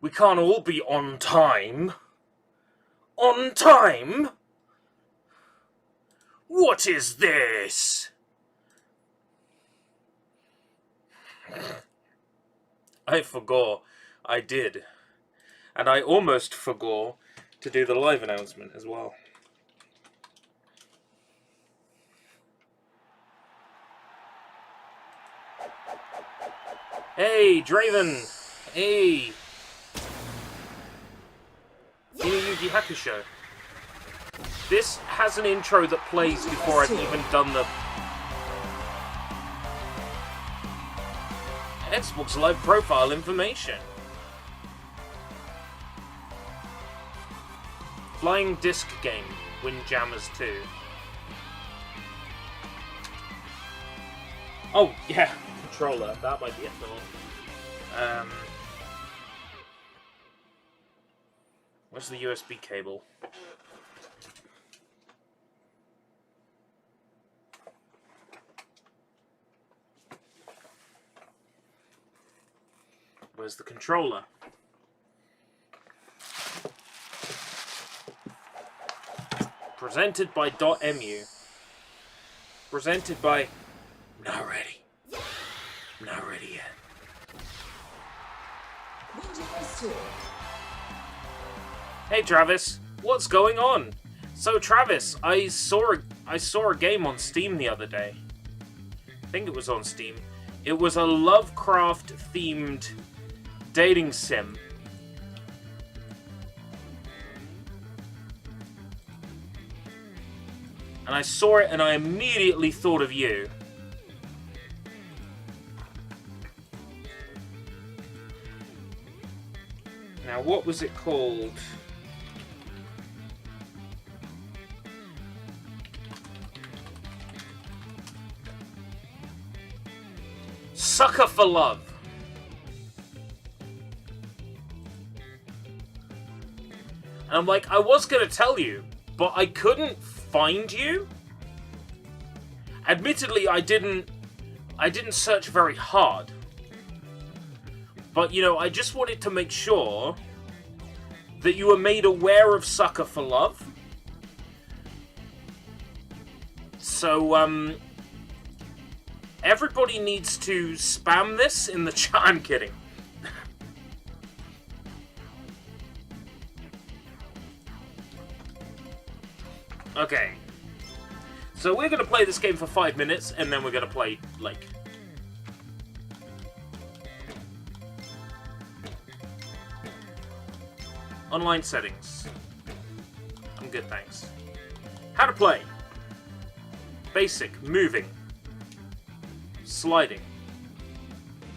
We can't all be on time. On time? What is this? I forgot. I did. And I almost forgot to do the live announcement as well. Hey, Draven! Hey! Yu Hakusho. This has an intro that plays before I've even done the Xbox Live profile information. Flying disc game, Windjammers 2. Oh, yeah, controller. That might be a thought. Where's the USB cable? Where's the controller? Presented by .mu. Presented by... Not ready. Not ready yet. Hey Travis, what's going on? So Travis, I saw a game on Steam the other day. I think it was on Steam. It was a Lovecraft themed dating sim. And I saw it and I immediately thought of you. Now, what was it called? Sucker for Love. And I'm like, I was going to tell you, but I couldn't find you. Admittedly, I didn't search very hard. But, you know, I just wanted to make sure that you were made aware of Sucker for Love. So, everybody needs to spam this in the chat. I'm kidding. Okay. So we're going to play this game for 5 minutes, and then we're going to play, like... Online settings. I'm good, thanks. How to play. Basic, moving. Sliding.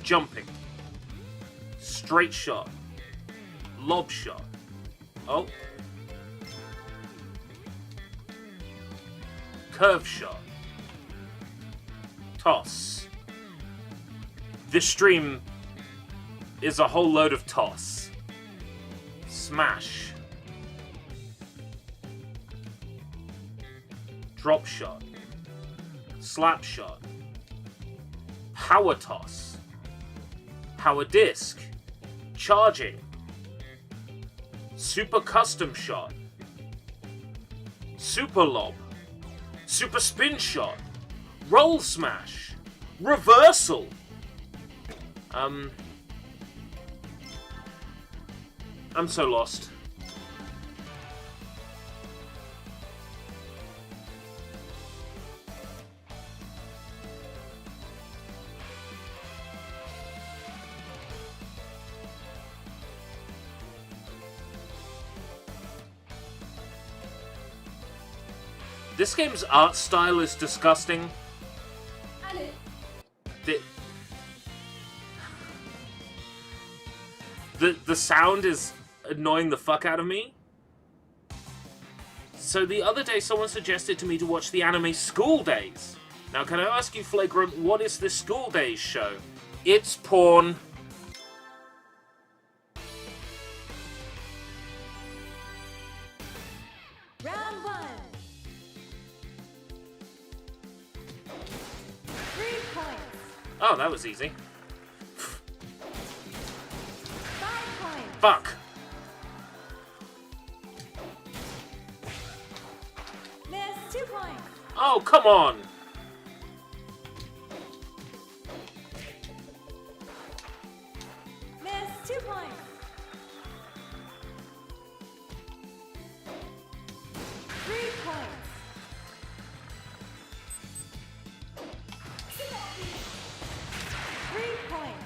Jumping. Straight shot. Lob shot. Oh. Curve shot. Toss. This stream is a whole load of toss. Smash. Drop shot. Slap shot. Power toss. Power disc. Charging. Super custom shot. Super lob. Super spin shot. Roll smash. Reversal. I'm so lost. This game's art style is disgusting. The sound is annoying the fuck out of me. So the other day someone suggested to me to watch the anime School Days. Now can I ask you, Flagrant, what is this School Days show? It's porn. Round 1. 3 points. Oh, that was easy. 5 points. Fuck. Miss 2 points. Oh, come on. Miss 2 points. 3 points. 3 points.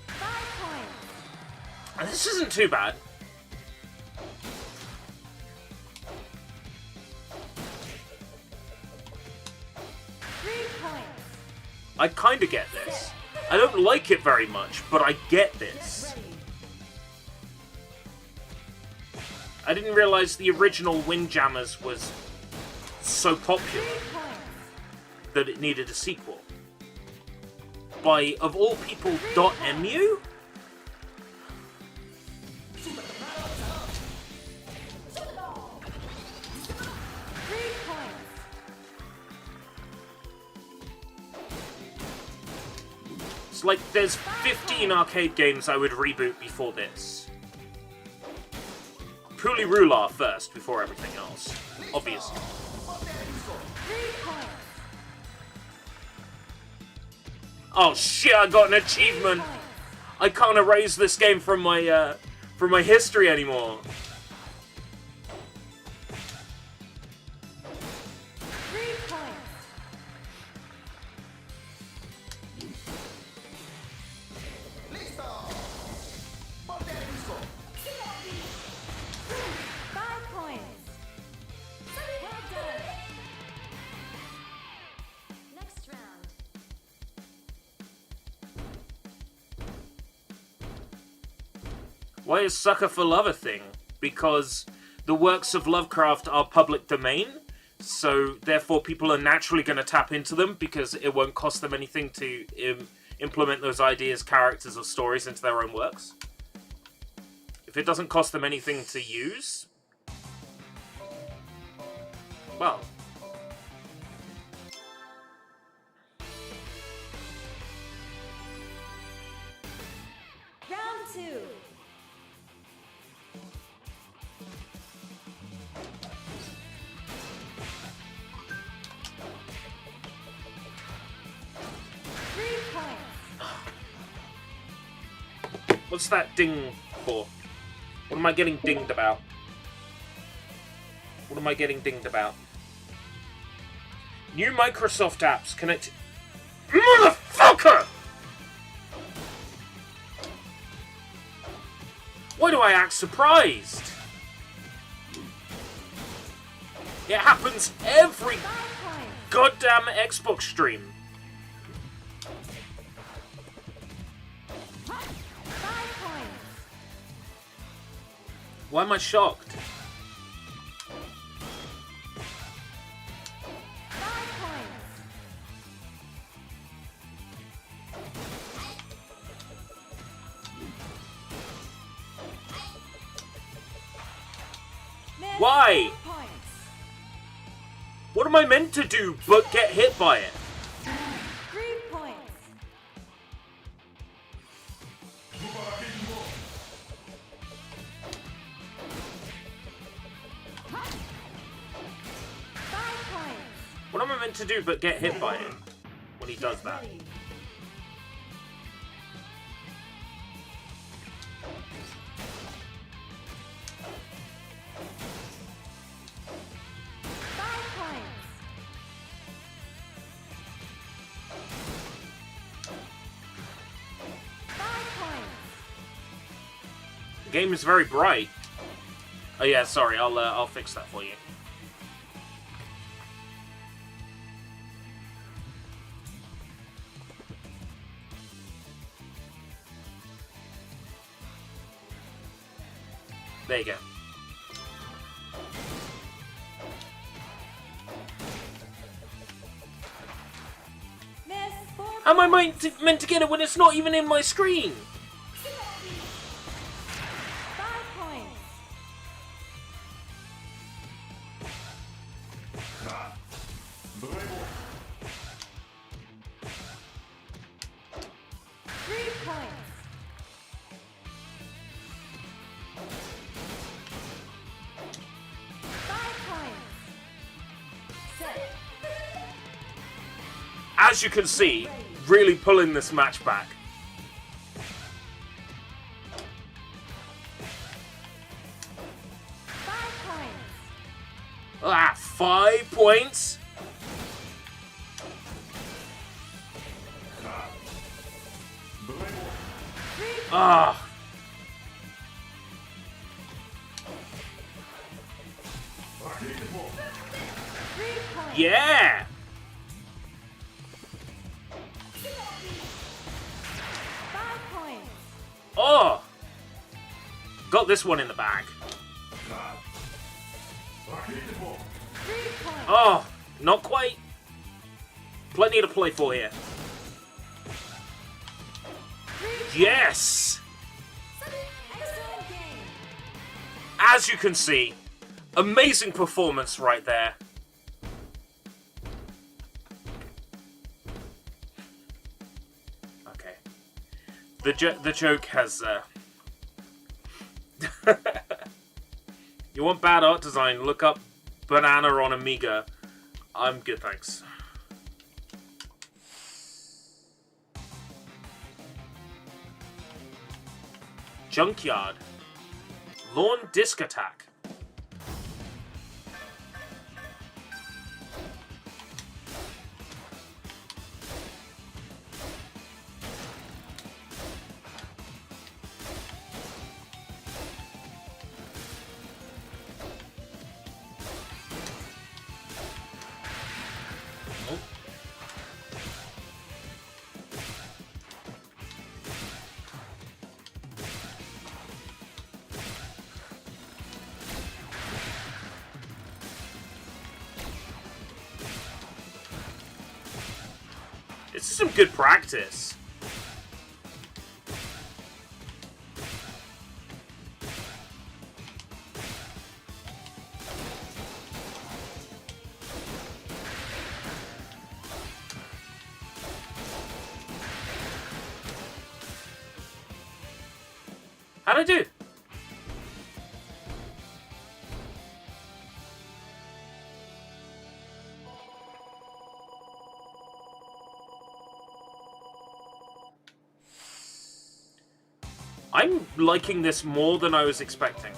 5 points. This isn't too bad. I kind of get this. I don't like it very much, but I get this. I didn't realize the original Windjammers was so popular that it needed a sequel. By, of all people, .mu? It's like there's 15 arcade games I would reboot before this. Puli Rular first, before everything else. Obviously. Oh shit, I got an achievement! I can't erase this game from my history anymore. Why is Sucker for Love a thing? Because the works of Lovecraft are public domain, so therefore people are naturally going to tap into them because it won't cost them anything to implement those ideas, characters, or stories into their own works. If it doesn't cost them anything to use, well... Round 2. What's that ding for? What am I getting dinged about? What am I getting dinged about? New Microsoft apps connected... Motherfucker! Why do I act surprised? It happens every goddamn Xbox stream. Why am I shocked? Why? What am I meant to do but get hit by it? 3 points. 5 points. What am I meant to do but get hit by it when he does that? The game is very bright. Oh yeah, sorry, I'll fix that for you. There you go. How am I meant to get it when it's not even in my screen? 5 points. as you can see, really pulling this match back. Ah, 5 points. Ah. Yeah. Oh. Got this one in the bag. Oh, not quite. Plenty to play for here. Yes! As you can see, amazing performance right there. Okay. The joke has... You want bad art design, look up Banana on Amiga. I'm good, thanks. Junkyard. Lawn Disc Attack. This is some good practice. How'd I do? I'm liking this more than I was expecting.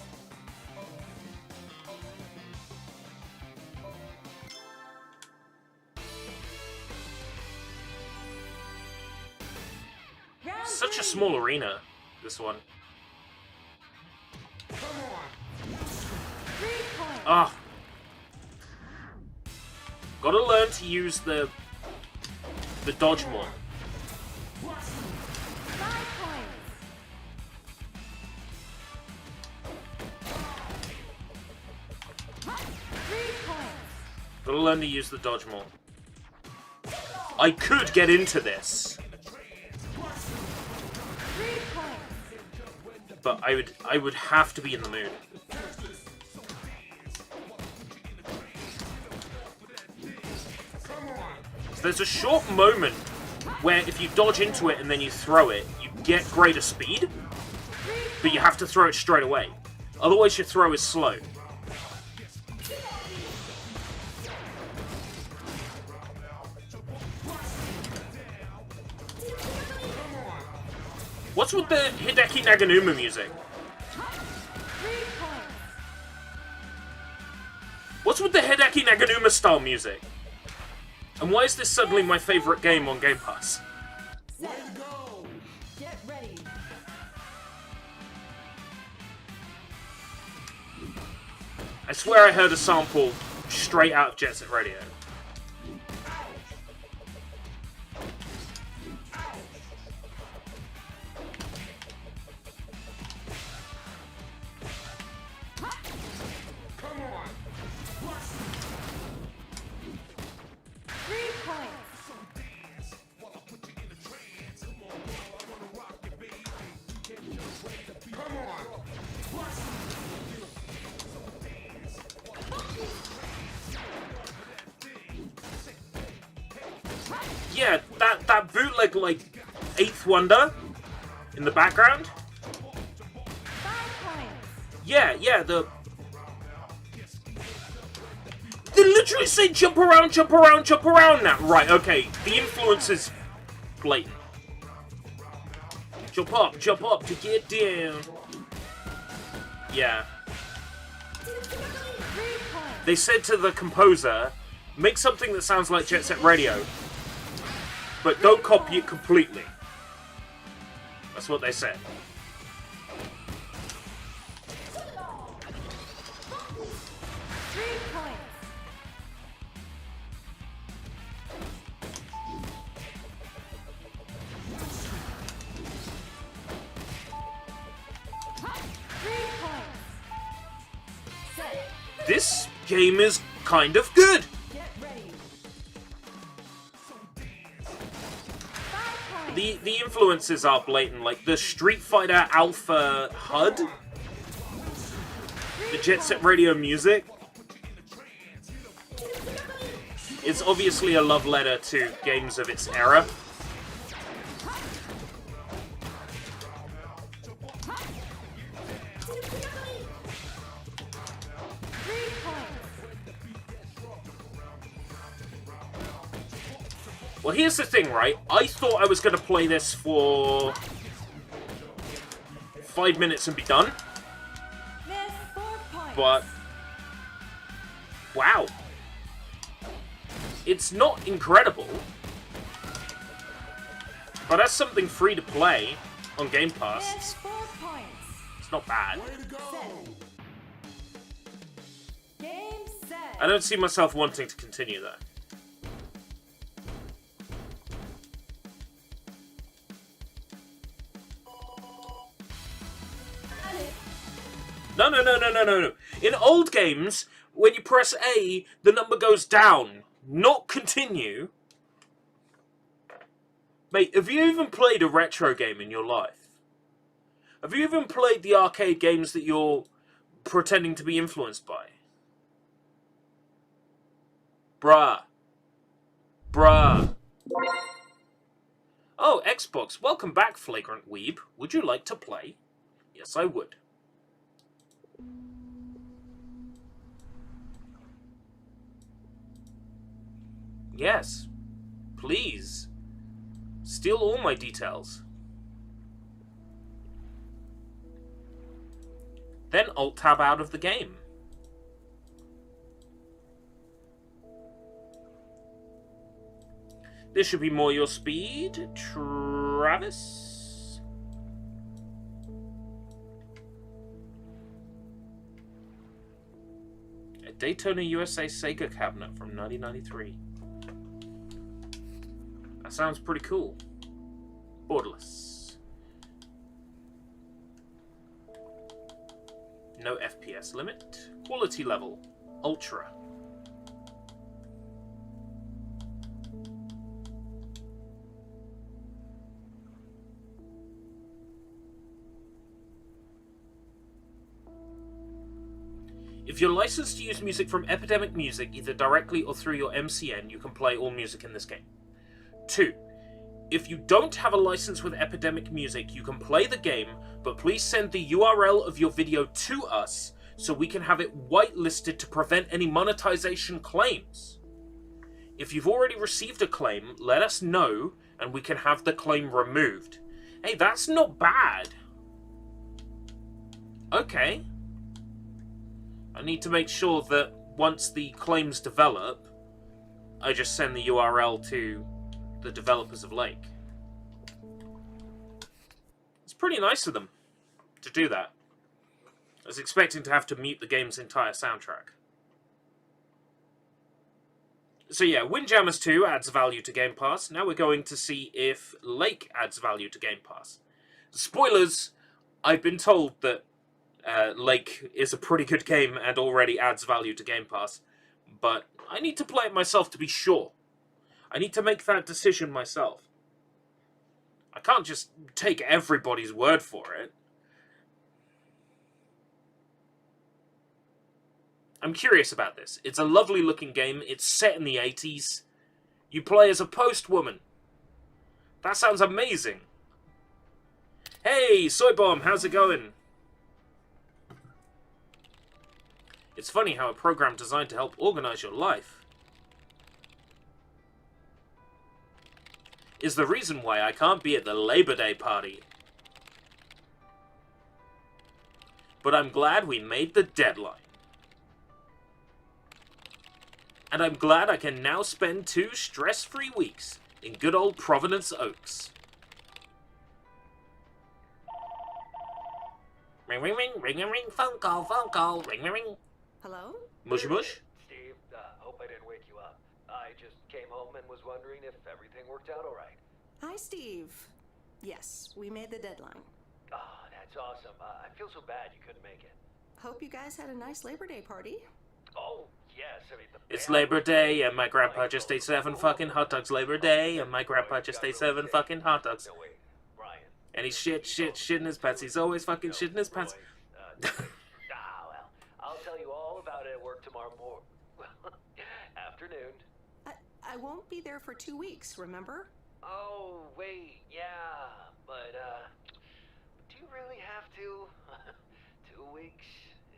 Such a small arena, this one. Ah. Gotta learn to use the dodge more. Gotta learn to use the dodge more. I could get into this, but I would have to be in the mood. So there's a short moment where if you dodge into it and then you throw it, you get greater speed, but you have to throw it straight away. Otherwise your throw is slow. What's with the Hideki Naganuma music? What's with the Hideki Naganuma style music? And why is this suddenly my favorite game on Game Pass? Get ready. I swear I heard a sample straight out of Jet Set Radio. Yeah, that bootleg, like, 8th Wonder in the background. Yeah, the They literally say jump around, jump around, jump around now. Right, okay. The influence is blatant. Jump up to get down. Yeah. 3 points. They said to the composer, make something that sounds like Jet Set Radio, but don't copy it completely. That's what they said. 3 points. This game is kind of good. Get ready. 5 points. The influences are blatant, like the Street Fighter Alpha HUD, the Jet Set Radio music. It's obviously a love letter to games of its era. Well, here's the thing, right? I thought I was going to play this for 5 minutes and be done. Miss 4 points. But, wow. It's not incredible. But as something free to play on Game Pass, Miss 4 points. it's not bad. Set. Game set. I don't see myself wanting to continue though. No. In old games, when you press A, the number goes down, not continue. Mate, have you even played a retro game in your life? Have you even played the arcade games that you're pretending to be influenced by? Bruh. Oh, Xbox. Welcome back, Flagrant Weeb. Would you like to play? Yes, I would. Yes. Please. Steal all my details. Then Alt-Tab out of the game. This should be more your speed, Travis. A Daytona USA Sega cabinet from 1993. That sounds pretty cool. Borderless. No FPS limit. Quality level. Ultra. If you're licensed to use music from Epidemic Music, either directly or through your MCN, you can play all music in this game. 2. If you don't have a license with Epidemic Music, you can play the game, but please send the URL of your video to us so we can have it whitelisted to prevent any monetization claims. If you've already received a claim, let us know and we can have the claim removed. Hey, that's not bad. Okay. I need to make sure that once the claims develop, I just send the URL to the developers of Lake. It's pretty nice of them to do that. I was expecting to have to mute the game's entire soundtrack. So yeah, Windjammers 2 adds value to Game Pass. Now we're going to see if Lake adds value to Game Pass. Spoilers, I've been told that Lake is a pretty good game and already adds value to Game Pass, but I need to play it myself to be sure. I need to make that decision myself. I can't just take everybody's word for it. I'm curious about this. It's a lovely looking game. It's set in the 80s. You play as a postwoman. That sounds amazing. Hey, Soy Bomb, how's it going? It's funny how a program designed to help organize your life is the reason why I can't be at the Labor Day party. But I'm glad we made the deadline. And I'm glad I can now spend 2 stress-free weeks in good old Providence Oaks. Ring, ring, ring, ring, ring, ring, phone call, ring, ring, ring. Hello? Mushy mush? Steve, hope I didn't wake you up. I just came home and was wondering if everything worked out all right. Hi, Steve. Yes, we made the deadline. Oh, that's awesome. I feel so bad you couldn't make it. Hope you guys had a nice Labor Day party. Oh, yes. I mean, It's Labor Day, and my grandpa just ate 7 fucking hot dogs. Labor Day, and my grandpa just ate 7 fucking hot dogs. No, wait. Brian. And he's shitting his pants. He's always fucking shitting his pants. Well, I'll tell you all about it at work tomorrow afternoon. I won't be there for 2 weeks, remember? Oh, wait, yeah, but, do you really have to? 2 weeks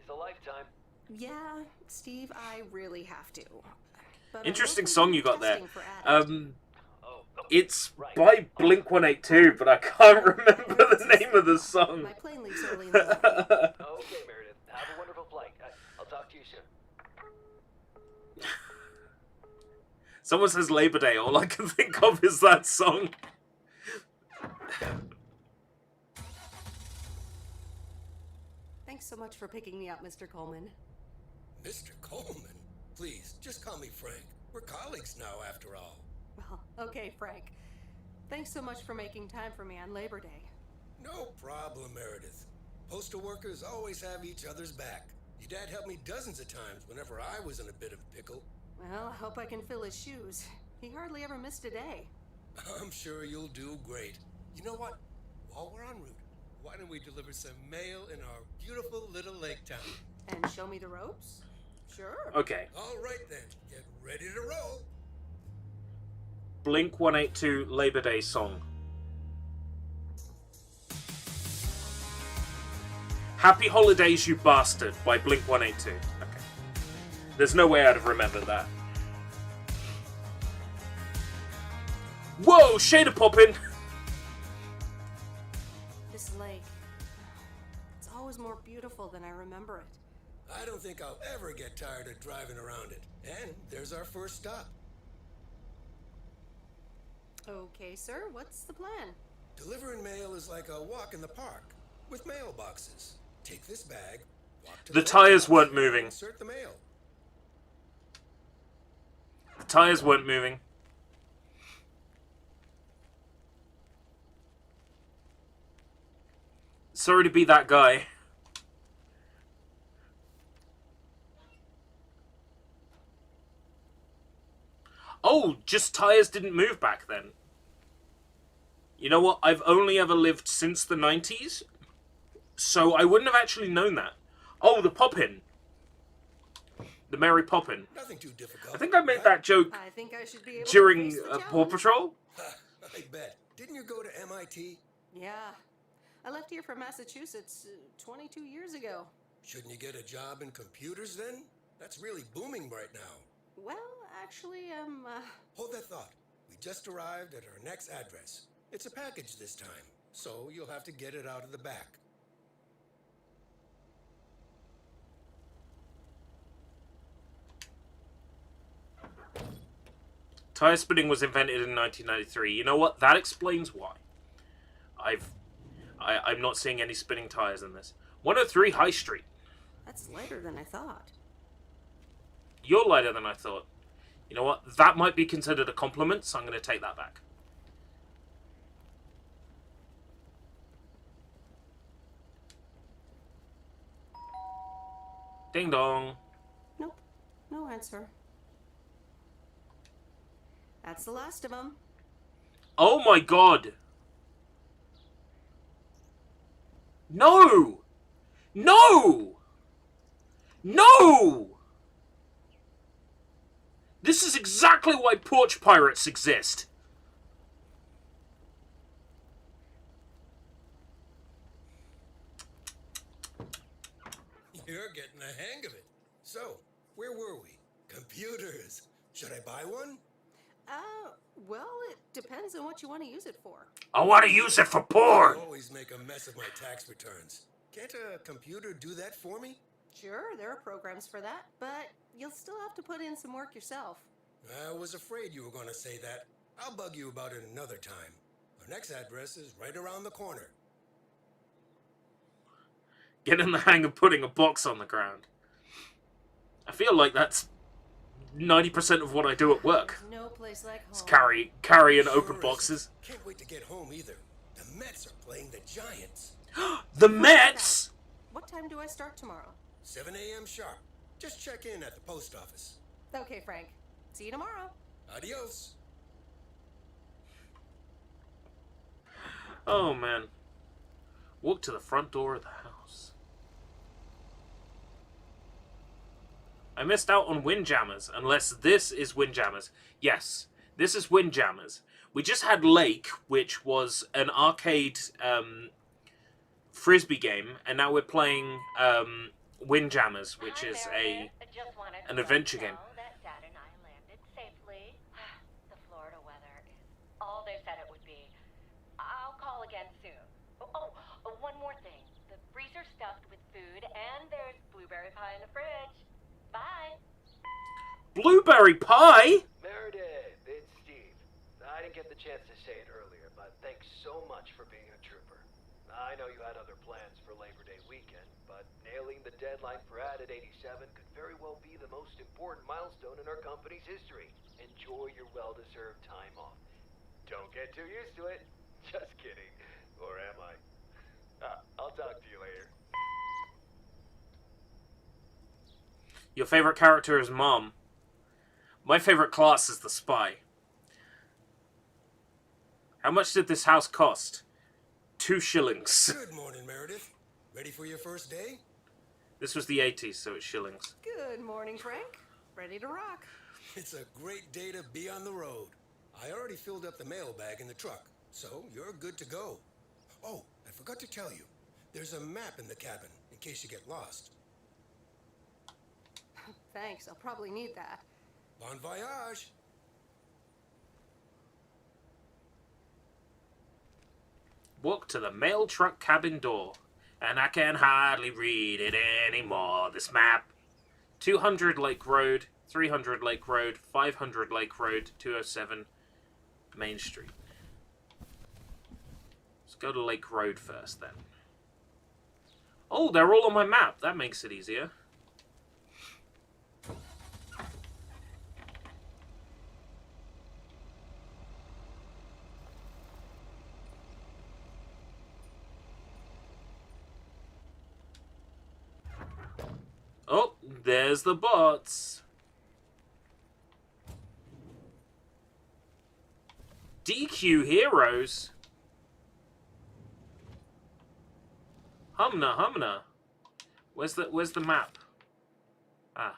is a lifetime. Yeah, Steve, I really have to. But Interesting song you got there. testing for addicts. It's by Blink-182, but I can't remember the name of the song. My plane leaves early in the morning. Okay, Meredith, have a wonderful flight. I'll talk to you soon. Someone says Labor Day, all I can think of is that song. Thanks so much for picking me up, Mr. Coleman. Mr. Coleman? Please, just call me Frank. We're colleagues now, after all. Well, okay, Frank. Thanks so much for making time for me on Labor Day. No problem, Meredith. Postal workers always have each other's back. Your dad helped me dozens of times whenever I was in a bit of a pickle. Well, I hope I can fill his shoes. He hardly ever missed a day. I'm sure you'll do great. You know what? While we're en route, why don't we deliver some mail in our beautiful little lake town? And show me the ropes? Sure. Okay. All right then, get ready to roll. Blink-182 Labor Day song. Happy Holidays, You Bastard by Blink-182. Okay. There's no way I'd have remembered that. Whoa, shader popping! This lake, it's always more beautiful than I remember it. I don't think I'll ever get tired of driving around it. And there's our first stop. Okay, sir, what's the plan? Delivering mail is like a walk in the park with mailboxes. Take this bag, walk to The tires mailbox, weren't moving. insert the mail. The tires weren't moving. Sorry to be that guy. Oh, just tires didn't move back then. You know what? I've only ever lived since the 90s, so I wouldn't have actually known that. Oh, the Poppin'. The Mary Poppin'. Nothing too difficult. I think I made that joke I think I should be able during to face the Paw challenge. Patrol. I bet. Didn't you go to MIT? Yeah. I left here from Massachusetts 22 years ago. Shouldn't you get a job in computers then? That's really booming right now. Well, actually, Hold that thought. We just arrived at our next address. It's a package this time, so you'll have to get it out of the back. Tire spinning was invented in 1993. You know what? That explains why. I'm not seeing any spinning tires in this. 103 High Street. that's lighter than I thought. You're lighter than I thought. You know what? That might be considered a compliment, so I'm going to take that back. Ding dong. Nope, no answer. That's the last of them. Oh my god. No! No! No! This is exactly why porch pirates exist. You're getting the hang of it. So, where were we? Computers. Should I buy one? Well, it depends on what you want to use it for. I want to use it for I porn. always make a mess of my tax returns. Can't a computer do that for me? Sure, there are programs for that, but you'll still have to put in some work yourself. I was afraid you were going to say that. I'll bug you about it another time. Our next address is right around the corner. Get in the hang of putting a box on the ground. I feel like that's 90% of what I do at work. There's no place like home. It's carry and Sure open is. boxes. Can't wait to get home either. The Mets are playing the Giants. The Mets! What time do I start tomorrow? 7 a.m. sharp. Just check in at the post office. Okay, Frank. See you tomorrow. Adios. Oh, man. Walk to the front door of the house. I missed out on Windjammers, unless this is Windjammers. Yes, this is Windjammers. We just had Lake, which was an arcade frisbee game, and now we're playing Windjammers, which is an adventure game. That Dad and I landed safely. The Florida weather is all they said it would be. I'll call again soon. One more thing. The freezer's stuffed with food, and there's blueberry pie in the fridge. Bye. Blueberry pie? Meredith, it's Steve. I didn't get the chance to say it earlier, but thanks so much for being a trooper. I know you had other plans for Labor Day weekend, but nailing the deadline for Added 87 could very well be the most important milestone in our company's history. Enjoy your well-deserved time off. Don't get too used to it. Just kidding. Or am I? I'll talk to you later. Your favorite character is Mom. My favorite class is the Spy. How much did this house cost? 2 shillings. Good morning, Meredith. Ready for your first day? This was the 80s, so it's shillings. Good morning, Frank. Ready to rock. It's a great day to be on the road. I already filled up the mailbag in the truck, so you're good to go. Oh, I forgot to tell you. There's a map in the cabin, in case you get lost. Thanks, I'll probably need that. Bon voyage! Walk to the mail truck cabin door, and I can hardly read it anymore. This map. 200 Lake Road, 300 Lake Road, 500 Lake Road, 207 Main Street. Let's go to Lake Road first, then. Oh, they're all on my map. That makes it easier. Oh, there's the bots. DQ heroes. Humna. Where's the map? Ah.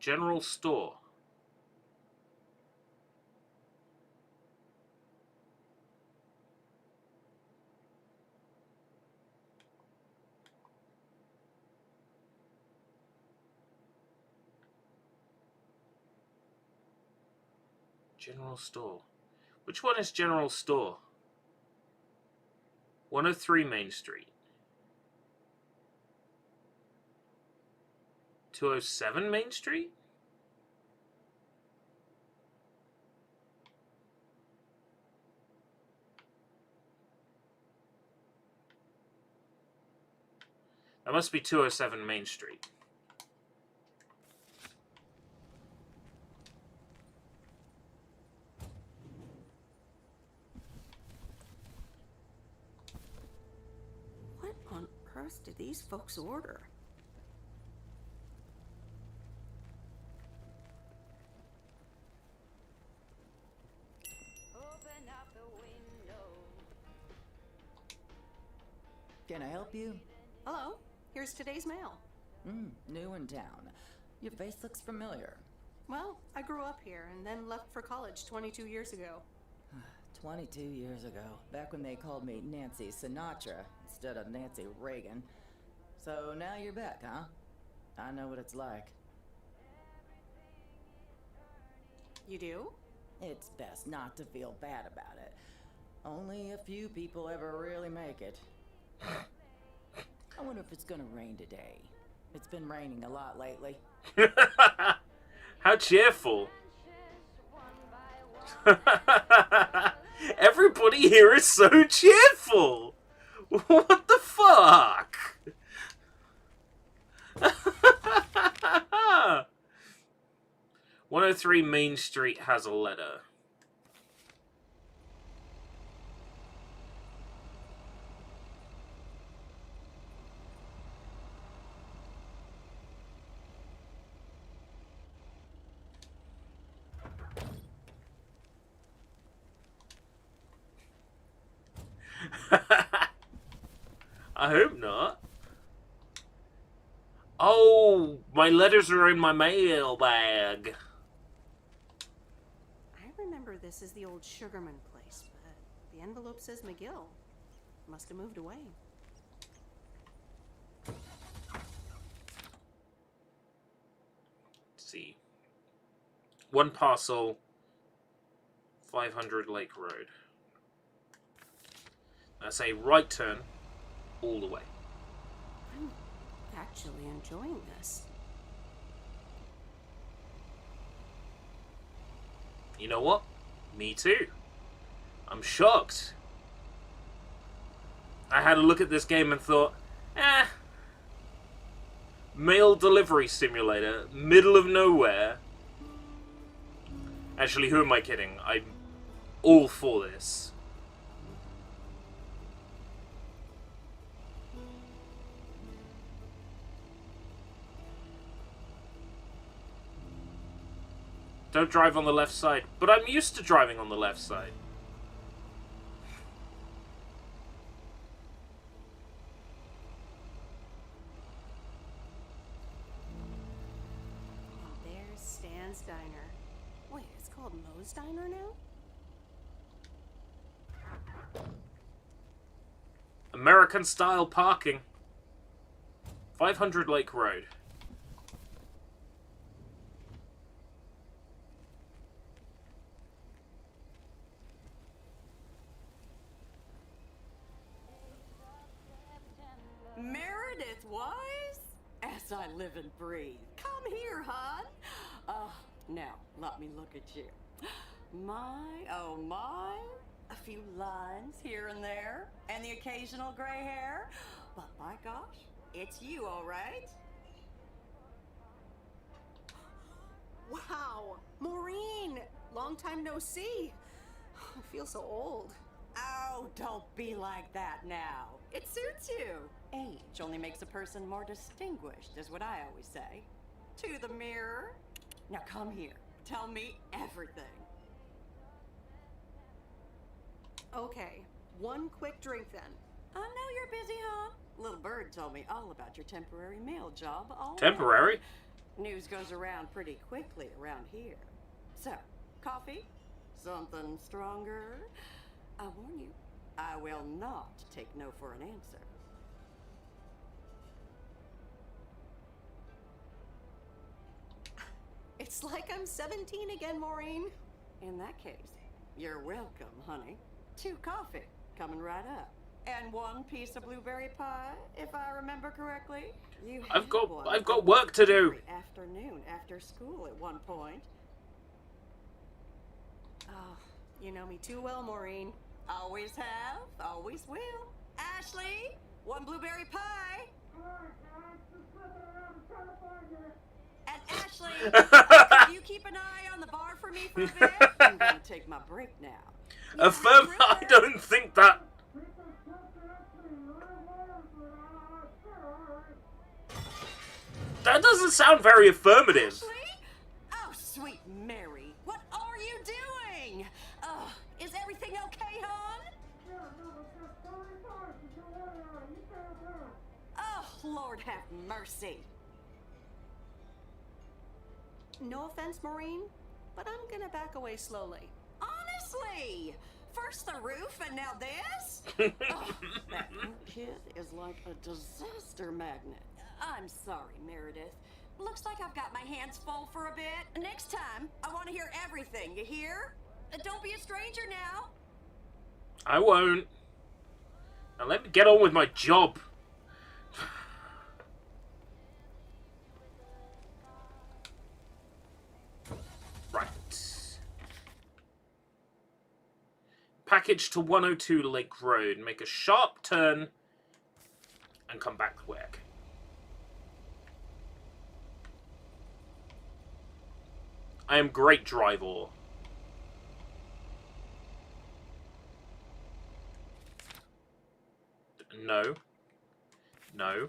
General store. General store. Which one is General store? 103 Main Street. 207 Main Street? That must be 207 Main Street. What on earth did these folks order? Open up the window. Can I help you? Hello, here's today's mail. New in town. Your face looks familiar. Well, I grew up here and then left for college 22 years ago. 22 years ago, back when they called me Nancy Sinatra instead of Nancy Reagan. So now you're back, huh? I know what it's like. You do? It's best not to feel bad about it. Only a few people ever really make it. I wonder if it's gonna rain today. It's been raining a lot lately. How cheerful. Everybody here is so cheerful. What the fuck? 103 Main Street has a letter. I hope not. Oh, my letters are in my mail bag. I remember this is the old Sugarman place, but the envelope says McGill. Must have moved away. Let's see. One parcel, 500 Lake Road. That's a right turn all the way. I'm actually enjoying this. You know what? Me too. I'm shocked. I had a look at this game and thought, mail delivery simulator, middle of nowhere. Actually, who am I kidding? I'm all for this. Don't drive on the left side. But I'm used to driving on the left side. And there's Stan's Diner. Wait, it's called Moe's Diner now? American style parking. 500 Lake Road. Meredith Wise? As I live and breathe. Come here, hon. Now, let me look at you. My, oh my. A few lines here and there, and the occasional gray hair. But my gosh, it's you, all right? Wow! Maureen! Long time no see. I feel so old. Oh, don't be like that now. It suits you. Age only makes a person more distinguished, is what I always say. To the mirror. Now come here. Tell me everything. Okay, one quick drink then. I know you're busy, huh? Little Bird told me all about your temporary mail job. Temporary? News goes around pretty quickly around here. So, coffee? Something stronger? I warn you, I will not take no for an answer. It's like I'm 17 again, Maureen. In that case, you're welcome, honey. 2 coffee, coming right up. And 1 piece of blueberry pie, if I remember correctly. I've got work to do. Every afternoon after school at one point. Oh, you know me too well, Maureen. Always have, always will. Ashley, 1 blueberry pie. And Ashley, can you keep an eye on the bar for me for a bit? I'm gonna take my break now. I don't think that. That doesn't sound very affirmative. Ashley? Oh, sweet Mary, what are you doing? Is everything okay, hon? Oh, Lord have mercy. No offense, Maureen, but I'm gonna back away slowly. Honestly, First the roof, and now this? Oh, that kid is like a disaster magnet. I'm sorry, Meredith. Looks like I've got my hands full for a bit. Next time, I want to hear everything, you hear? Don't be a stranger now. I won't. Now let me get on with my job. Right. Package to 102 Lake Road. Make a sharp turn and come back to work. I am great driver. No. No.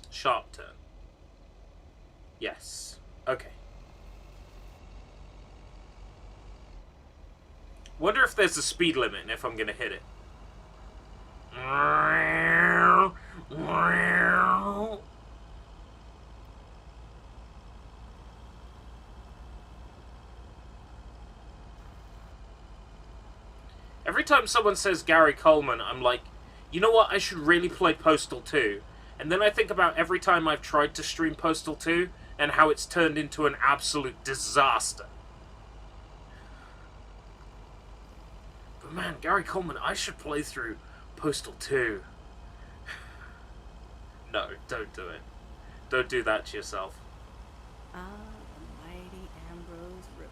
Sharp turn. Yes. Okay. Wonder if there's a speed limit and if I'm gonna hit it. Every time someone says Gary Coleman, I'm like, you know what, I should really play Postal 2. And then I think about every time I've tried to stream Postal 2 and how it's turned into an absolute disaster. But man, Gary Coleman, I should play through Postal 2. No, don't do it. Don't do that to yourself. Ah, the mighty Ambrose River.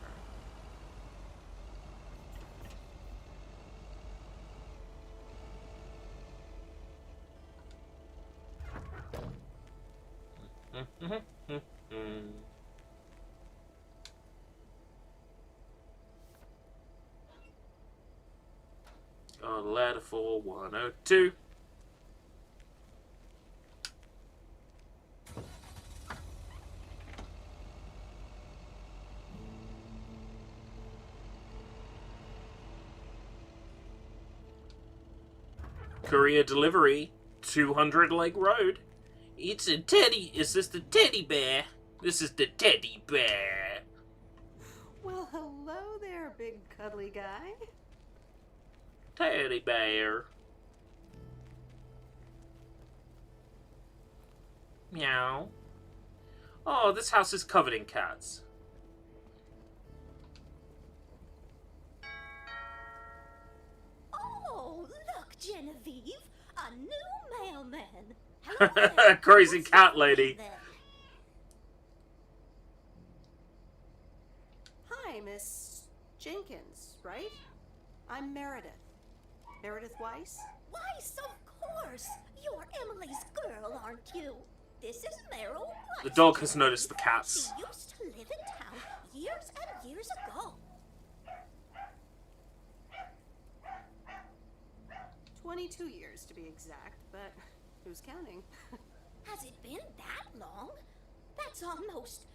A ladder for 102. Courier delivery, 200 Lake Road. It's a teddy. Is this the teddy bear? This is the teddy bear. Well, hello there, big cuddly guy. Teddy bear. Meow. Oh, this house is covered in cats. Oh, look, Genevieve, a new mailman. Hello there. Crazy What's cat your name lady. then? Hi, Miss Jenkins, right? I'm Meredith. Meredith Weiss? Weiss, of course. You're Emily's girl, aren't you? This is Meryl Weiss. The dog has noticed the cats. She used to live in town years and years ago. 22 years to be exact, but who's counting? Has it been that long? That's almost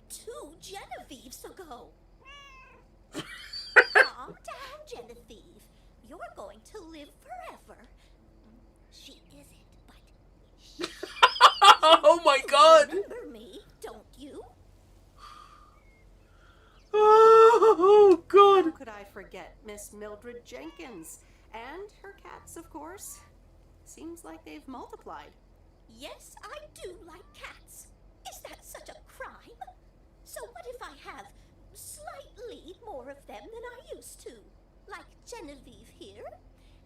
2 Genevieves ago. Calm down, Genevieve. You're going to live forever. She isn't, but she... Oh my god! Remember me, don't you? Oh How god! could I forget Miss Mildred Jenkins? And her cats, of course. Seems like they've multiplied. Yes, I do like cats. Is that such a crime? So what if I have slightly more of them than I used to? Like Genevieve here,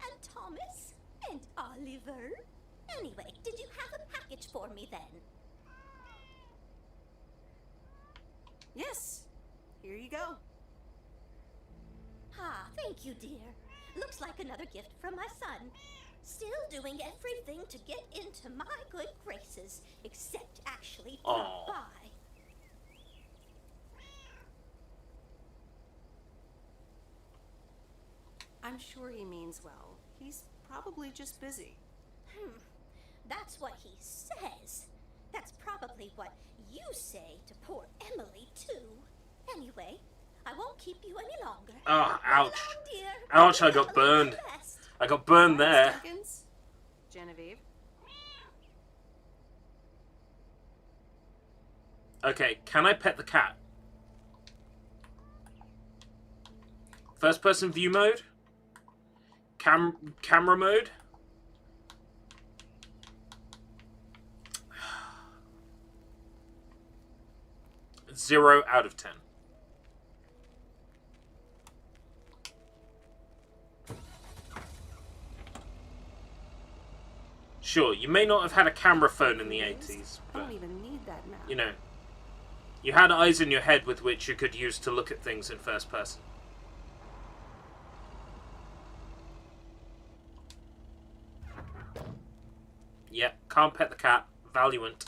and Thomas, and Oliver. Anyway, did you have a package for me then? Yes, here you go. Ah, thank you, dear. Looks like another gift from my son. Still doing everything to get into my good graces, except actually drop by. I'm sure he means well. He's probably just busy. That's what he says. That's probably what you say to poor Emily, too. Anyway, I won't keep you any longer. Ah, ouch. Run along, dear. Ouch, I got Emily burned. knows best. I got burned Miss there. Jenkins? Genevieve? Okay, can I pet the cat? First person view mode. Camera mode. Zero out of 10. Sure, you may not have had a camera phone in the 80s, I but, don't even need that map. you know, you had eyes in your head with which you could use to look at things in first person. Yep, can't pet the cat. Valuant.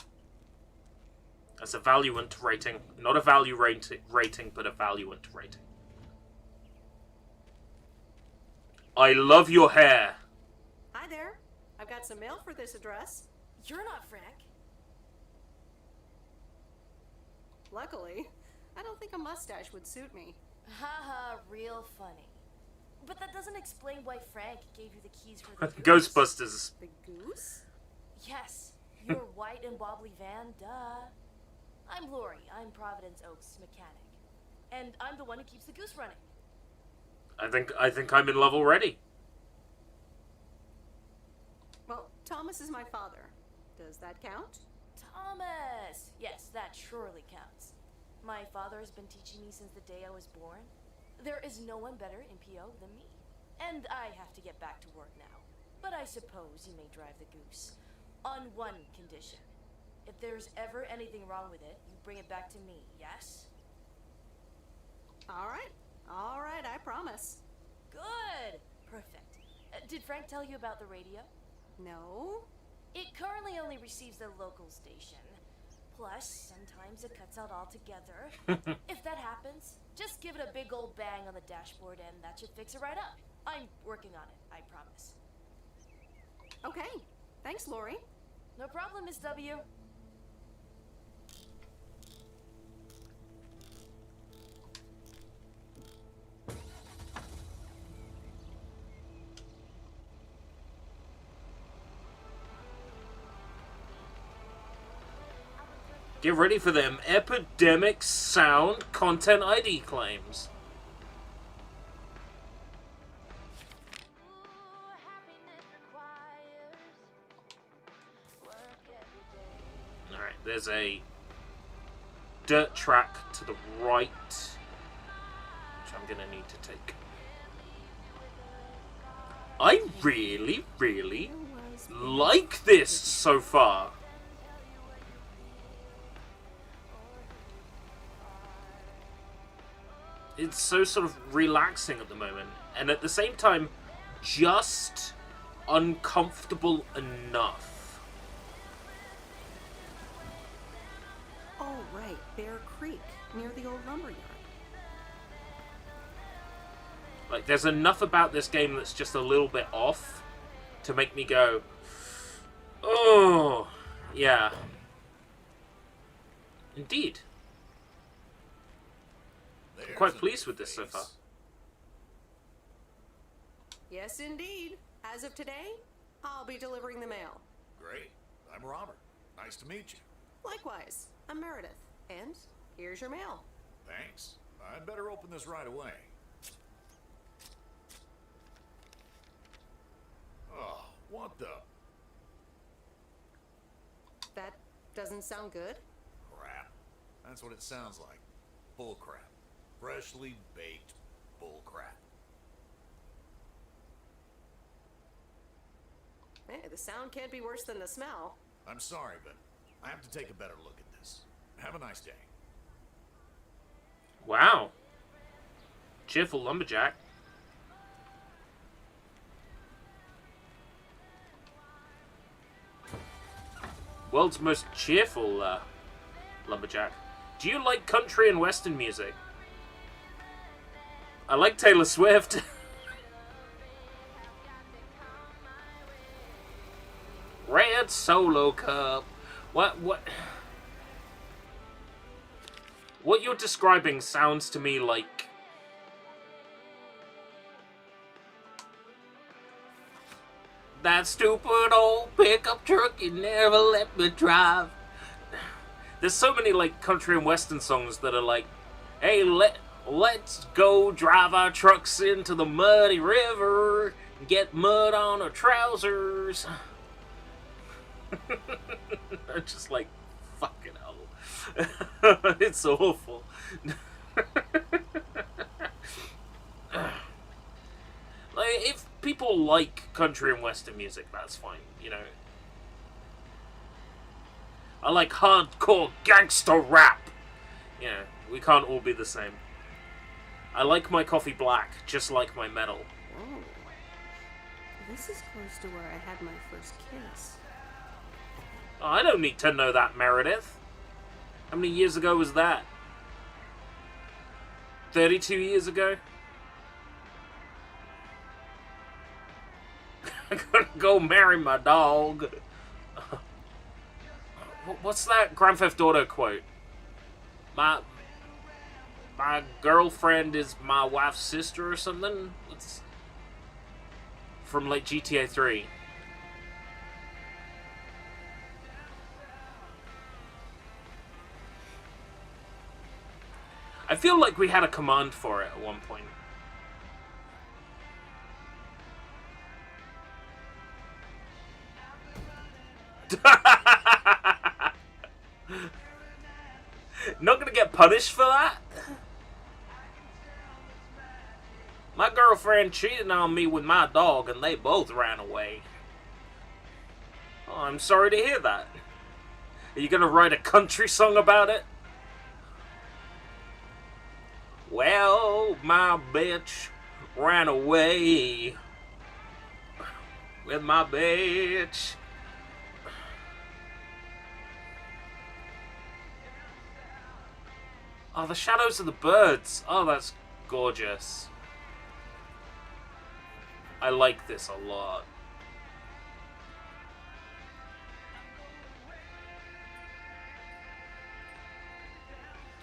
That's a Valuant rating. Not a value rating, but a Valuant rating. I love your hair. Hi there. I've got some mail for this address. You're not Frank. Luckily, I don't think a mustache would suit me. Haha, real funny. But that doesn't explain why Frank gave you the keys for the goose. Ghostbusters. The goose? Yes, your white and wobbly van, duh. I'm Lori. I'm Providence Oaks' mechanic. And I'm the one who keeps the goose running. I think I'm in love already. Well, Thomas is my father. Does that count? Thomas! Yes, that surely counts. My father has been teaching me since the day I was born. There is no one better in PO than me. And I have to get back to work now. But I suppose you may drive the goose. On one condition. If there's ever anything wrong with it, you bring it back to me, yes? All right, I promise. Good! Perfect. Did Frank tell you about the radio? No? It currently only receives the local station. Plus, sometimes it cuts out altogether. If that happens, just give it a big old bang on the dashboard and that should fix it right up. I'm working on it, I promise. Okay. Thanks, Lori. No problem, Miss W. Get ready for them epidemic sound content ID claims. Alright, there's a dirt track to the right, which I'm gonna need to take. I really, really like this so far. It's so sort of relaxing at the moment, and at the same time, just uncomfortable enough. Oh, right. Bear Creek, near the old lumberyard. Like, there's enough about this game that's just a little bit off to make me go, oh, yeah. Indeed. I'm quite pleased with this so far. Yes, indeed. As of today, I'll be delivering the mail. Great. I'm Robert. Nice to meet you. Likewise, I'm Meredith. And here's your mail. Thanks. I'd better open this right away. Oh, what the That doesn't sound good. crap? That's what it sounds like. Bull crap. Freshly baked bull crap. Hey, the sound can't be worse than the smell. I'm sorry, but I have to take a better look at this. Have a nice day. Wow. Cheerful lumberjack. World's most cheerful lumberjack. Do you like country and western music? I like Taylor Swift. Red Solo Cup. What you're describing sounds to me like that stupid old pickup truck you never let me drive. There's so many like country and western songs that are like, hey, Let's go drive our trucks into the muddy river, get mud on our trousers. I'm just like, fucking hell. It's awful. Like, if people like country and western music, that's fine, you know. I like hardcore gangster rap. Yeah, we can't all be the same. I like my coffee black, just like my metal. Whoa. This is close to where I had my first kiss. Oh, I don't need to know that, Meredith. How many years ago was that? 32 years ago? I'm gonna go marry my dog. What's that Grand Theft Auto quote? My girlfriend is my wife's sister or something? It's from like GTA 3. I feel like we had a command for it at one point. Not gonna get punished for that? My girlfriend cheated on me with my dog and they both ran away. Oh, I'm sorry to hear that. Are you gonna write a country song about it? Well, my bitch ran away with my bitch. Oh, the shadows of the birds. Oh, that's gorgeous. I like this a lot.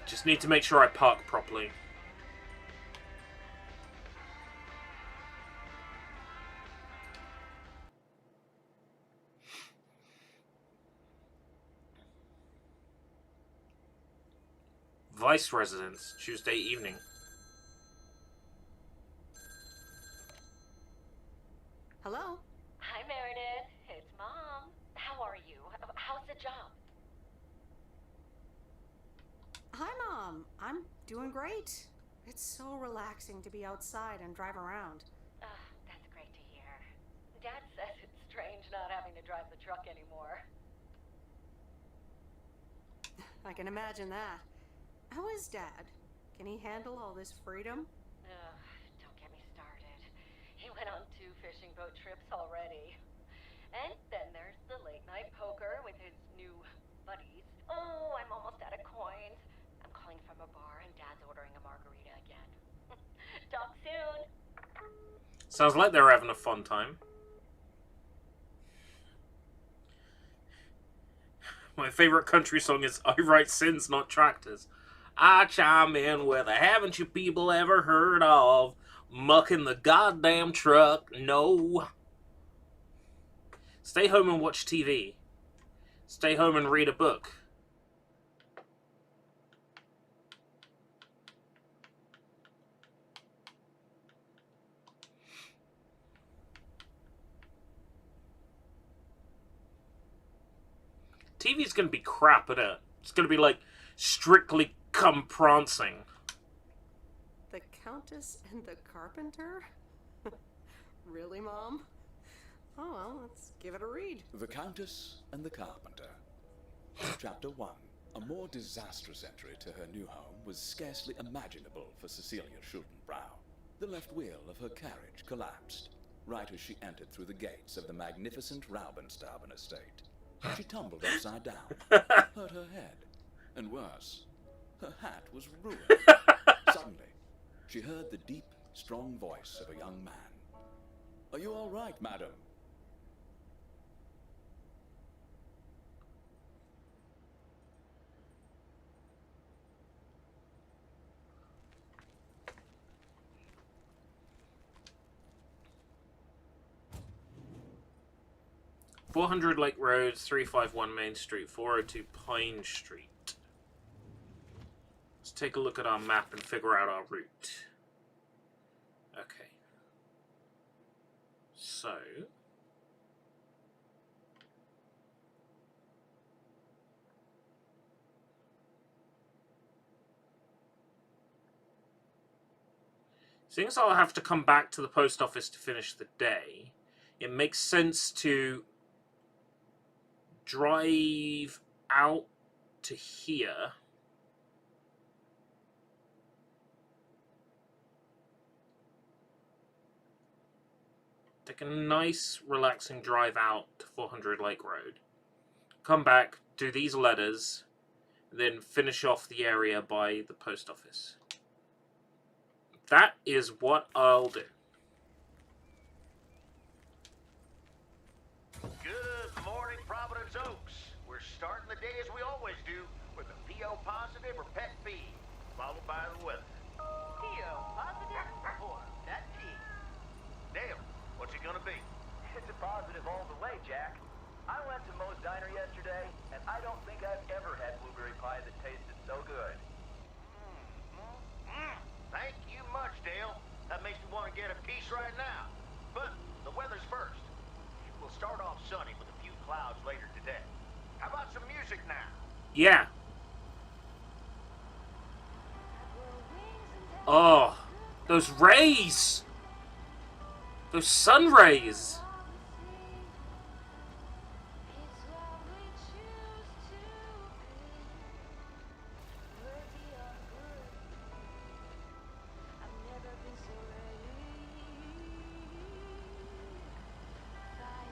Just need to make sure I park properly. Vice residence, Tuesday evening. Hello? Hi, Meredith. It's Mom. How are you? How's the job? Hi, Mom. I'm doing great. It's so relaxing to be outside and drive around. That's great to hear. Dad says it's strange not having to drive the truck anymore. I can imagine that. How is Dad? Can he handle all this freedom? Don't get me started. He went on 2 fishing boat trips already. And then there's the late night poker with his new buddies. Oh, I'm almost out of coins. I'm calling from a bar and Dad's ordering a margarita again. Talk soon. Sounds like they're having a fun time. My favorite country song is I Write Sins, Not Tractors. I chime in with a haven't you people ever heard of mucking the goddamn truck? No. Stay home and watch TV. Stay home and read a book. TV's gonna be crap, isn't it? It's gonna be like Strictly Come Prancing. The Countess and the Carpenter? Really, Mom? Oh, well, let's give it a read. The Countess and the Carpenter. Chapter 1. A more disastrous entry to her new home was scarcely imaginable for Cecilia Schultenbrow. The left wheel of her carriage collapsed, right as she entered through the gates of the magnificent Raubenstaben estate. She tumbled upside down, hurt her head, and worse, her hat was ruined. Suddenly, she heard the deep, strong voice of a young man. Are you all right, madam? .400 Lake Road, 351 Main Street, 402 Pine Street. It's take a look at our map and figure out our route. Okay. So... since I'll have to come back to the post office to finish the day, it makes sense to drive out to here. Take a nice, relaxing drive out to 400 Lake Road. Come back, do these letters, then finish off the area by the post office. That is what I'll do. Good morning, Providence Oaks. We're starting the day as we always do, with a PO positive or pet peeve, followed by the weather. PO positive or pet peeve? Dale, what's it gonna be? It's a positive all the way, Jack. I went to Moe's Diner yesterday, and I don't think I've ever had blueberry pie that tasted so good. Thank you much, Dale. That makes me want to get a piece right now. But the weather's first. We'll start off sunny with a few clouds later today. How about some music now? Yeah. Oh, those rays! Those sun rays!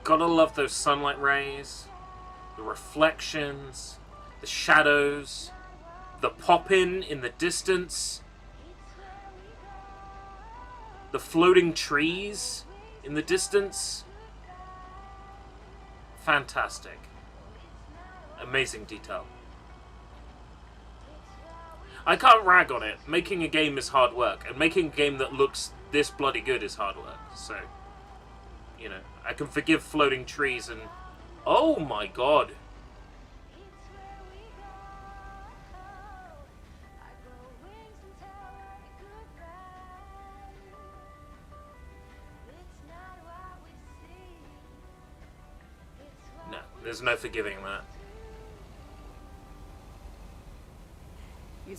Gotta love those sunlight rays, the reflections, the shadows, the pop-in the distance, the floating trees in the distance. Fantastic. Amazing detail. I can't rag on it. Making a game is hard work, and making a game that looks this bloody good is hard work, so... you know, I can forgive floating trees and... oh my god! No, there's no forgiving that.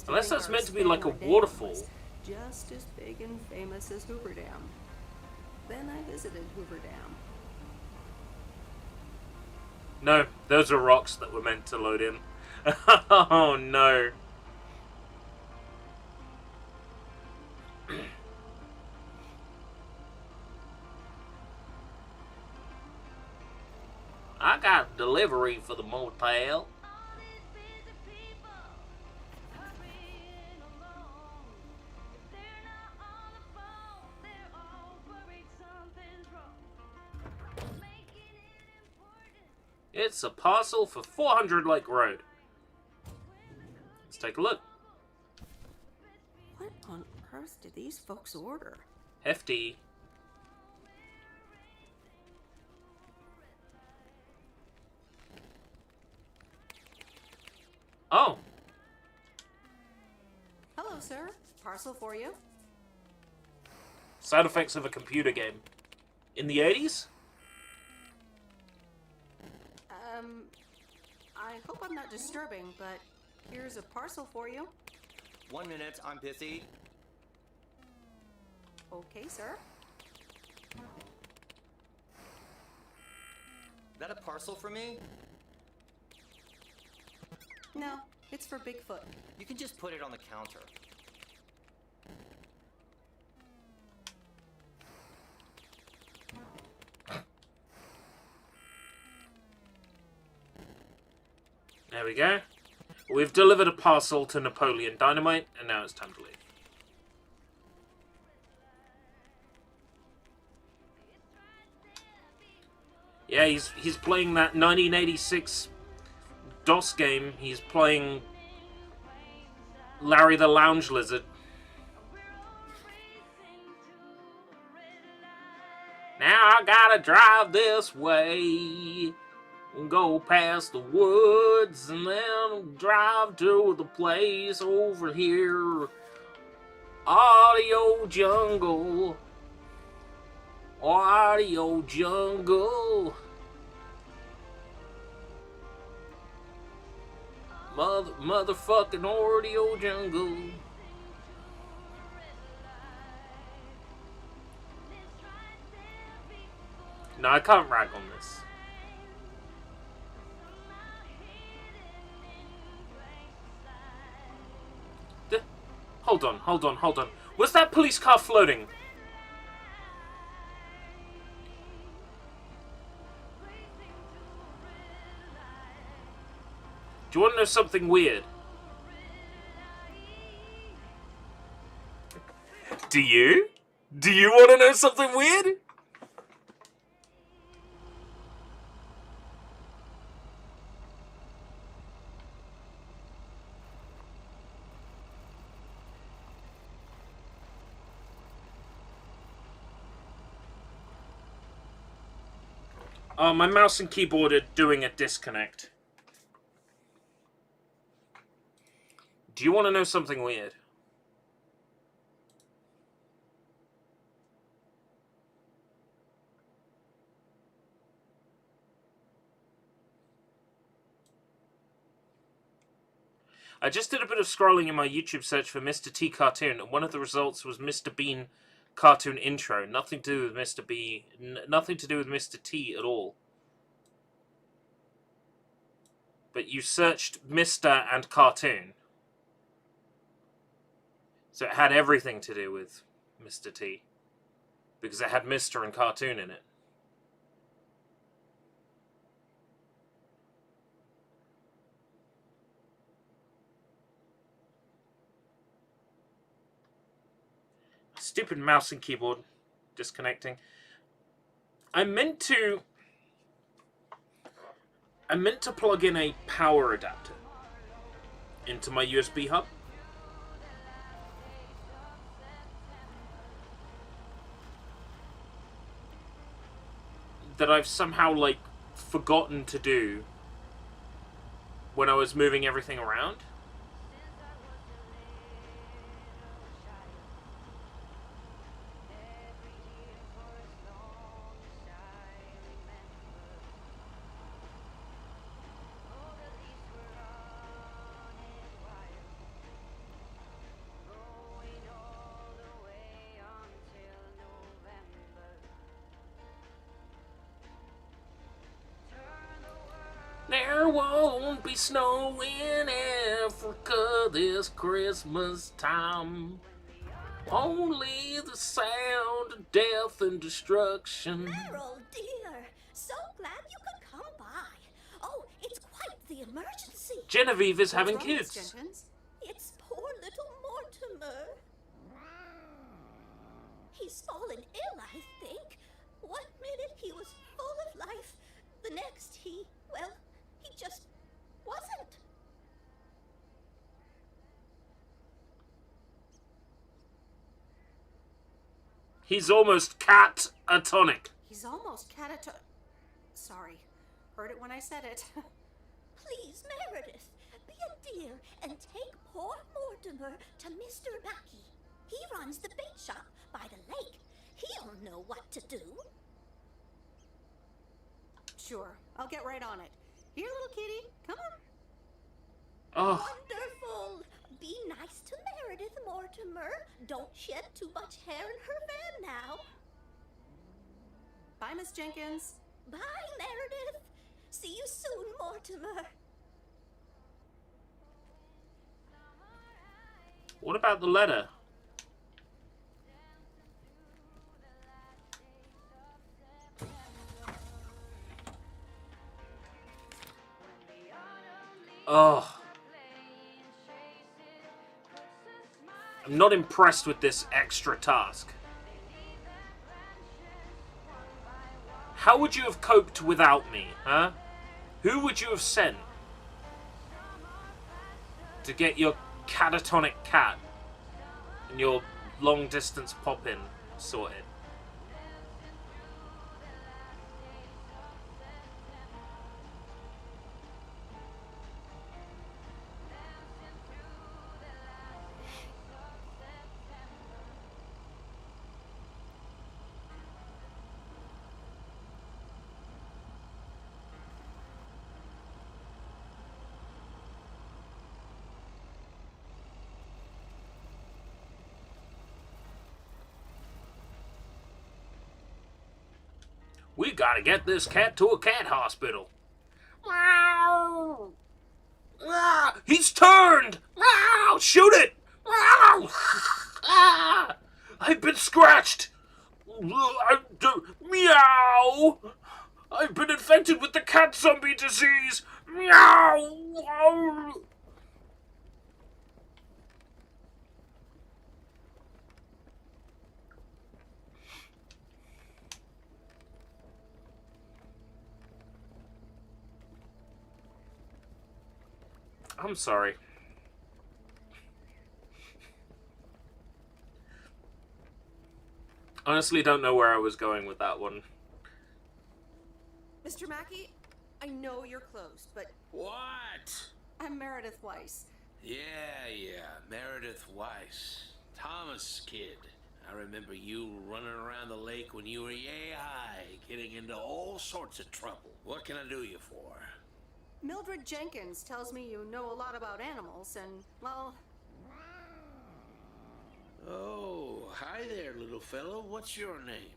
Unless that's meant to be like a waterfall. Just as big and famous as Hoover Dam. Then I visited Hoover Dam. No, those are rocks that were meant to load in. Oh no. I got delivery for the motel. It's a parcel for 400 Lake Road. Let's take a look. What on earth did these folks order? Hefty. Oh. Hello, sir. Parcel for you. Side effects of a computer game. In the 80s? I hope I'm not disturbing, but here's a parcel for you. 1 minute, I'm busy. Okay, sir. That a parcel for me? No, it's for Bigfoot. You can just put it on the counter. There we go. We've delivered a parcel to Napoleon Dynamite, and now it's time to leave. Yeah, he's playing that 1986 DOS game. He's playing Larry the Lounge Lizard. Now I gotta drive this way. Go past the woods and then drive to the place over here. Audio jungle. Audio jungle. Motherfucking audio jungle. No, I can't rag on this. Hold on. Was that police car floating? Do you want to know something weird? Do you? Do you want to know something weird? My mouse and keyboard are doing a disconnect. Do you want to know something weird? I just did a bit of scrolling in my YouTube search for Mr. T cartoon, and one of the results was Mr. Bean cartoon intro. Nothing to do with Mr. B. Nothing to do with Mr. T at all. But you searched Mr. and cartoon. So it had everything to do with Mr. T. Because it had Mr. and cartoon in it. Stupid mouse and keyboard disconnecting. I meant to plug in a power adapter into my USB hub. That I've somehow, like, forgotten to do when I was moving everything around. There won't be snow in Africa this Christmas time. Only the sound of death and destruction. Meryl, dear, so glad you could come by. Oh, it's quite the emergency. Genevieve is having What's wrong, Miss kids. Jenkins? It's poor little Mortimer. He's fallen ill, I think. One minute he was full of life, the next he just wasn't. He's almost catatonic. He's almost catatonic. Sorry. Heard it when I said it. Please, Meredith, be a dear and take poor Mortimer to Mr. Mackey. He runs the bait shop by the lake. He'll know what to do. Sure. I'll get right on it. Here, little kitty. Come on. Oh. Wonderful. Be nice to Meredith, Mortimer. Don't shed too much hair in her van now. Bye, Miss Jenkins. Bye, Meredith. See you soon, Mortimer. What about the letter? Oh. I'm not impressed with this extra task. How would you have coped without me, huh? Who would you have sent to get your catatonic cat and your long-distance pop-in sorted? We gotta get this cat to a cat hospital. Meow. Ah, he's turned! Meow. Shoot it! Meow. Ah, I've been scratched! Meow! I've been infected with the cat zombie disease! Meow! I'm sorry. Honestly, don't know where I was going with that one. Mr. Mackey, I know you're closed, but What? I'm Meredith Weiss. Yeah, Meredith Weiss. Thomas' kid. I remember you running around the lake when you were yay high, getting into all sorts of trouble. What can I do you for? Mildred Jenkins tells me you know a lot about animals, and, well... Oh, hi there, little fellow. What's your name?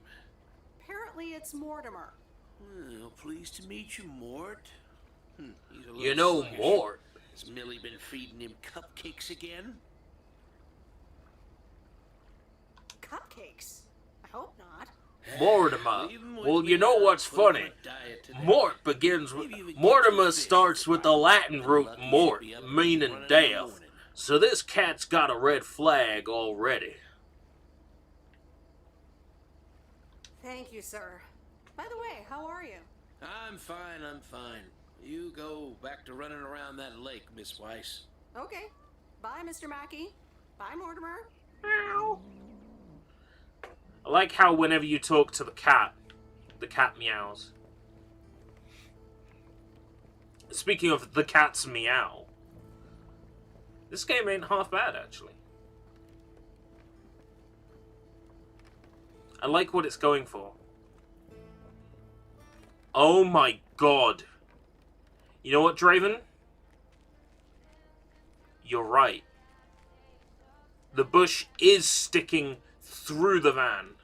Apparently it's Mortimer. Well, pleased to meet you, Mort. He's a little You know sluggish. Mort. Has Millie been feeding him cupcakes again? Cupcakes? I hope not. Mortimer. Leave 'em with Well, me. you know what's I'll put 'em on funny? a diet today. Mort begins with... Maybe you could get Mortimer some fish starts with the Latin root Lucky mort, should be up meaning running in the death. morning. So this cat's got a red flag already. Thank you, sir. By the way, how are you? I'm fine. You go back to running around that lake, Miss Weiss. Okay. Bye, Mr. Mackey. Bye, Mortimer. Meow. I like how whenever you talk to the cat meows. Speaking of the cat's meow, this game ain't half bad, actually. I like what it's going for. Oh my god. You know what, Draven? You're right. The bush is sticking through the van.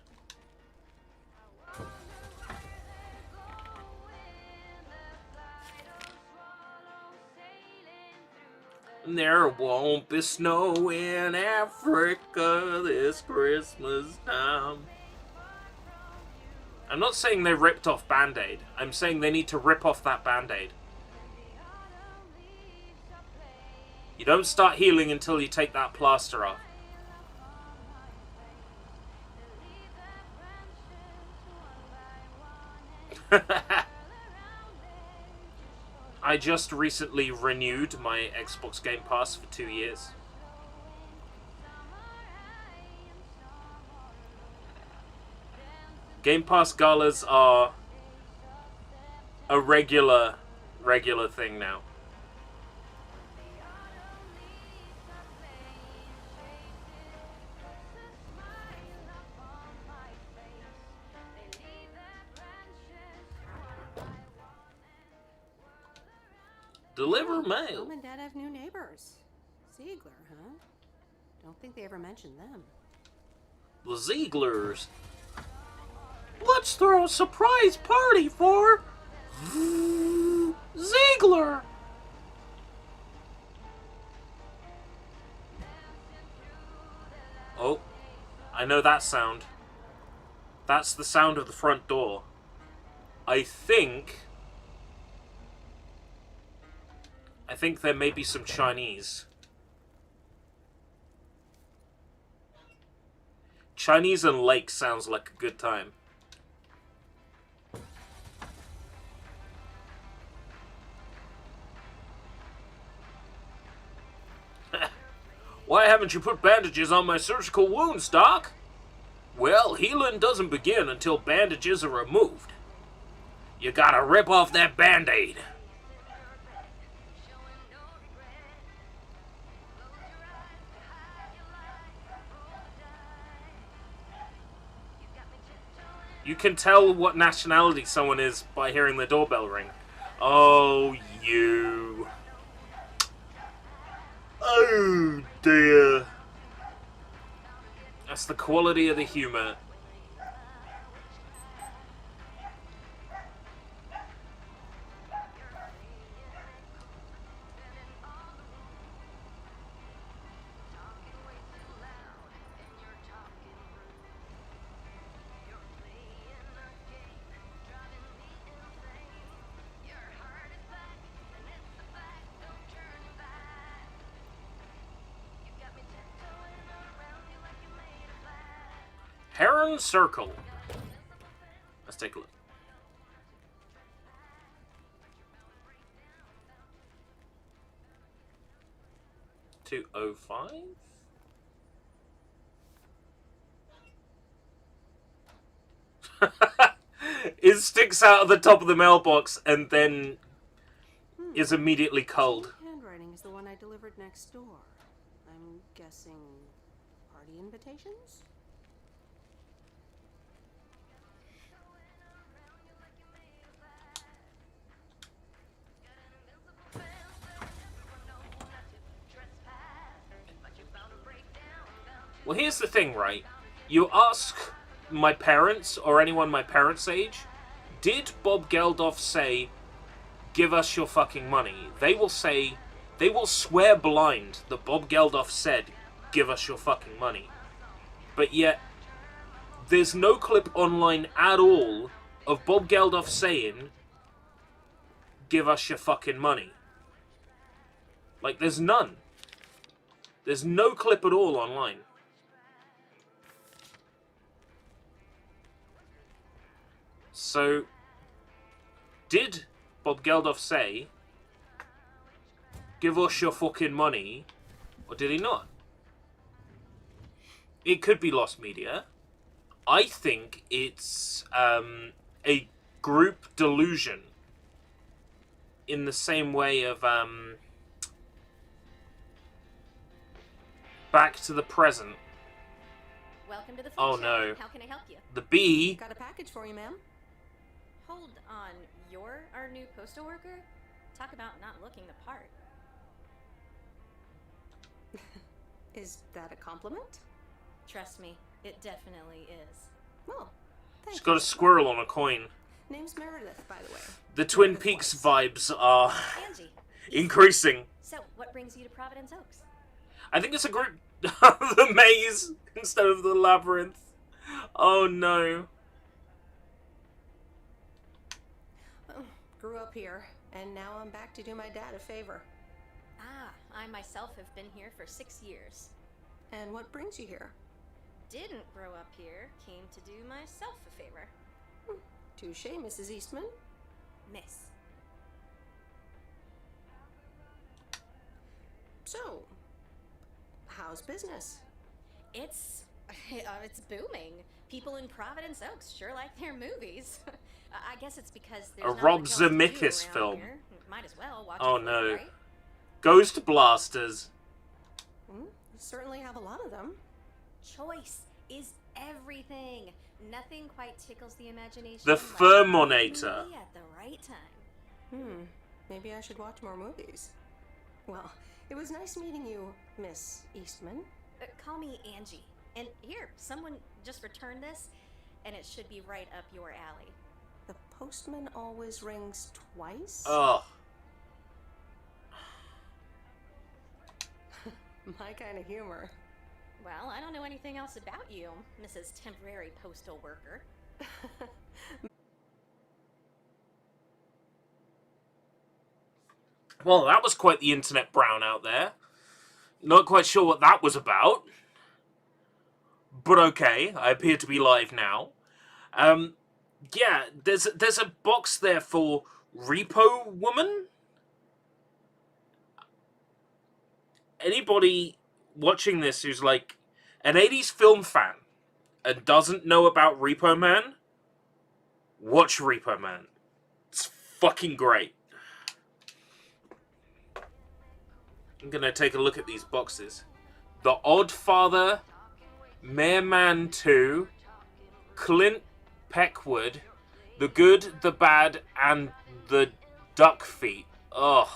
There won't be snow in Africa this Christmas time. I'm not saying they ripped off Band-Aid. I'm saying they need to rip off that Band-Aid. You don't start healing until you take that plaster off. I just recently renewed my Xbox Game Pass for 2 years. Game Pass galas are a regular thing now. Deliver mail. Mom and Dad have new neighbors. Ziegler, huh? Don't think they ever mentioned them. The Zieglers. Let's throw a surprise party for Ziegler. Oh, I know that sound. That's the sound of the front door. I think there may be some Chinese. Chinese and lake sounds like a good time. Why haven't you put bandages on my surgical wounds, Doc? Well, healing doesn't begin until bandages are removed. You gotta rip off that Band-Aid. You can tell what nationality someone is by hearing the doorbell ring. Oh, you. Oh, dear. That's the quality of the humor. Heron Circle. Let's take a look. $205? It sticks out of the top of the mailbox and then is immediately cold. Handwriting is the one I delivered next door. I'm guessing party invitations? Well, here's the thing, right? You ask my parents, or anyone my parents' age, did Bob Geldof say, give us your fucking money? They will say, they will swear blind that Bob Geldof said, give us your fucking money. But yet, there's no clip online at all of Bob Geldof saying, give us your fucking money. Like, there's none. There's no clip at all online. So, did Bob Geldof say, give us your fucking money, or did he not? It could be lost media. I think it's a group delusion in the same way of Back to the Present. Welcome to the food Oh shack. no. How can I help you? The bee. Got a package for you, ma'am. Hold on. You're our new postal worker? Talk about not looking the part. Is that a compliment? Trust me, it definitely is. Well, thank She's got a squirrel on a coin. Name's Meredith, by the way. The Twin Peaks vibes are Angie. increasing. So, what brings you to Providence Oaks? I think it's a group. The maze instead of the labyrinth. Oh no. Well, grew up here, and now I'm back to do my dad a favor. Ah, I myself have been here for 6 years. And what brings you here? Didn't grow up here, came to do myself a favor. Touche, Mrs. Eastman. Miss. So, how's business? It's booming. People in Providence Oaks sure like their movies. I guess it's because there's A not Rob much else to do Zemeckis around film. here. Might as well watch Oh a film, no. right? Ghost Blasters. You certainly have a lot of them. Choice is everything. Nothing quite tickles the imagination. The like Furmonator. a movie at the right time. Maybe I should watch more movies. Well, it was nice meeting you, Miss Eastman. Call me Angie. And here, someone just returned this, and it should be right up your alley. The postman always rings twice? Oh. My kind of humor. Well, I don't know anything else about you, Mrs. Temporary Postal Worker. Well, that was quite the internet brownout there. Not quite sure what that was about. But okay, I appear to be live now. Yeah, there's a box there for Repo Woman. Anybody watching this who's like an 80s film fan and doesn't know about Repo Man, watch Repo Man. It's fucking great. I'm gonna take a look at these boxes. The Odd Father, Mayorman 2, Clint Peckwood, The Good, the Bad, and the Duck Feet. Ugh.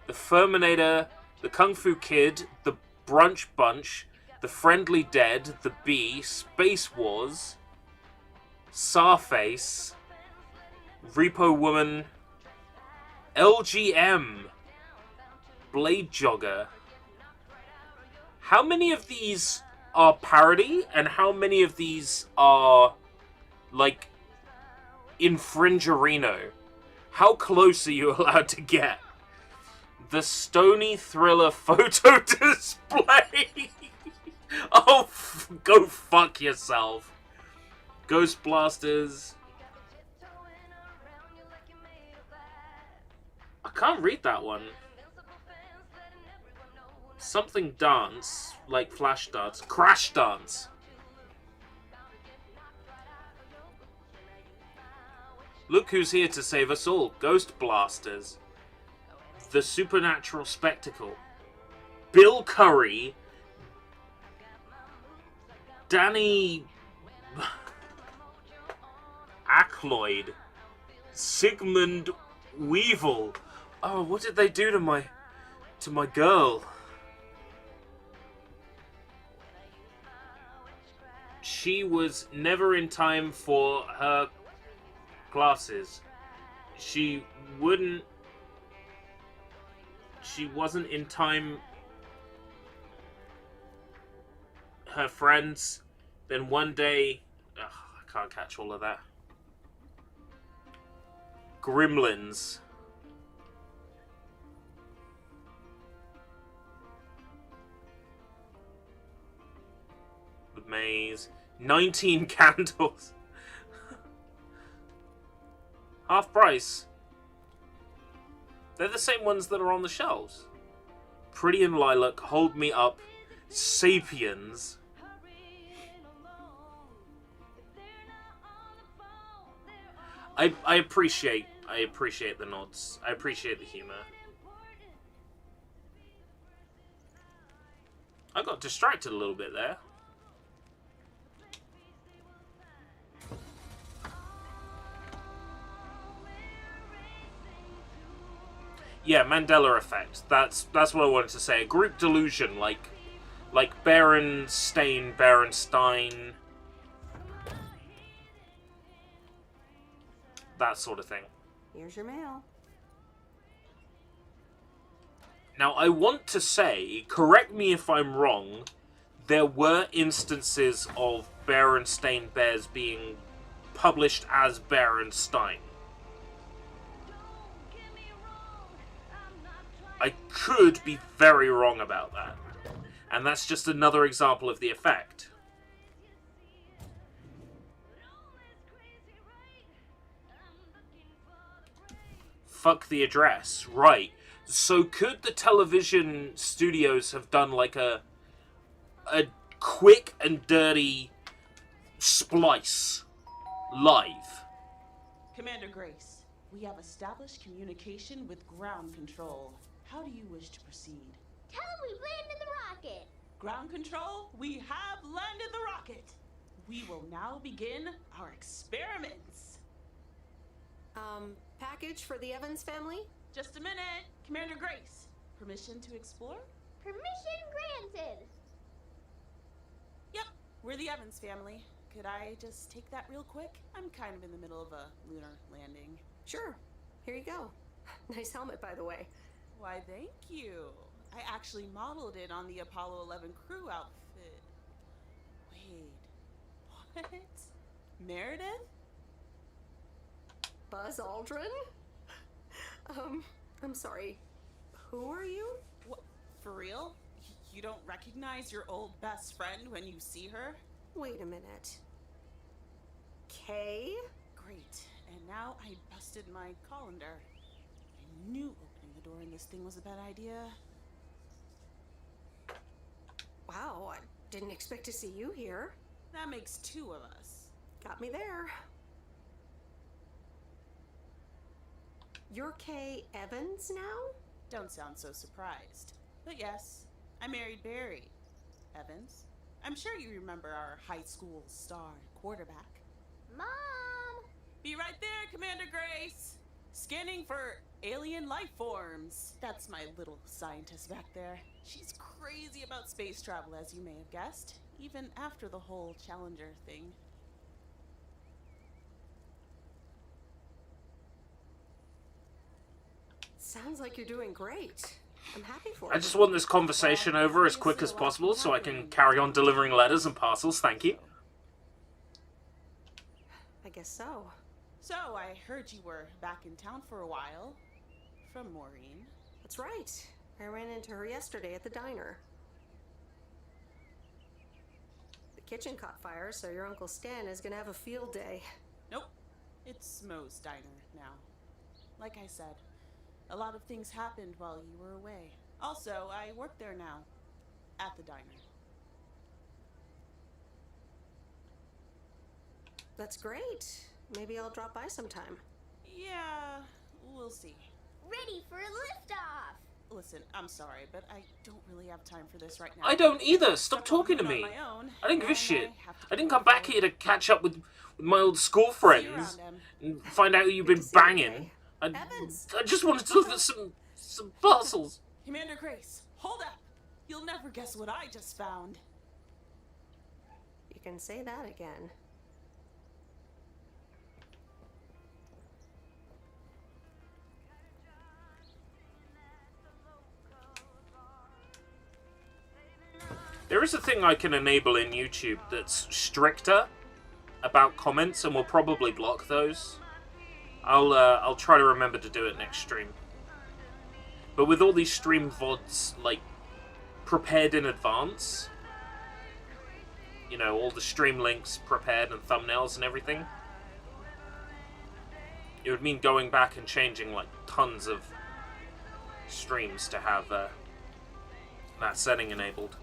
The Furminator, The Kung Fu Kid, The Brunch Bunch, The Friendly Dead, The Bee, Space Wars, Sarface, Repo Woman, LGM, Blade Jogger. How many of these are parody, and how many of these are, like, infringerino? How close are you allowed to get? The Stony Thriller photo display. Oh, go fuck yourself. Ghost Blasters. I can't read that one. Something dance, like flash dance. Crash dance. Look who's here to save us all. Ghost Blasters. The Supernatural Spectacle. Bill Curry. Danny Aykroyd. Sigmund Weevil. Oh, what did they do to my girl? She was never in time for her classes. She wasn't in time. Her friends. Then one day, I can't catch all of that. Gremlins. The maze. 19 candles. Half price. They're the same ones that are on the shelves. Pretty in Lilac, Hold Me Up, Sapiens. I appreciate the nods. I appreciate the humor. I got distracted a little bit there. Yeah, Mandela effect. That's what I wanted to say. A group delusion, like Berenstain, Berenstein, that sort of thing. Here's your mail. Now, I want to say, correct me if I'm wrong, there were instances of Berenstain Bears being published as Berenstein. I could be very wrong about that. And that's just another example of the effect. Fuck the address. Right. So could the television studios have done like a quick and dirty splice live? Commander Grace, we have established communication with ground control. How do you wish to proceed? Tell him we've landed the rocket. Ground control, we have landed the rocket. We will now begin our experiments. Package for the Evans family? Just a minute. Commander Grace, permission to explore? Permission granted. Yep, we're the Evans family. Could I just take that real quick? I'm kind of in the middle of a lunar landing. Sure. Here you go. Nice helmet, by the way. Why, thank you. I actually modeled it on the Apollo 11 crew outfit. Wait, what? Meredith? Buzz Aldrin? I'm sorry. Who are you? What, for real? You don't recognize your old best friend when you see her? Wait a minute. Kay? Great. And now I busted my colander. I knew opening the door in this thing was a bad idea. Wow, I didn't expect to see you here. That makes two of us. Got me there. You're Kay Evans now? Don't sound so surprised. But yes, I married Barry Evans. I'm sure you remember our high school star quarterback. Mom! Be right there, Commander Grace! Scanning for alien life forms. That's my little scientist back there. She's crazy about space travel, as you may have guessed, even after the whole Challenger thing. Sounds like you're doing great. I'm happy for you. I just want this conversation over as quick as possible so I can carry on delivering letters and parcels. Thank you. I guess so. So, I heard you were back in town for a while. From Maureen. That's right. I ran into her yesterday at the diner. kitchen caught fire, so your Uncle Stan is gonna have a field day. Nope. It's Mo's diner now. Like I said, a lot of things happened while you were away. Also, I work there now. At the diner. That's great. Maybe I'll drop by sometime. Yeah, we'll see. Ready for a liftoff! Listen, I'm sorry, but I don't really have time for this right now. I don't either. Stop talking to me. I didn't give a shit. I didn't come back here to catch up with my old school friends and find out who you've been banging. I just wanted to look at some parcels. Commander Grace, hold up! You'll never guess what I just found. You can say that again. There is a thing I can enable in YouTube that's stricter about comments, and we'll probably block those. I'll try to remember to do it next stream. But with all these stream VODs, like, prepared in advance, you know, all the stream links prepared and thumbnails and everything, it would mean going back and changing, like, tons of streams to have that setting enabled.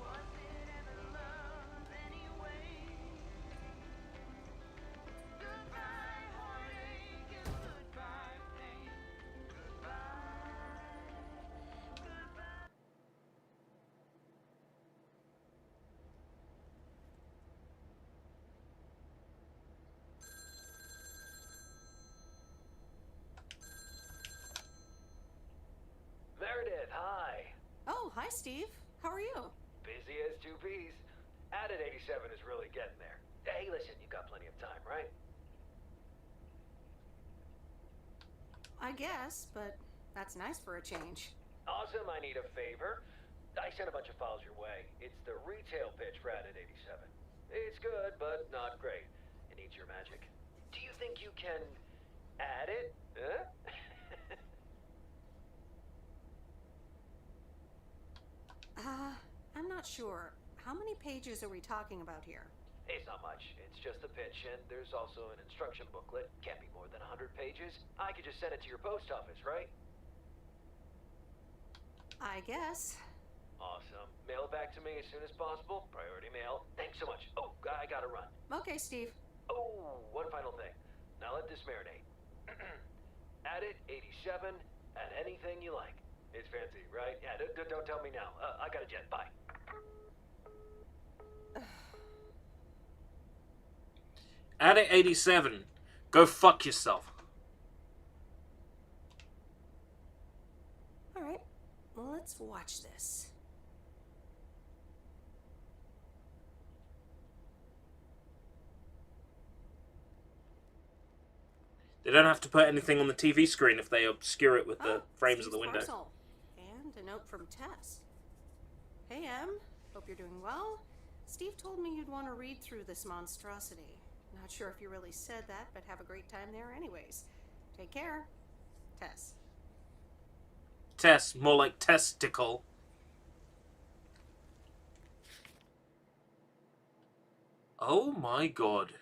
Meredith, hi. Oh, hi, Steve. How are you? Busy as two peas. Added 87 is really getting there. Hey, listen, you got plenty of time, right? I guess, but that's nice for a change. Awesome, I need a favor. I sent a bunch of files your way. It's the retail pitch for Added 87. It's good, but not great. It needs your magic. Do you think you can add it? Huh? I'm not sure. How many pages are we talking about here? It's not much. It's just the pitch, and there's also an instruction booklet. Can't be more than 100 pages. I could just send it to your post office, right? I guess. Awesome. Mail it back to me as soon as possible. Priority mail. Thanks so much. Oh, I gotta run. Okay, Steve. Oh, one final thing. Now let this marinate. Add it, 87, add anything you like. It's fancy, right? Yeah, don't tell me now. I got a jet. Bye. Add it 87. Go fuck yourself. Alright, well, let's watch this. They don't have to put anything on the TV screen if they obscure it with the frames of the window. Parcel. And a note from Tess. Hey, Em. Hope you're doing well. Steve told me you'd want to read through this monstrosity. Not sure if you really said that, but have a great time there anyways. Take care. Tess. Tess, more like testicle. Oh my god.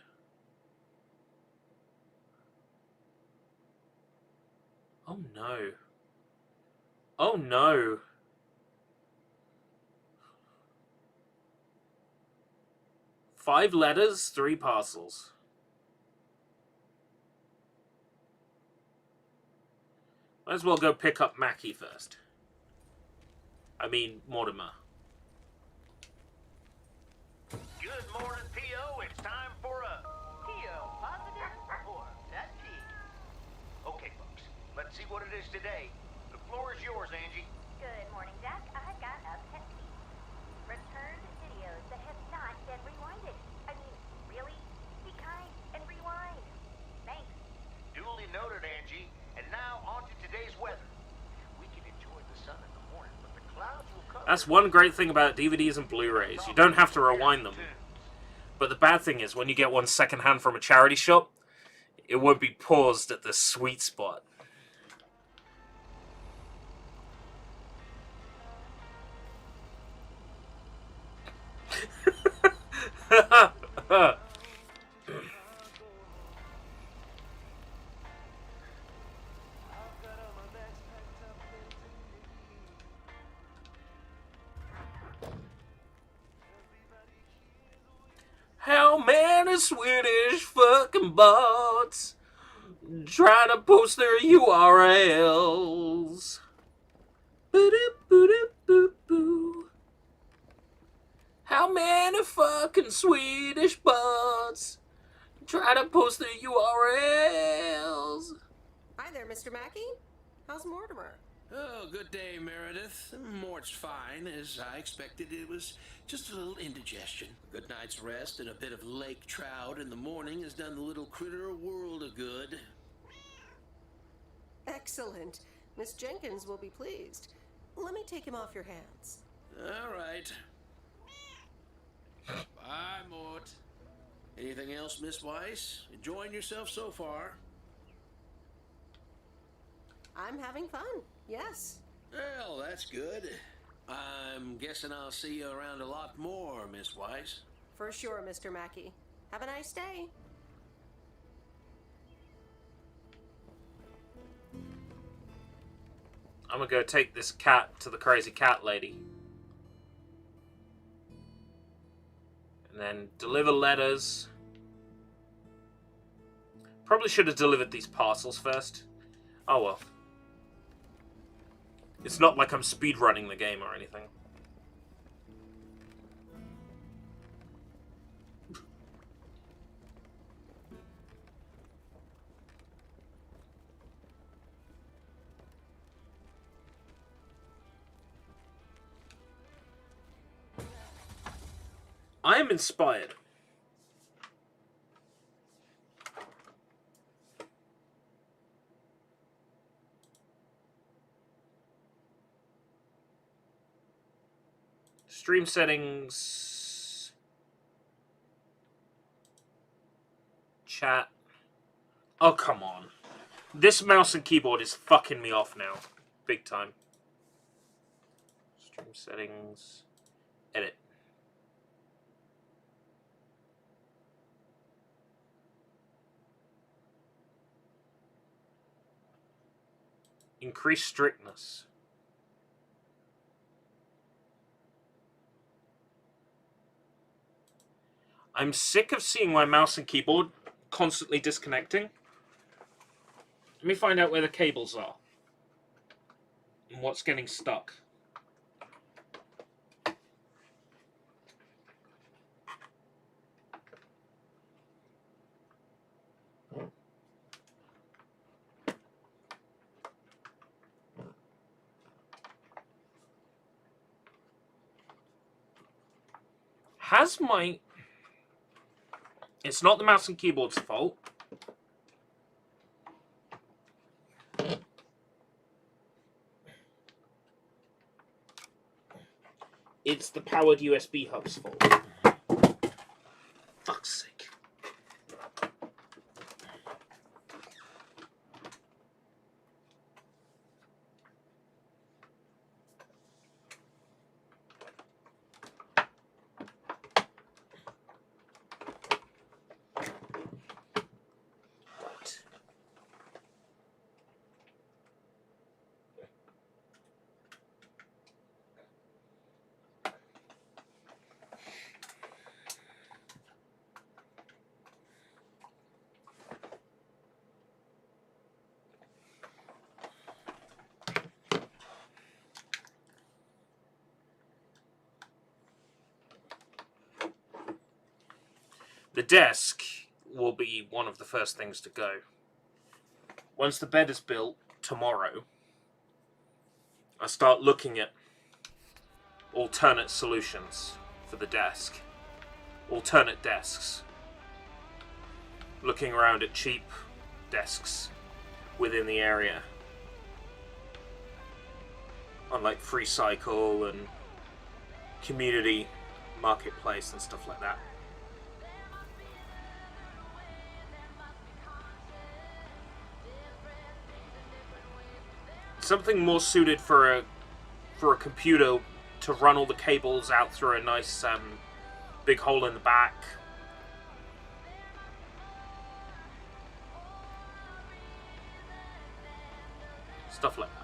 Oh no. Oh no. Five letters, 3 parcels. Might as well go pick up Mackie first. I mean, Mortimer. Good morning, P.O. It's time for a P.O. positive or that P. Okay, folks, let's see what it is today. The floor is yours, Angie. Good morning, Jack. I've got a pet peeve. Returned videos that have not been rewinded. I mean, really? Be kind and rewind. Thanks. Duly noted, Angie. And now on to today's weather. We can enjoy the sun in the morning, but the clouds will cover. That's one great thing about DVDs and Blu-rays. You don't have to rewind them. But the bad thing is, when you get one secondhand from a charity shop, it won't be paused at the sweet spot. How many Swedish fucking bots trying to post their URLs? Boo-doo-boo-doo-boo-boo. How many fucking Swedish bots try to post their URLs? Hi there, Mr. Mackey. How's Mortimer? Oh, good day, Meredith. Mort's fine. As I expected, it was just a little indigestion. A good night's rest and a bit of lake trout in the morning has done the little critter a world of good. Excellent. Miss Jenkins will be pleased. Let me take him off your hands. All right. Bye, Mort. Anything else, Miss Weiss? Enjoying yourself so far? I'm having fun, yes. Well, that's good. I'm guessing I'll see you around a lot more, Miss Weiss. For sure, Mr. Mackey. Have a nice day. I'm gonna go take this cat to the crazy cat lady. And then deliver letters. Probably should have delivered these parcels first. Oh well. It's not like I'm speedrunning the game or anything. I am inspired. Stream settings. Chat. Oh, come on. This mouse and keyboard is fucking me off now. Big time. Stream settings. Edit. Increase strictness. I'm sick of seeing my mouse and keyboard constantly disconnecting. Let me find out where the cables are. And what's getting stuck. Has my... It's not the mouse and keyboard's fault. It's the powered USB hub's fault. Fuck's sake. The desk will be one of the first things to go. Once the bed is built, tomorrow, I start looking at alternate solutions for the desk. Alternate desks. Looking around at cheap desks within the area. On like Free Cycle and Community Marketplace and stuff like that. Something more suited for a computer to run all the cables out through a nice big hole in the back. Stuff like that.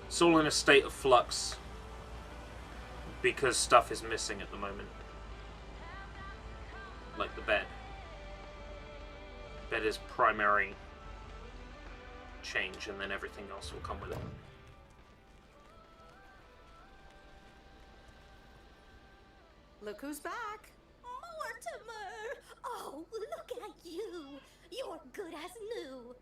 It's all in a state of flux because stuff is missing at the moment. Like the bed. Bed is primary change, and then everything else will come with it. Look who's back. Mortimer! Oh, look at you. You're good as new.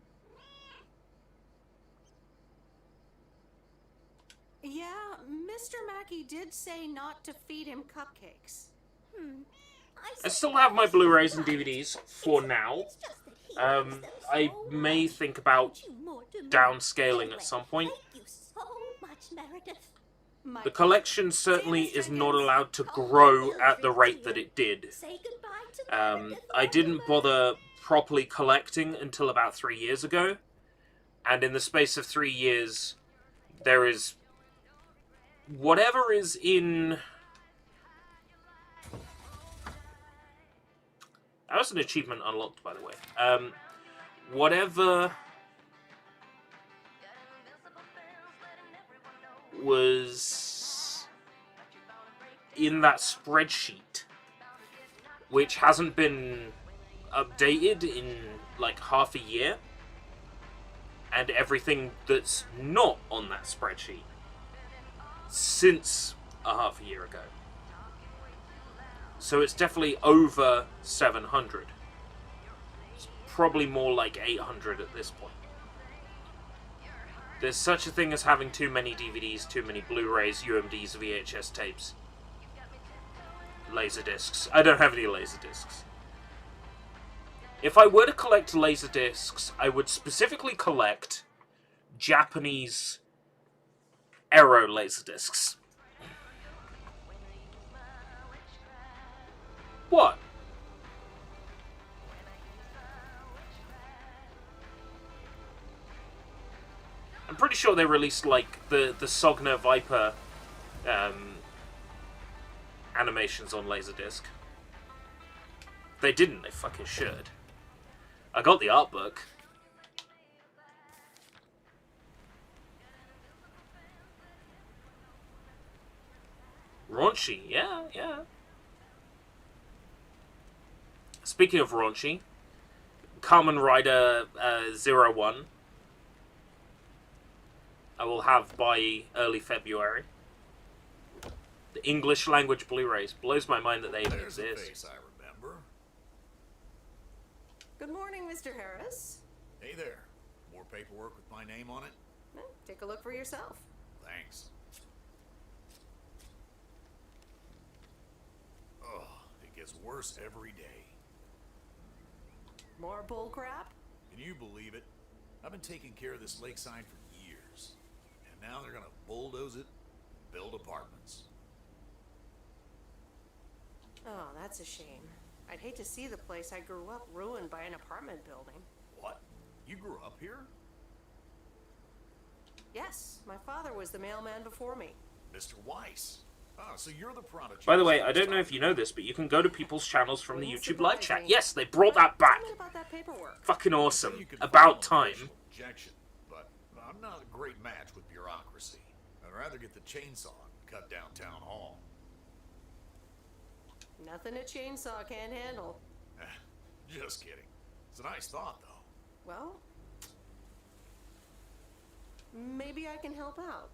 Yeah, Mr. Mackey did say not to feed him cupcakes. I still have my Blu-rays and DVDs for now. I may think about downscaling at some point. Thank you so much, Meredith. The collection certainly is not allowed to grow at the rate that it did. Say goodbye to Meredith. I didn't bother properly collecting until about 3 years ago. And in the space of 3 years, there is whatever is in... That was an achievement unlocked, by the way. Whatever was in that spreadsheet, which hasn't been updated in like half a year, and everything that's not on that spreadsheet since a half a year ago. So it's definitely over 700. It's probably more like 800 at this point. There's such a thing as having too many DVDs, too many Blu-rays, UMDs, VHS tapes, Laserdiscs. I don't have any Laserdiscs. If I were to collect Laserdiscs, I would specifically collect Japanese Aero Laserdiscs. What? I'm pretty sure they released, like, the Sogner Viper animations on Laserdisc. They didn't, they fucking should. I got the art book. Raunchy, yeah. Speaking of raunchy, Kamen Rider 01 I will have by early February. The English language Blu-rays. Blows my mind that they even There's a exist. face I remember. Good morning, Mr. Harris. Hey there. More paperwork with my name on it? Take a look for yourself. Thanks. Oh, it gets worse every day. More bull crap? Can you believe it? I've been taking care of this lakeside for years. And now they're gonna bulldoze it, build apartments. Oh, that's a shame. I'd hate to see the place I grew up ruined by an apartment building. What? You grew up here? Yes, my father was the mailman before me. Mr. Weiss. Ah, so you're the prodigy. By the way, I don't know if you know this, but you can go to people's channels from the YouTube live chat. Yes, they brought that back. Tell me about that paperwork. Fucking awesome. About time. Objection, but I'm not a great match with bureaucracy. I'd rather get the chainsaw and cut down town hall. Nothing a chainsaw can't handle. Just kidding. It's a nice thought, though. Well, maybe I can help out.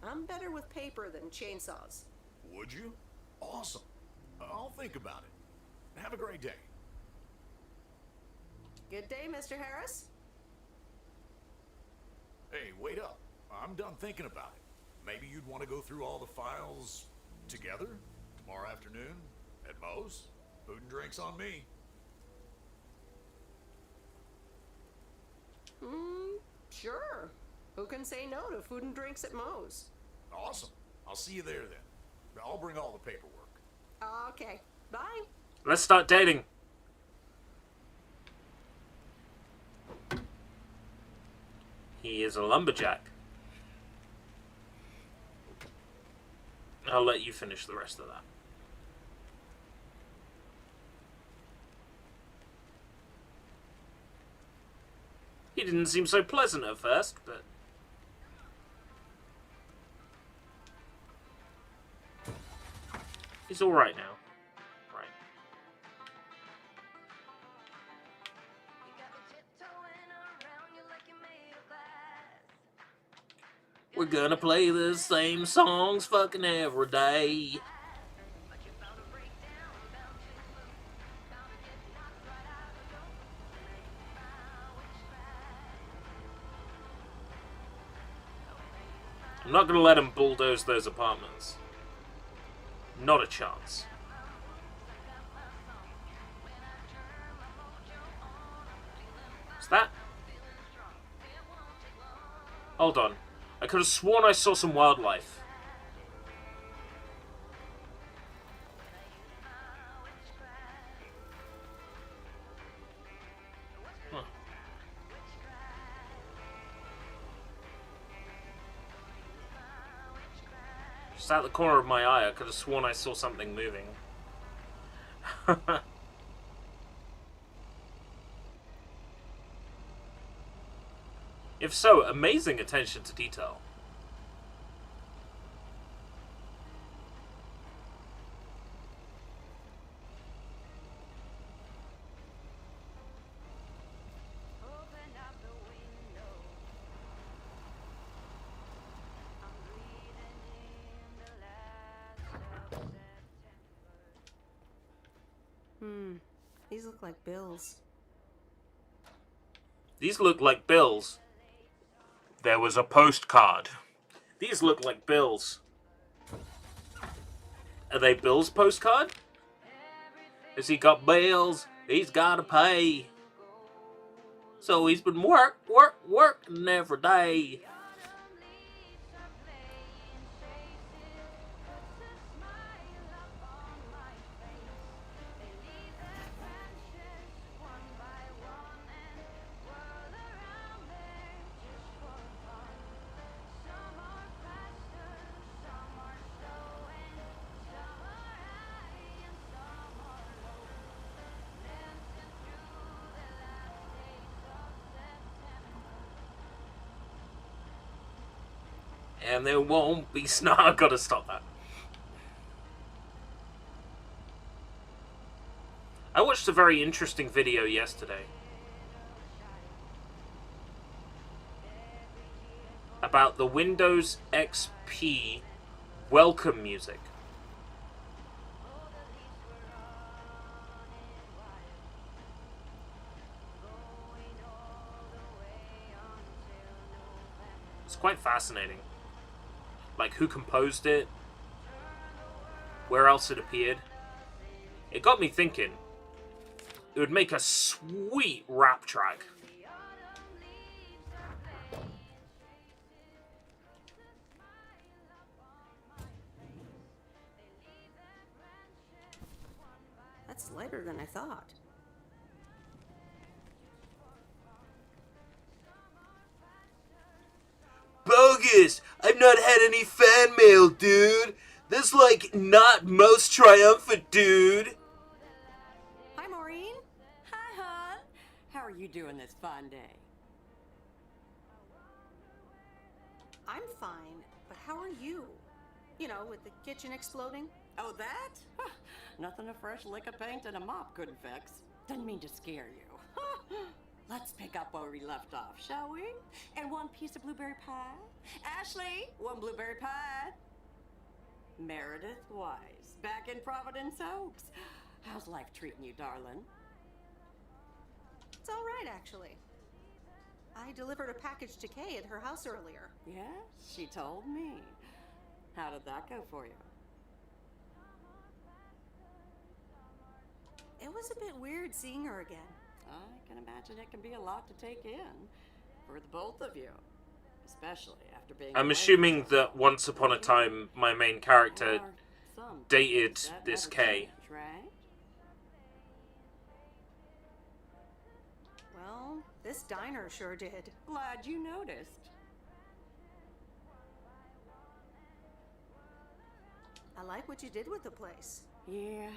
I'm better with paper than chainsaws. Would you? Awesome. I'll think about it. Have a great day. Good day, Mr. Harris. Hey, wait up. I'm done thinking about it. Maybe you'd want to go through all the files together tomorrow afternoon at Moe's. Food and drinks on me. Sure. Who can say no to food and drinks at Moe's? Awesome. I'll see you there then. I'll bring all the paperwork. Okay. Bye. Let's start dating. He is a lumberjack. I'll let you finish the rest of that. He didn't seem so pleasant at first, but... he's alright now. Right. We're gonna play the same songs fucking every day. I'm not gonna let him bulldoze those apartments. Not a chance. What's that? Hold on. I could have sworn I saw some wildlife. Huh. Just out the corner of my eye, I could have sworn I saw something moving. If so, amazing attention to detail. These look like bills. These look like bills. There was a postcard. These look like bills. Are they Bill's postcard? Has he got bills he's gotta pay? So he's been working every day. And there won't be snow. I've got to stop that. I watched a very interesting video yesterday about the Windows XP welcome music. It's quite fascinating. Like, who composed it? Where else it appeared? It got me thinking. It would make a sweet rap track. That's lighter than I thought. Bogus! I've not had any fan mail, dude! That's like not most triumphant, dude! Hi, Maureen. Hi, hon. How are you doing this fine day? I'm fine, but how are you? You know, with the kitchen exploding? Oh, that? Huh, nothing a fresh lick of paint and a mop couldn't fix. Didn't mean to scare you. Let's pick up where we left off, shall we? And one piece of blueberry pie. Ashley, one blueberry pie. Meredith Wise, back in Providence Oaks. How's life treating you, darling? It's all right, actually. I delivered a package to Kay at her house earlier. Yes, she told me. How did that go for you? It was a bit weird seeing her again. I can imagine it can be a lot to take in for the both of you, especially after being. I'm assuming that once upon a time, my main character dated this Kay. Right? Well, this diner sure did. Glad you noticed. I like what you did with the place. Yeah,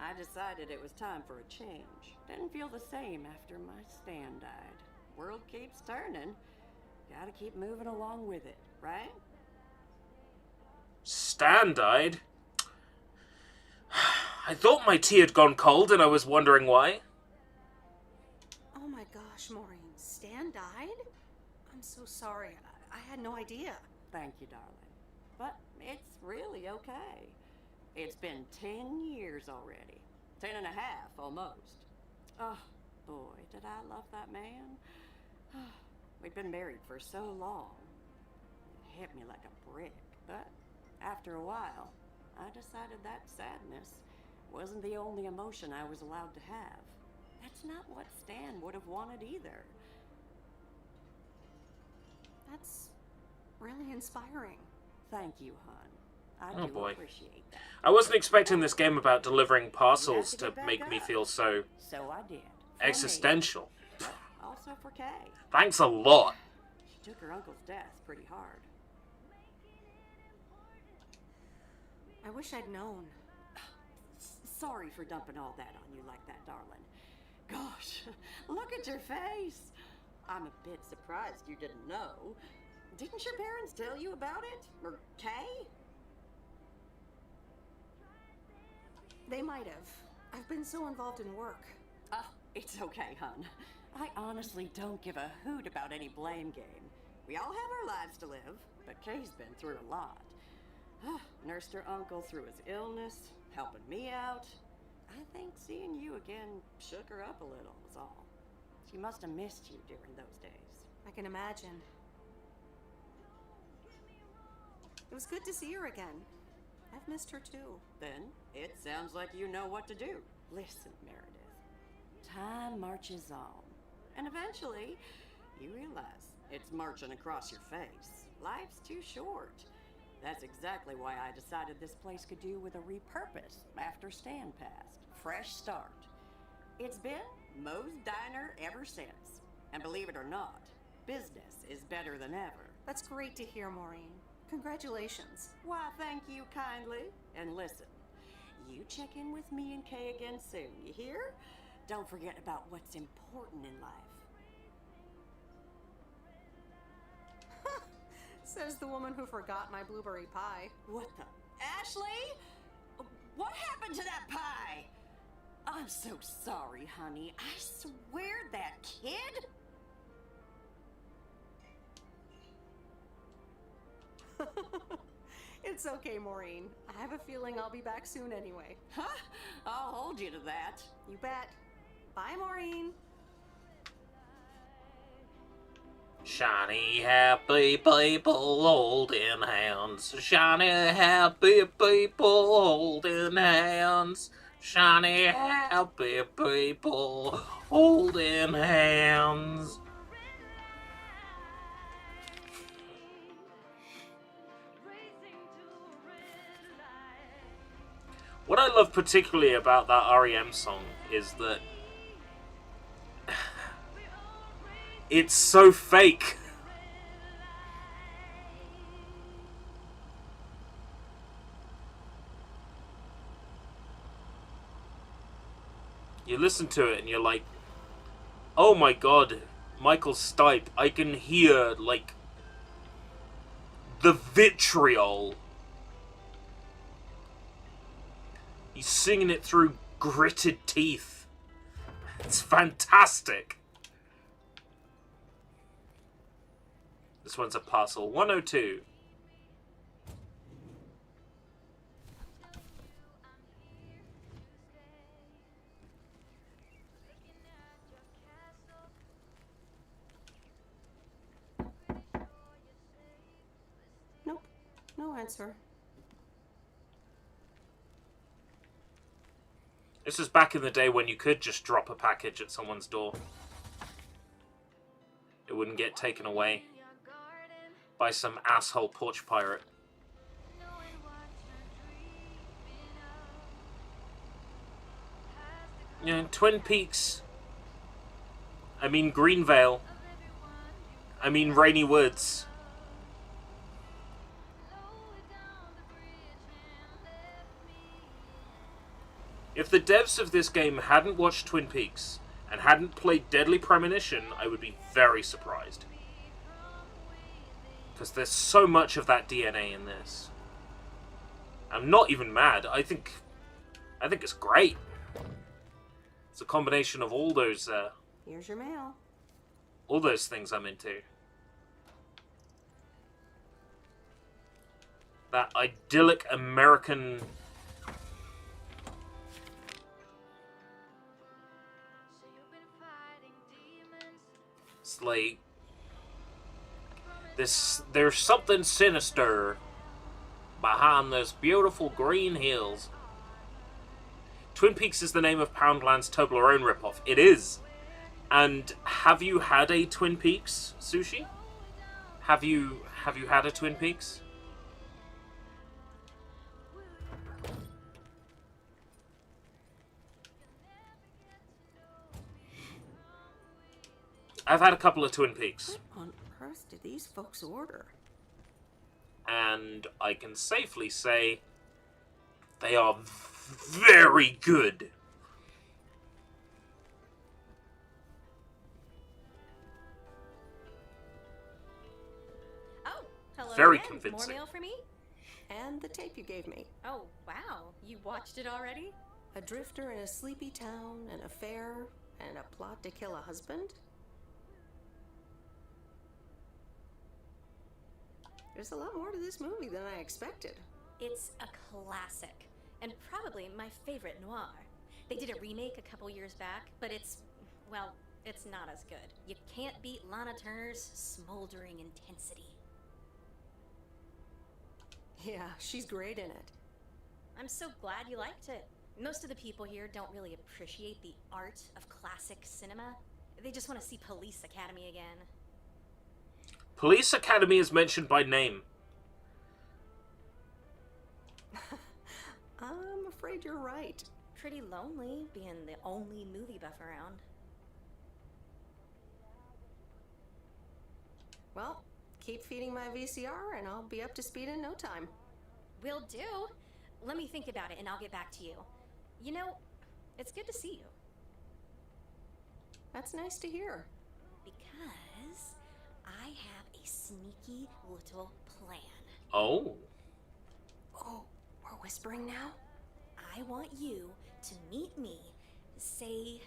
I decided it was time for a change. Didn't feel the same after my Stan died. World keeps turning. Gotta keep moving along with it, right? Stan died? I thought my tea had gone cold and I was wondering why. Oh my gosh, Maureen, Stan died? I'm so sorry. I had no idea. Thank you, darling. But it's really okay. It's been 10 years already. 10 and a half, almost. Oh, boy, did I love that man. We'd been married for so long. It hit me like a brick. But after a while, I decided that sadness wasn't the only emotion I was allowed to have. That's not what Stan would have wanted either. That's really inspiring. Thank you, hon. I do appreciate that. I wasn't expecting this game about delivering parcels to make me feel so So I did. existential. Also for Kay. Thanks a lot. She took her uncle's death pretty hard. I wish I'd known. Sorry for dumping all that on you like that, darling. Gosh, look at your face. I'm a bit surprised you didn't know. Didn't your parents tell you about it? Or Kay? They might have. I've been so involved in work. Oh, it's okay, hon. I honestly don't give a hoot about any blame game. We all have our lives to live, but Kay's been through a lot. Nursed her uncle through his illness, helping me out. I think seeing you again shook her up a little, was all. She must have missed you during those days. I can imagine. It was good to see her again. I've missed her too. Then, it sounds like you know what to do. Listen, Meredith. Time marches on. And eventually, you realize it's marching across your face. Life's too short. That's exactly why I decided this place could do with a repurpose after Stan passed. Fresh start. It's been Moe's Diner ever since. And believe it or not, business is better than ever. That's great to hear, Maureen. Congratulations. Why, thank you kindly. And listen, you check in with me and Kay again soon, you hear? Don't forget about what's important in life. Says the woman who forgot my blueberry pie. What the? Ashley? What happened to that pie? I'm so sorry, honey. I swear that kid... It's okay, Maureen. I have a feeling I'll be back soon anyway. Huh? I'll hold you to that. You bet. Bye, Maureen. Shiny, happy people holding hands. Shiny, happy people holding hands. Shiny, happy people holding hands. What I love particularly about that REM song is that it's so fake. You listen to it and you're like, oh my god, Michael Stipe, I can hear, like, the vitriol. He's singing it through gritted teeth. It's fantastic. This one's a parcel 102. Nope. No answer. This was back in the day when you could just drop a package at someone's door. It wouldn't get taken away by some asshole porch pirate. You know, Twin Peaks. I mean Greenvale. I mean Rainy Woods. If the devs of this game hadn't watched Twin Peaks and hadn't played Deadly Premonition, I would be very surprised. Because there's so much of that DNA in this. I'm not even mad. I think it's great. It's a combination of all those Here's your mail. all those things I'm into. That idyllic American it's like there's something sinister behind this beautiful green hills. Twin Peaks is the name of Poundland's Toblerone ripoff. It is. And have you had a Twin Peaks, Sushi? Have you had a Twin Peaks? I've had a couple of Twin Peaks. What on earth did these folks order? And I can safely say they are very good. Oh, hello Very again. convincing. More mail for me? And the tape you gave me. Oh, wow. You watched it already? A drifter in a sleepy town, an affair, and a plot to kill a husband? There's a lot more to this movie than I expected. It's a classic, and probably my favorite noir. They did a remake a couple years back, but it's not as good. You can't beat Lana Turner's smoldering intensity. Yeah, she's great in it. I'm so glad you liked it. Most of the people here don't really appreciate the art of classic cinema. They just want to see Police Academy again. Police Academy is mentioned by name. I'm afraid you're right. Pretty lonely, being the only movie buff around. Well, keep feeding my VCR and I'll be up to speed in no time. Will do. Let me think about it and I'll get back to you. You know, it's good to see you. That's nice to hear. Because I have a sneaky little plan. Oh. Oh, we're whispering now? I want you to meet me, say,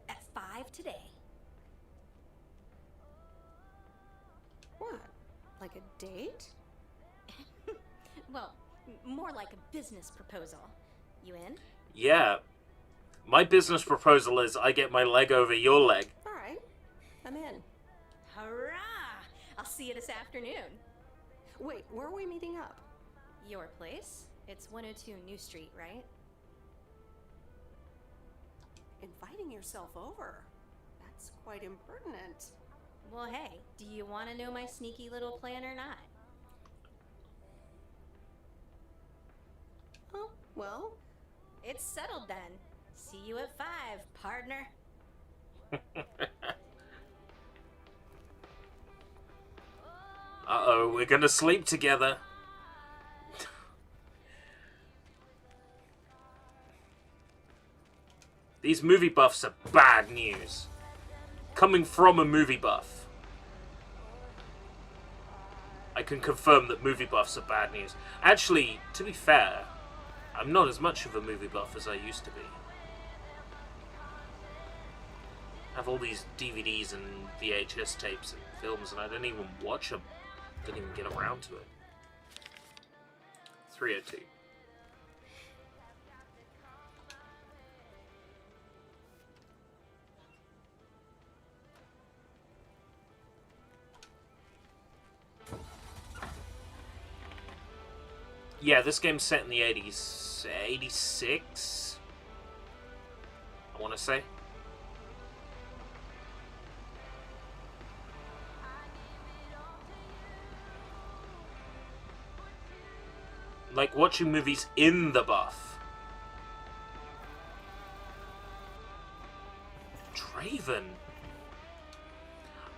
at 5 today. What? Like a date? Well, more like a business proposal. You in? Yeah. My business proposal is I get my leg over your leg. All right. I'm in. Hurrah! I'll see you this afternoon. Wait, where are we meeting up? Your place? It's 102 New Street, right? Inviting yourself over? That's quite impertinent. Well, hey, do you want to know my sneaky little plan or not? Oh, well. It's settled then. See you at 5, partner. Uh-oh, we're gonna sleep together. These movie buffs are bad news. Coming from a movie buff, I can confirm that movie buffs are bad news. Actually, to be fair, I'm not as much of a movie buff as I used to be. I have all these DVDs and VHS tapes and films, and I don't even watch them. Didn't even get around to it. 302. Yeah, this game's set in the 80s. 86? I want to say. Like watching movies in the buff. Draven.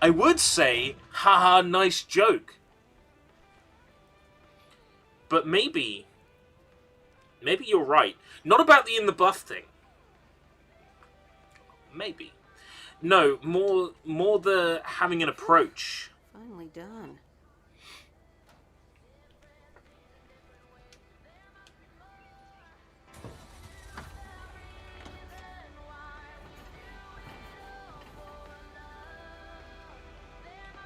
I would say, haha, nice joke. But maybe you're right. Not about the in the buff thing. maybe. No, more the having an approach. Finally done.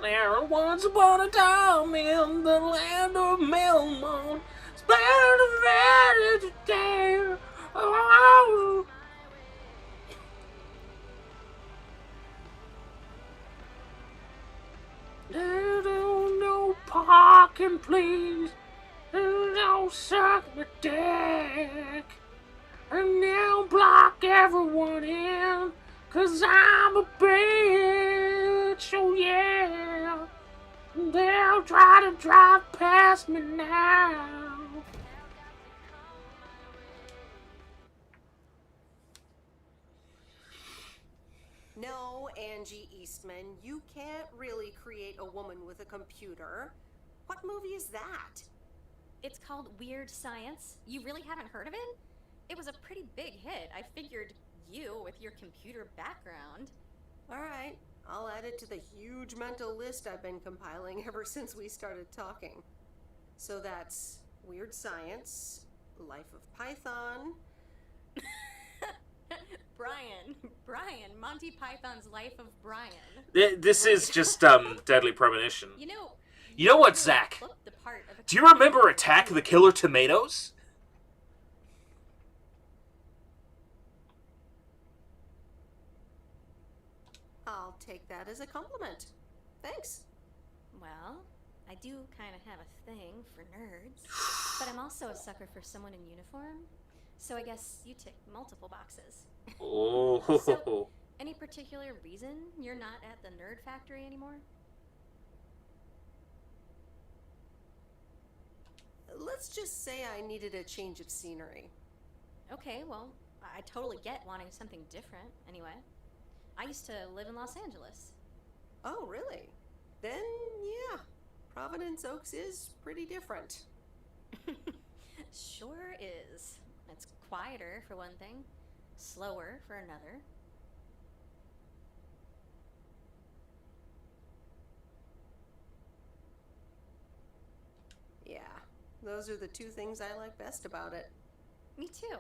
There once upon a time in the land of Melmon, spent a very day. Oh. No parking, please. No suck the deck. And now block everyone in, 'cause I'm a bitch, oh yeah. They'll try to drive past me now. No, Angie Eastman, you can't really create a woman with a computer. What movie is that? It's called Weird Science. You really haven't heard of it? It was a pretty big hit. I figured you, with your computer background. All right, I'll add it to the huge mental list I've been compiling ever since we started talking. So that's Weird Science, Life of Python. Brian, Monty Python's Life of Brian. This is just Deadly Premonition. You know what, Zach? Do you remember Attack of the Killer Tomatoes? I'll take that as a compliment. Thanks. Well, I do kind of have a thing for nerds, but I'm also a sucker for someone in uniform, so I guess you tick multiple boxes. Oh. So, any particular reason you're not at the Nerd Factory anymore? Let's just say I needed a change of scenery. Okay, well, I totally get wanting something different, anyway. I used to live in Los Angeles. Oh, really? Then, yeah, Providence Oaks is pretty different. Sure is. It's quieter, for one thing. Slower, for another. Yeah, those are the two things I like best about it. Me too,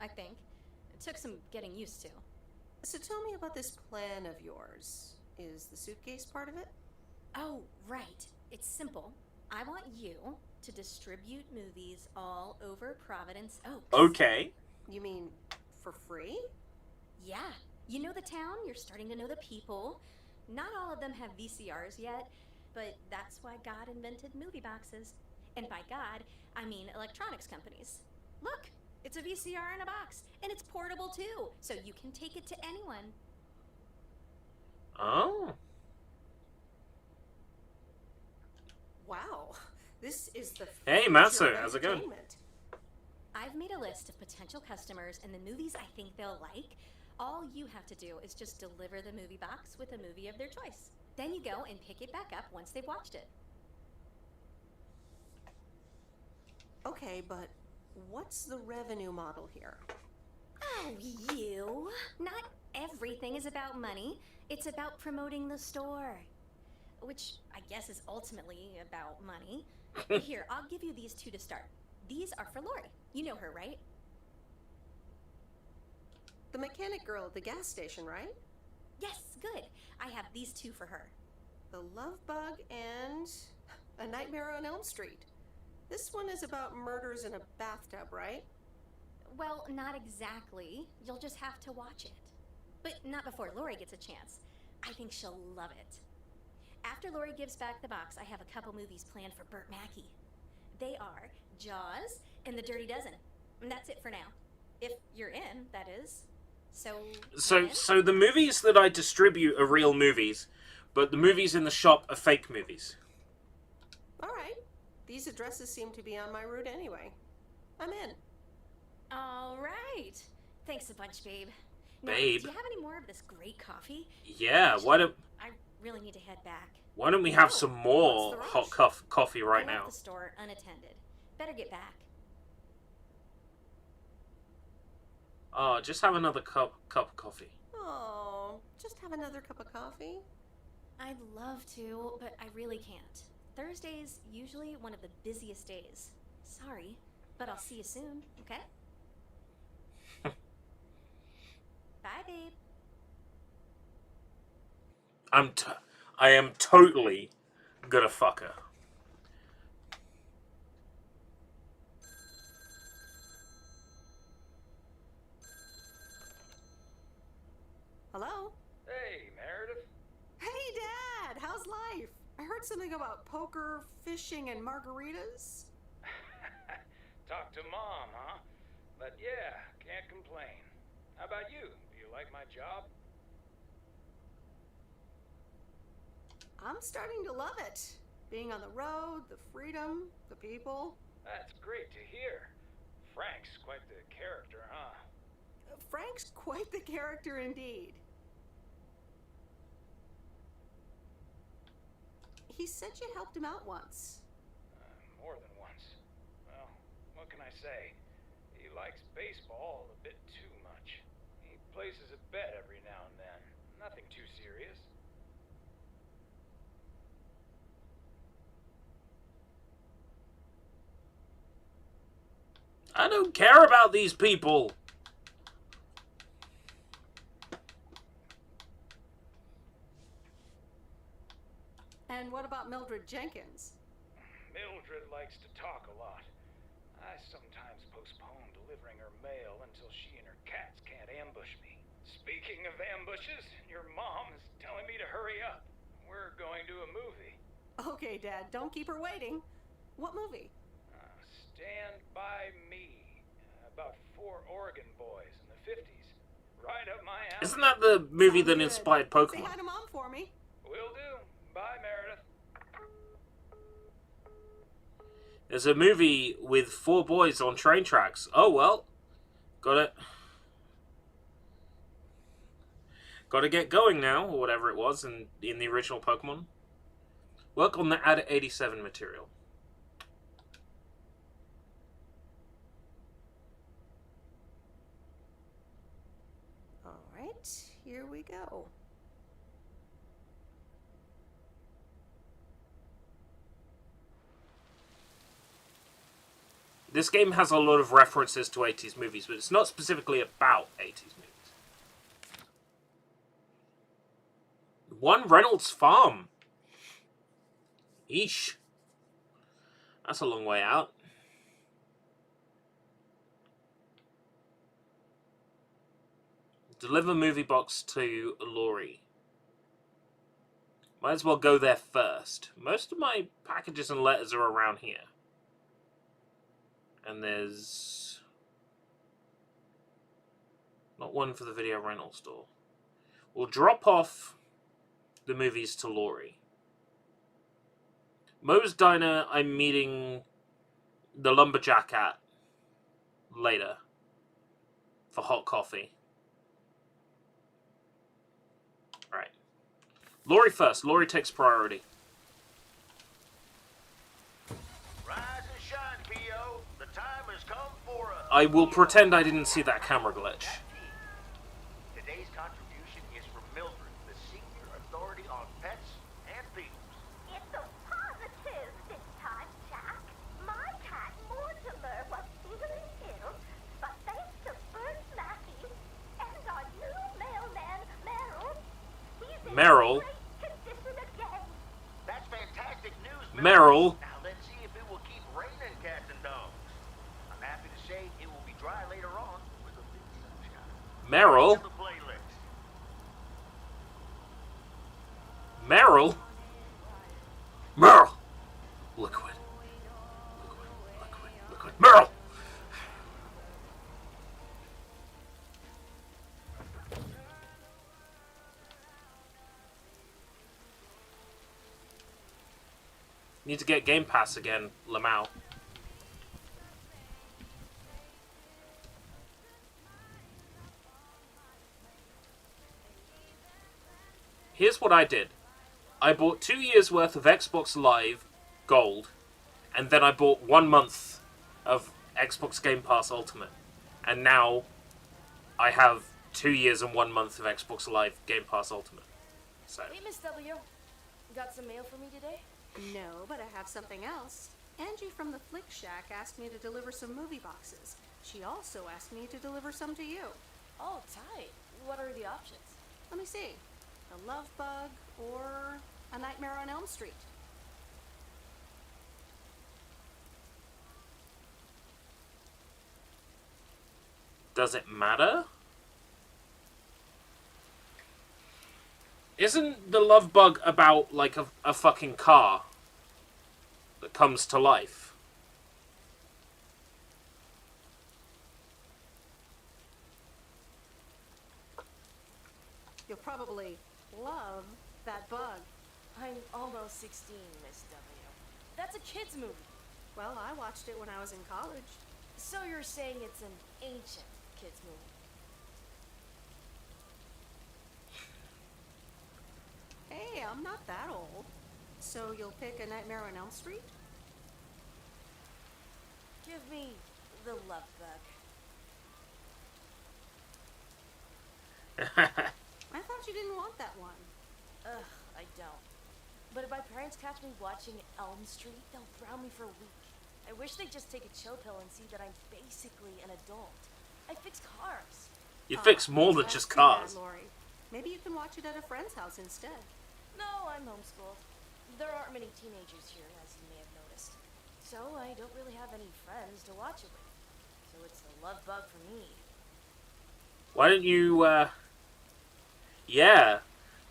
I think. It took some getting used to. So tell me about this plan of yours. Is the suitcase part of it? Oh, right. It's simple. I want you to distribute movies all over Providence Oaks. Okay. You mean for free? Yeah. You know the town, you're starting to know the people. Not all of them have VCRs yet, but that's why God invented movie boxes. And by God, I mean electronics companies. Look, it's a VCR in a box, and it's portable too, so you can take it to anyone. Oh. Wow, this is the Hey, Matsu, how's it going? I've made a list of potential customers and the movies I think they'll like. All you have to do is just deliver the movie box with a movie of their choice. Then you go and pick it back up once they've watched it. Okay, but what's the revenue model here? Oh, you. Not everything is about money. It's about promoting the store. Which I guess is ultimately about money. Here, I'll give you these two to start. These are for Lori. You know her, right? The mechanic girl at the gas station, right? Yes, good. I have these two for her. The Love Bug and A Nightmare on Elm Street. This one is about murders in a bathtub, right? Well, not exactly. You'll just have to watch it. But not before Lori gets a chance. I think she'll love it. After Lori gives back the box, I have a couple movies planned for Burt Mackey. They are Jaws and The Dirty Dozen. And that's it for now. If you're in, that is. So the movies that I distribute are real movies, but the movies in the shop are fake movies. All right. These addresses seem to be on my route anyway. I'm in. All right. Thanks a bunch, babe. Now, Babe. Do you have any more of this great coffee? Yeah, Actually, I really need to head back. Why don't we have some more hot coffee right I now? left the store unattended. Better get back. Oh, just have another cup of coffee. Oh, just have another cup of coffee? I'd love to, but I really can't. Thursday's usually one of the busiest days. Sorry, but I'll see you soon, okay? Bye, babe. I am totally gonna fuck her. Hello? Hey, Meredith. Hey, Dad! How's life? I heard something about poker, fishing, and margaritas. Talk to Mom, huh? But yeah, can't complain. How about you? Do you like my job? I'm starting to love it. Being on the road, the freedom, the people. That's great to hear. Frank's quite the character, huh? Frank's quite the character indeed. He said you helped him out once. More than once. Well, what can I say? He likes baseball a bit too much. He places a bet every now and then. Nothing too serious. I don't care about these people. And what about Mildred Jenkins? Mildred likes to talk a lot. I sometimes postpone delivering her mail until she and her cats can't ambush me. Speaking of ambushes, your mom is telling me to hurry up. We're going to a movie. Okay, Dad, don't keep her waiting. What movie? Stand By Me. About 4 Oregon boys in the 50s. Right up my alley. Isn't that the movie that inspired Say Pokemon? hi to Mom for me. Will do. Bye, Meredith. There's a movie with 4 boys on train tracks. Oh well. Got to get going now, or whatever it was in the original Pokemon. Work on the Ad 87 material. All right, here we go. This game has a lot of references to 80s movies, but it's not specifically about 80s movies. One Reynolds Farm. Eesh. That's a long way out. Deliver movie box to Laurie. Might as well go there first. Most of my packages and letters are around here. And there's not one for the video rental store. We'll drop off the movies to Laurie. Moe's Diner, I'm meeting the lumberjack at later for hot coffee. Alright. Laurie first. Laurie takes priority. Rise and shine, P.O. The time has come for us. I will pretend I didn't see that camera glitch. Today's contribution is from Mildred, the senior authority on pets and people. It's so positive this time, Jack. My cat Mortimer was feeling ill, but thanks to Bert Mackey and our new mailman, Merrill, he's in Merrill. great condition again. That's fantastic news, Merrill. Now let's see if it will keep raining cats and dogs. I'm happy to say it will be dry later on with a bit of sunshine. Merrill. To the playlist. Merrill. Merrill. Liquid. Liquid. Merrill. Need to get Game Pass again, Lamau. Here's what I did. I bought 2 years worth of Xbox Live Gold, and then I bought 1 month of Xbox Game Pass Ultimate. And now I have 2 years and 1 month of Xbox Live Game Pass Ultimate. So. Hey, Miss W. Got some mail for me today? No, but I have something else. Angie from the Flick Shack asked me to deliver some movie boxes. She also asked me to deliver some to you. Oh, tight. What are the options? Let me see. A Love Bug or A Nightmare on Elm Street. Does it matter? Isn't the Love Bug about, like, a fucking car that comes to life? You'll probably love that bug. I'm almost 16, Miss W. That's a kid's movie. Well, I watched it when I was in college. So you're saying it's an ancient kid's movie? Hey, I'm not that old. So you'll pick A Nightmare on Elm Street? Give me the Love Bug. I thought you didn't want that one. Ugh, I don't. But if my parents catch me watching Elm Street, they'll ground me for a week. I wish they'd just take a chill pill and see that I'm basically an adult. I fix cars. You fix more than just cars. Bad, Lori. Maybe you can watch it at a friend's house instead. No, I'm homeschooled. There aren't many teenagers here, as you may have noticed. So I don't really have any friends to watch it with. So it's a Love Bug for me. Why don't you, yeah,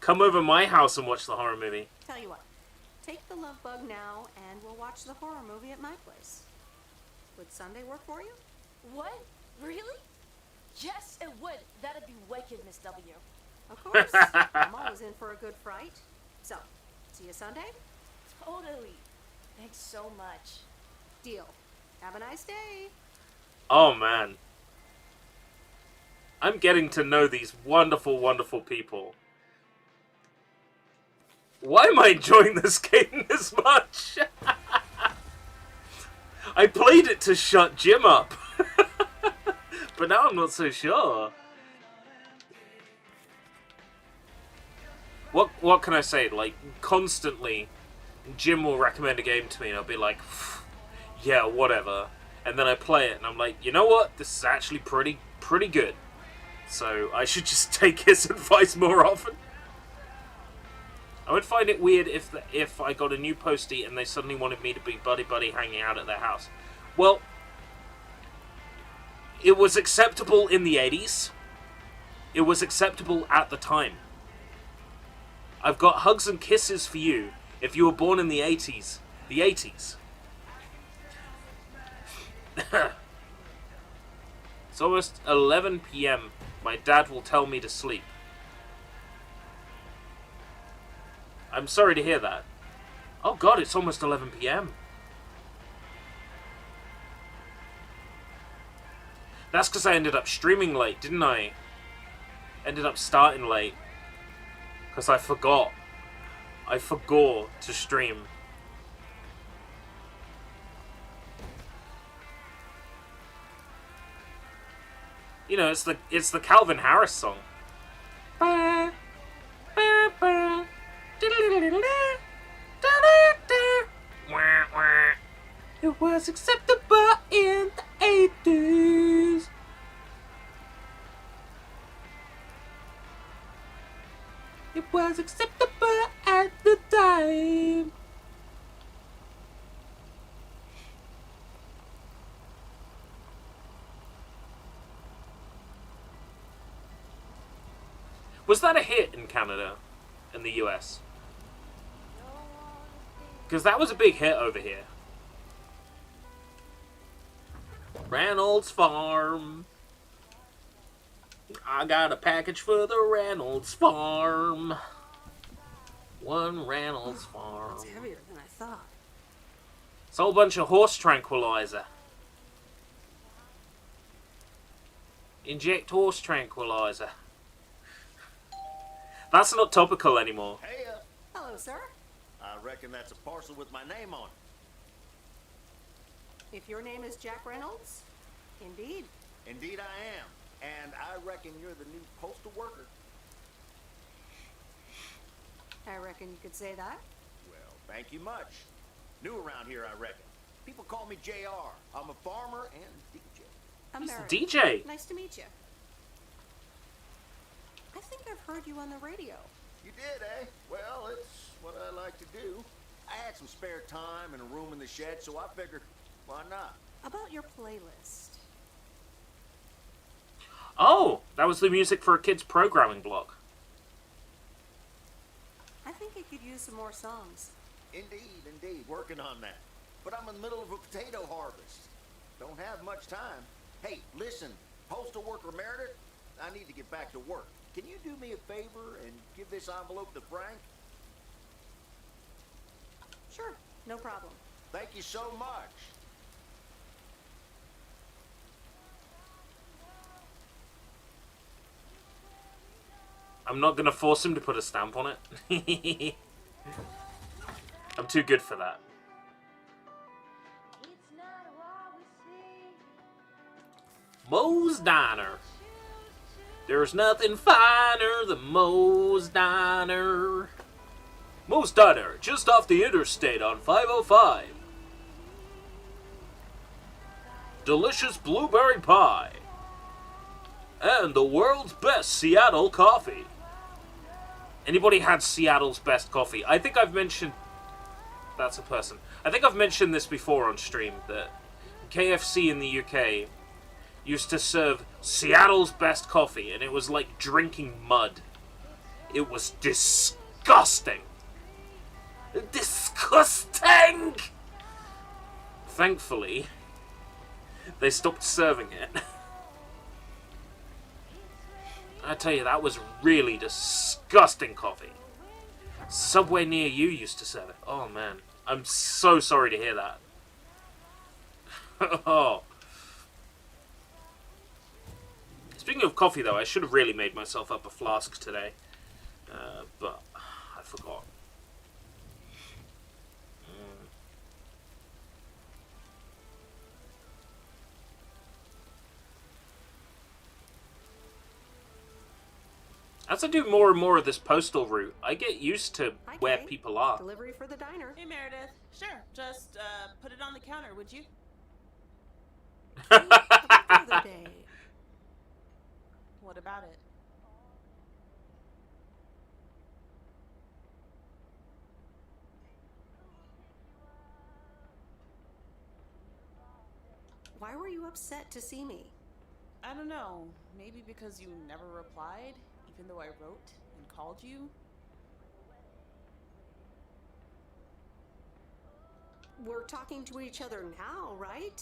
come over my house and watch the horror movie? Tell you what, take the Love Bug now and we'll watch the horror movie at my place. Would Sunday work for you? What? Really? Yes, it would. That'd be wicked, Miss W. Of course. I'm always in for a good fright. So, see you Sunday? Totally. Thanks so much. Deal. Have a nice day. Oh, man. I'm getting to know these wonderful, wonderful people. Why am I enjoying this game this much? I played it to shut Jim up. But now I'm not so sure. What can I say? Like, constantly, Jim will recommend a game to me and I'll be like, yeah, whatever. And then I play it and I'm like, you know what? This is actually pretty good. So I should just take his advice more often. I would find it weird if I got a new postie and they suddenly wanted me to be buddy-buddy hanging out at their house. Well, it was acceptable in the 80s. It was acceptable at the time. I've got hugs and kisses for you if you were born in the 80s. The 80s. It's almost 11 p.m. My dad will tell me to sleep. I'm sorry to hear that. Oh god, it's almost 11 p.m. That's because I ended up streaming late, didn't I? Ended up starting late. Because I forgot. I forgot to stream. You know, it's the Calvin Harris song. It was acceptable in the 80s. It was acceptable at the time. Was that a hit in Canada and the US? Because that was a big hit over here. Reynolds Farm. I got a package for the Reynolds Farm. One Reynolds Farm. It's heavier than I thought. It's a whole bunch of horse tranquilizer. Inject horse tranquilizer. That's not topical anymore. Hey, Hello, sir. I reckon that's a parcel with my name on it. If your name is Jack Reynolds, indeed. Indeed I am. And I reckon you're the new postal worker? I reckon you could say that. Well, thank you much. New around here, I reckon. People call me JR. I'm a farmer and DJ. I'm He's the Meredith. DJ. Nice to meet you. I think I've heard you on the radio. You did, eh? Well, it's what I like to do. I had some spare time and a room in the shed, so I figured, why not? About your playlist. Oh, that was the music for a kid's programming blog. I think it could use some more songs. Indeed, indeed. Working on that. But I'm in the middle of a potato harvest. Don't have much time. Hey, listen, postal worker Meredith, I need to get back to work. Can you do me a favor and give this envelope to Frank? Sure, no problem. Thank you so much. I'm not gonna force him to put a stamp on it. I'm too good for that. Moe's Diner. There's nothing finer than Moe's Diner. Moe's Diner, just off the interstate on 505. Delicious blueberry pie. And the world's best Seattle coffee. Anybody had Seattle's best coffee? I think I've mentioned... That's a person. I think I've mentioned this before on stream, that KFC in the UK used to serve Seattle's best coffee, and it was like drinking mud. It was disgusting. Disgusting! Thankfully, they stopped serving it. I tell you, that was really disgusting coffee. Subway near you used to serve it. Oh, man. I'm so sorry to hear that. Oh. Speaking of coffee, though, I should have really made myself up a flask today. But I forgot. As I do more and more of this postal route, I get used to where people are. Delivery for the diner. Hey, Meredith. Sure, just put it on the counter, would you? Other day. What about it? Why were you upset to see me? I don't know. Maybe because you never replied, even though I wrote and called you? We're talking to each other now, right?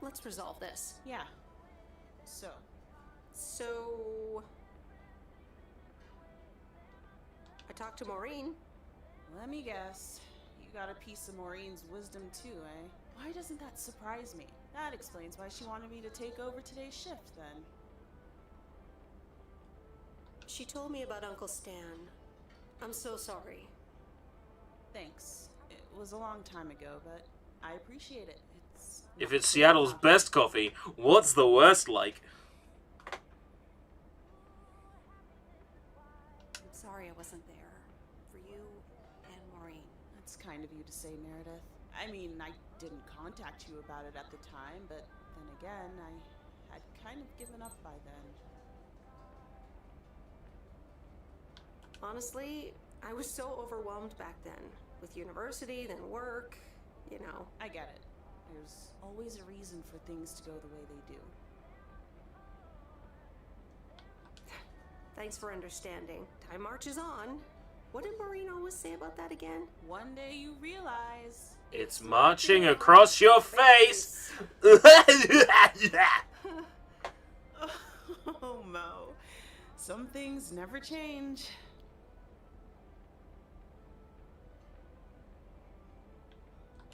Let's resolve this. Yeah. So... I talked to Maureen. Let me guess. You got a piece of Maureen's wisdom too, eh? Why doesn't that surprise me? That explains why she wanted me to take over today's shift, then. She told me about Uncle Stan. I'm so sorry. Thanks. It was a long time ago, but I appreciate it. If it's Seattle's best coffee, what's the worst like? I'm sorry I wasn't there. For you and Maureen. That's kind of you to say, Meredith. I mean, I didn't contact you about it at the time, but then again, I had kind of given up by then. Honestly, I was so overwhelmed back then. With university, then work, you know. I get it. There's always a reason for things to go the way they do. Thanks for understanding. Time marches on. What did Maureen always say about that again? One day you realize... It's marching across your face! Oh, Mo. Some things never change.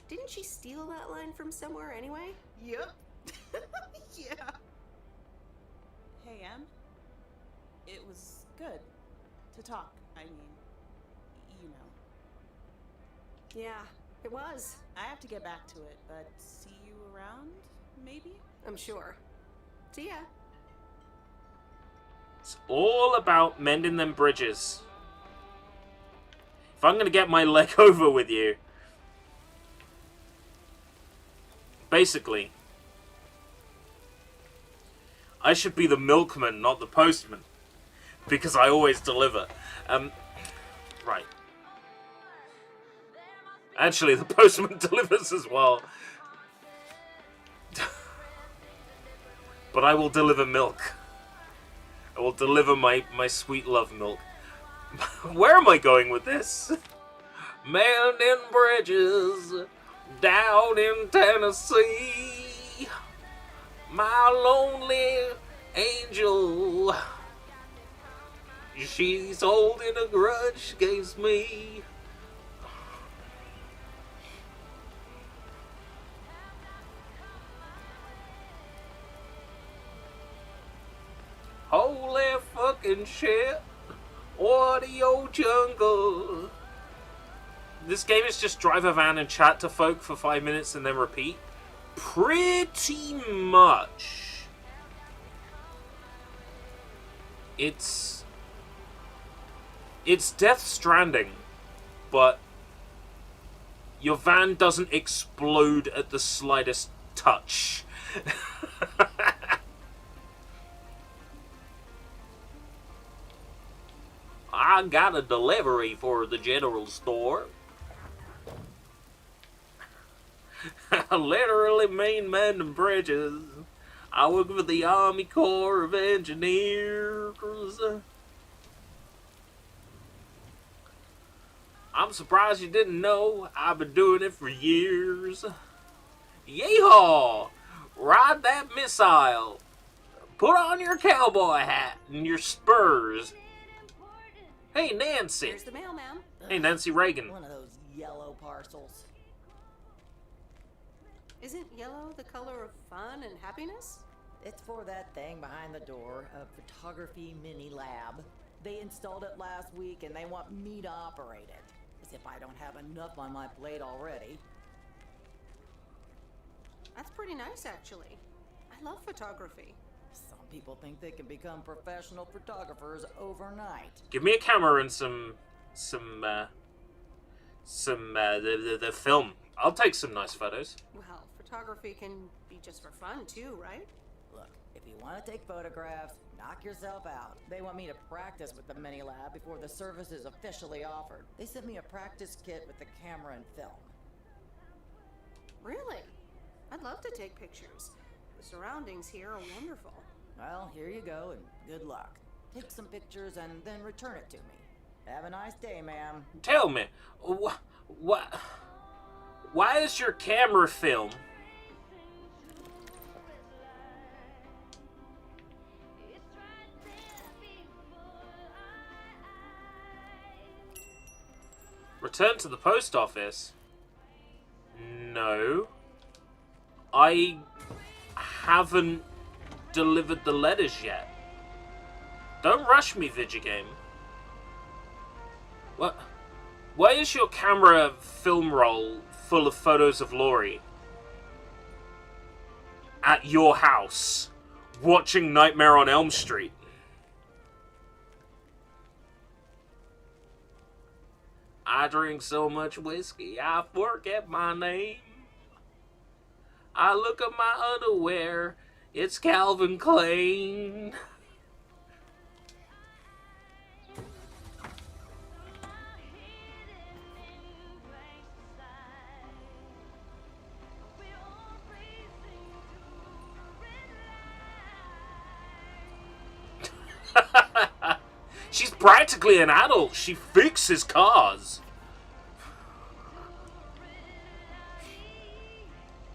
Didn't she steal that line from somewhere anyway? Yep. Yeah. Hey, Em. It was good to talk. I mean, you know. Yeah, it was. I have to get back to it, but see you around, maybe? I'm sure. See ya. It's all about mending them bridges. If I'm gonna get my leg over with you, basically, I should be the milkman, not the postman, because I always deliver. Right. Actually, the postman delivers as well. But I will deliver milk. I will deliver my sweet love milk. Where am I going with this? Mending bridges down in Tennessee. My lonely angel. She's holding a grudge against me. Holy fucking shit. Audio jungle. This game is just drive a van and chat to folk for 5 minutes and then repeat. Pretty much. It's Death Stranding, but your van doesn't explode at the slightest touch. I got a delivery for the general store. I literally mean mending bridges. I work for the Army Corps of Engineers. I'm surprised you didn't know. I've been doing it for years. Yeehaw! Ride that missile. Put on your cowboy hat and your spurs. Hey, Nancy. Here's the mail, ma'am. Hey, Nancy Reagan. One of those yellow parcels. Isn't yellow the color of fun and happiness? It's for that thing behind the door, a photography mini lab. They installed it last week and they want me to operate it. As if I don't have enough on my plate already. That's pretty nice, actually. I love photography. Some people think they can become professional photographers overnight. Give me a camera and the film. I'll take some nice photos. Well, photography can be just for fun, too, right? Look, if you want to take photographs, knock yourself out. They want me to practice with the mini lab before the service is officially offered. They sent me a practice kit with the camera and film. Really? I'd love to take pictures. The surroundings here are wonderful. Well, here you go, and good luck. Take some pictures and then return it to me. Have a nice day, ma'am. Tell me, why is your camera film? Return to the post office? No. I haven't delivered the letters yet. Don't rush me, Vigigame. What? Why is your camera film roll full of photos of Laurie? At your house, watching Nightmare on Elm Street. I drink so much whiskey, I forget my name. I look at my underwear, it's Calvin Klein. She's practically an adult. She fixes cars.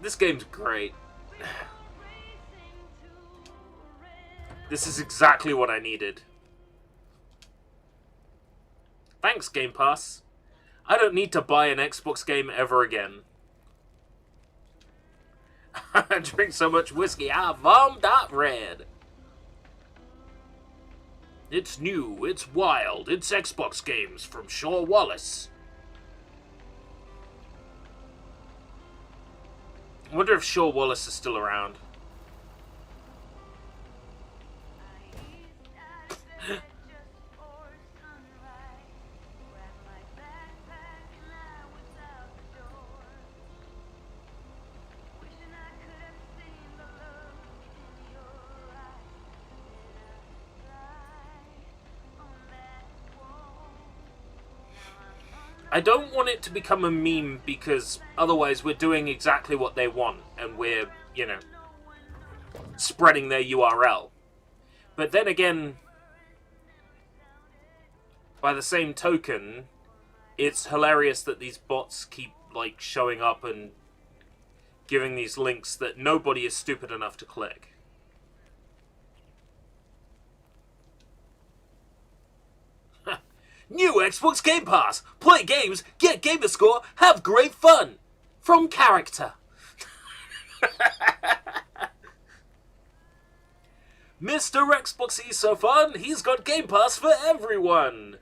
This game's great. This is exactly what I needed. Thanks, Game Pass. I don't need to buy an Xbox game ever again. I drink so much whiskey, I vom.red. It's new, it's wild, it's Xbox games from Shaw Wallace. I wonder if Shaw Wallace is still around. I don't want it to become a meme because otherwise we're doing exactly what they want and we're, you know, spreading their URL. But then again, by the same token, it's hilarious that these bots keep, like, showing up and giving these links that nobody is stupid enough to click. New Xbox Game Pass! Play games, get gamer score, have great fun! From character. Mr. Xbox is so fun, he's got Game Pass for everyone!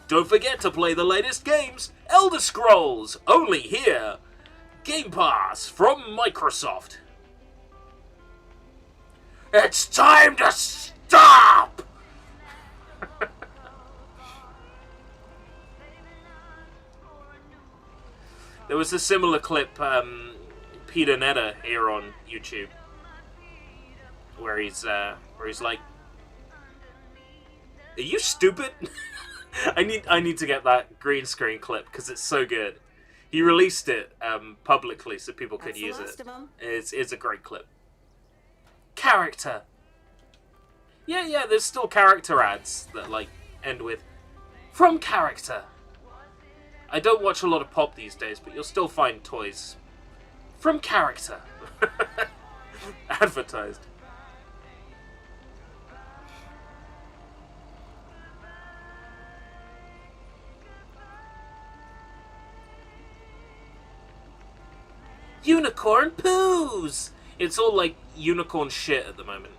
Don't forget to play the latest games, Elder Scrolls, only here! Game Pass from Microsoft. It's time to stop! There was a similar clip, Peter Netta here on YouTube, where he's like, "Are you stupid?" I need to get that green screen clip because it's so good. He released it publicly so people could use it. It's a great clip. Character. Yeah. There's still character ads that like end with from character. I don't watch a lot of pop these days, but you'll still find toys from character advertised. Unicorn poos! It's all like unicorn shit at the moment.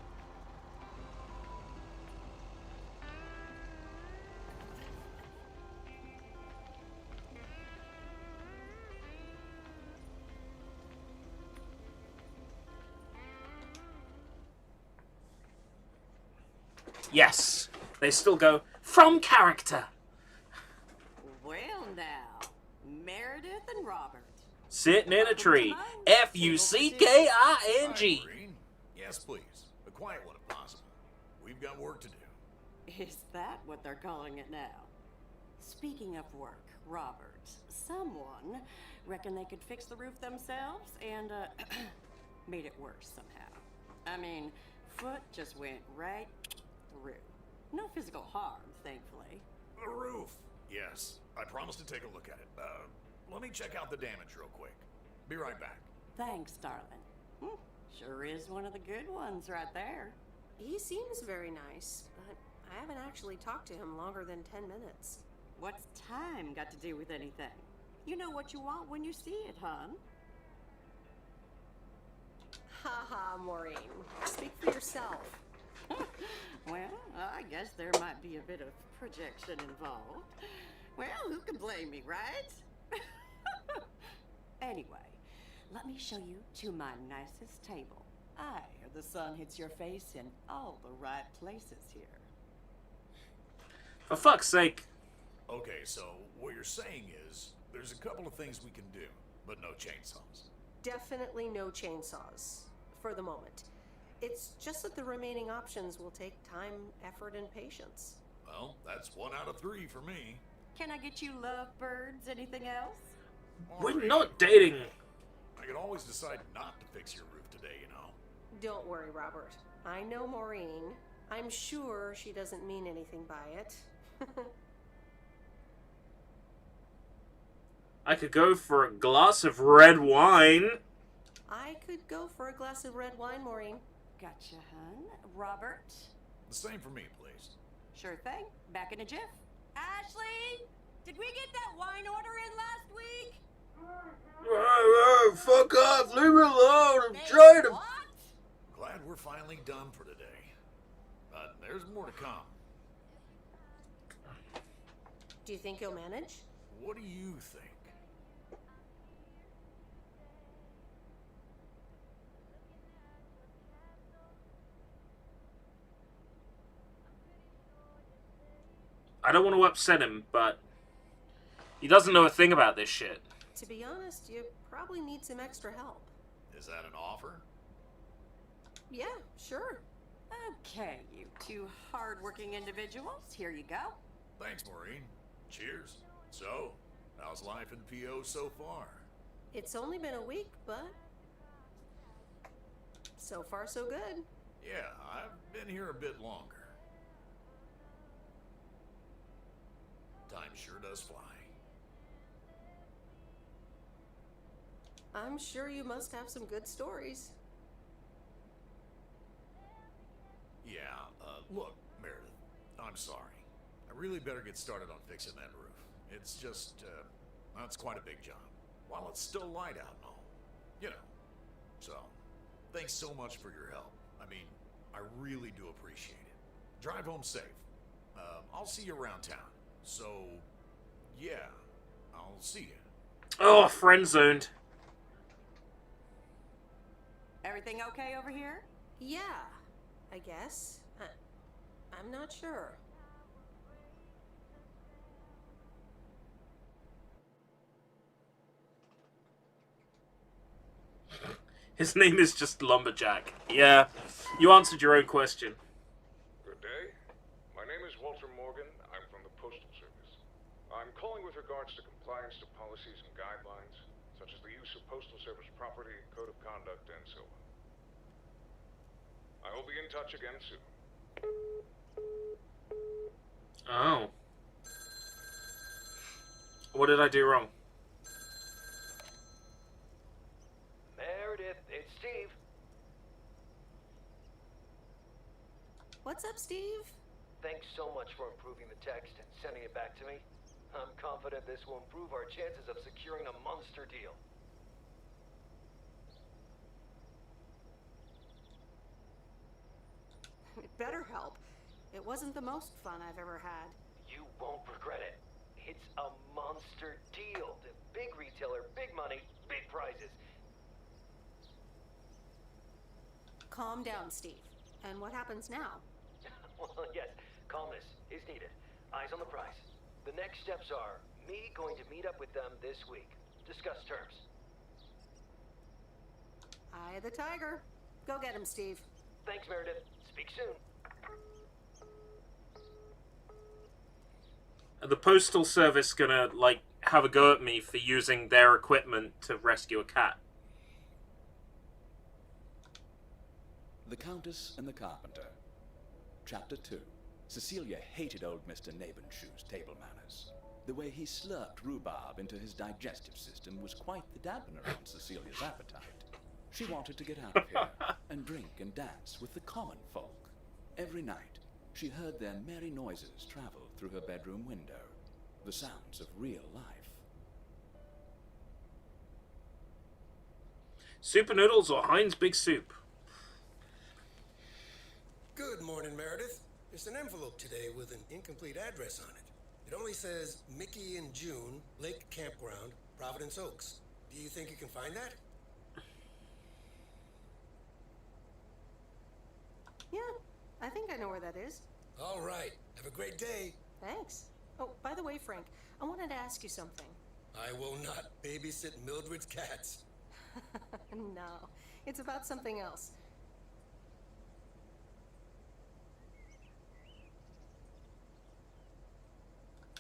Yes, they still go from character. Well now, Meredith and Robert. Sitting in a tree. F-U-C-K-I-N-G. Yes, please. A quiet one if possible. We've got work to do. Is that what they're calling it now? Speaking of work, Robert, someone reckoned they could fix the roof themselves and made it worse somehow. I mean, foot just went right through. No physical harm, thankfully. The roof. Yes, I promised to take a look at it. Let me check out the damage real quick. Be right back. Thanks, darling. Sure is one of the good ones right there. He seems very nice, but I haven't actually talked to him longer than 10 minutes. What's time got to do with anything? You know what you want when you see it, hon. Haha, Maureen. Speak for yourself. Well, I guess there might be a bit of projection involved. Well, who can blame me, right? Anyway, let me show you to my nicest table. The sun hits your face in all the right places here. For fuck's sake. Okay, so what you're saying is there's a couple of things we can do, but no chainsaws. Definitely no chainsaws, for the moment. It's just that the remaining options will take time, effort, and patience. Well, that's 1 out of 3 for me. Can I get you lovebirds? Anything else? We're not dating. I could always decide not to fix your roof today, you know. Don't worry, Robert. I know Maureen. I'm sure she doesn't mean anything by it. I could go for a glass of red wine. I could go for a glass of red wine, Maureen. Gotcha, hun. Robert? The same for me, please. Sure thing. Back in a jiff. Ashley? Did we get that wine order in last week? Fuck off. Leave me alone. I'm trying to... Glad we're finally done for today. But there's more to come. Do you think you'll manage? What do you think? I don't want to upset him, but he doesn't know a thing about this shit. To be honest, you probably need some extra help. Is that an offer? Yeah, sure. Okay, you two hard-working individuals, here you go. Thanks, Maureen. Cheers. So, how's life in PO so far? It's only been a week, but so far so good. Yeah, I've been here a bit longer. Time sure does fly. I'm sure you must have some good stories. Yeah, look, Meredith, I'm sorry. I really better get started on fixing that roof. It's just, it's quite a big job. While it's still light out and all. You know. So, thanks so much for your help. I mean, I really do appreciate it. Drive home safe. I'll see you around town. So, yeah, I'll see you. Oh, friend zoned. Everything okay over here? Yeah, I guess. I'm not sure. His name is just Lumberjack. Yeah, you answered your own question. Good day. My name is Walter Morgan. I'm from the Postal Service. I'm calling with regards to compliance to policies and guidelines, such as the use of Postal Service property, code of conduct, and so on. I will be in touch again soon. Oh. What did I do wrong? Meredith, it's Steve. What's up, Steve? Thanks so much for improving the text and sending it back to me. I'm confident this will improve our chances of securing a monster deal. It better help. It wasn't the most fun I've ever had. You won't regret it. It's a monster deal. The big retailer, big money, big prizes. Calm down, Steve. And what happens now? Well, yes, calmness is needed. Eyes on the prize. The next steps are me going to meet up with them this week. Discuss terms. Eye of the tiger. Go get him, Steve. Thanks, Meredith. Speak soon. Are the Postal Service gonna, like, have a go at me for using their equipment to rescue a cat? The Countess and the Carpenter. Chapter 2. Cecilia hated old Mr. Nabenshoe's table manners. The way he slurped rhubarb into his digestive system was quite the dampener on Cecilia's appetite. She wanted to get out of here and drink and dance with the common folk. Every night, she heard their merry noises travel through her bedroom window, the sounds of real life. Super noodles or Heinz Big Soup? Good morning, Meredith. There's an envelope today with an incomplete address on it. It only says Mickey and June, Lake Campground, Providence Oaks. Do you think you can find that? Yeah, I think I know where that is. All right. Have a great day. Thanks. Oh, by the way, Frank, I wanted to ask you something. I will not babysit Mildred's cats. No, it's about something else.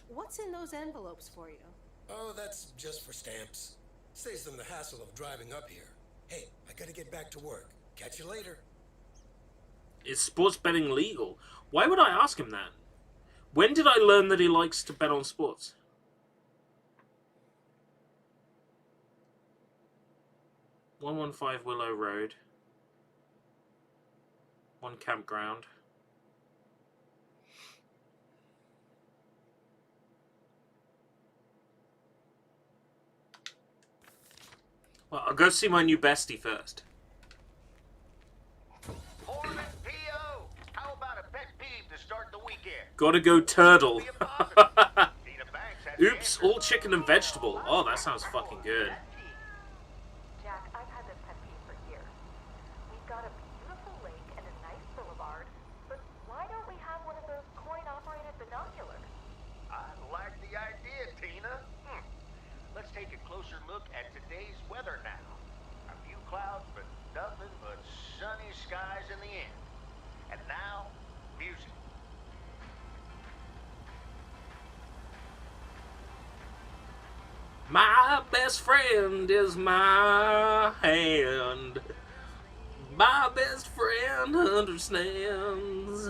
What's in those envelopes for you? Oh, that's just for stamps. Saves them the hassle of driving up here. Hey, I gotta get back to work. Catch you later. Is sports betting legal? Why would I ask him that? When did I learn that he likes to bet on sports? "115 Willow Road. 1 campground. Well, I'll go see my new bestie first. Morning, P.O. How about a pet peeve to start the weekend? Gotta go turtle. Oops, all chicken and vegetable. Oh, that sounds fucking good. Jack, I've had this pet peeve for years. We've got a beautiful lake and a nice boulevard, but why don't we have one of those coin-operated binoculars? I like the idea, Tina. Let's take a closer look at today's weather now. A few clouds, but nothing but sunny skies in the end. And now, music. My best friend is my hand. My best friend understands.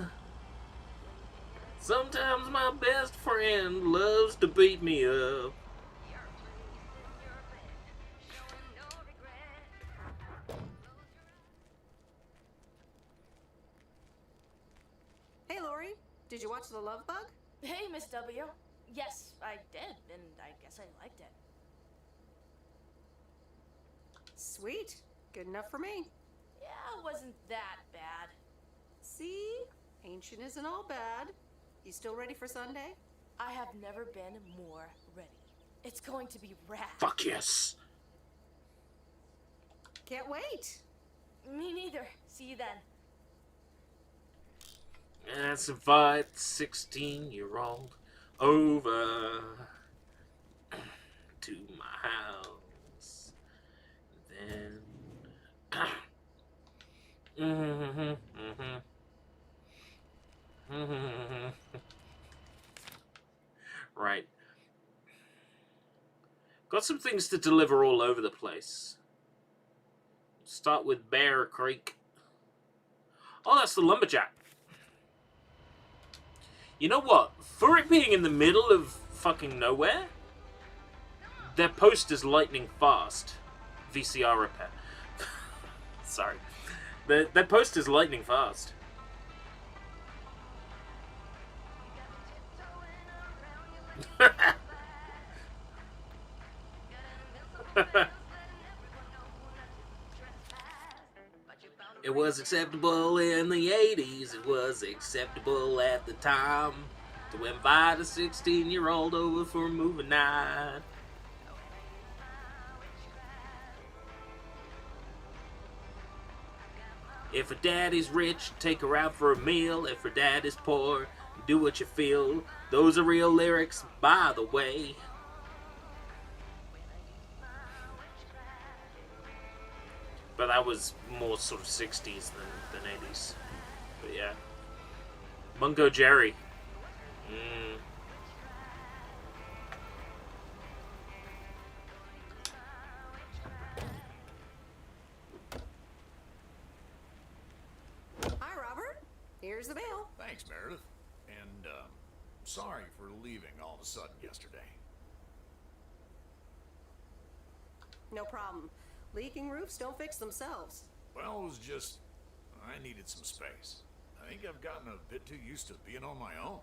Sometimes my best friend loves to beat me up. Hey, Lori. Did you watch The Love Bug? Hey, Miss W. Yes, I did, and I guess I liked it. Sweet. Good enough for me. Yeah, it wasn't that bad. See? Ancient isn't all bad. You still ready for Sunday? I have never been more ready. It's going to be rad. Fuck yes. Can't wait. Me neither. See you then. Let's invite the 16-year-old over to my house. Then... Right. Got some things to deliver all over the place. Start with Bear Creek. Oh, that's the lumberjack. You know what? For it being in the middle of fucking nowhere, their post is lightning fast. VCR repair. Sorry. Their post is lightning fast. It was acceptable in the 80s. It was acceptable at the time to invite a 16-year-old over for a movie night. If her daddy's rich, take her out for a meal. If her daddy's poor, do what you feel. Those are real lyrics, by the way. But that was more sort of 60s than 80s. But yeah. Mungo Jerry. Hi, Robert. Here's the mail. Thanks, Meredith. And, sorry for leaving all of a sudden yesterday. No problem. Leaking roofs don't fix themselves. Well, it was just... I needed some space. I think I've gotten a bit too used to being on my own.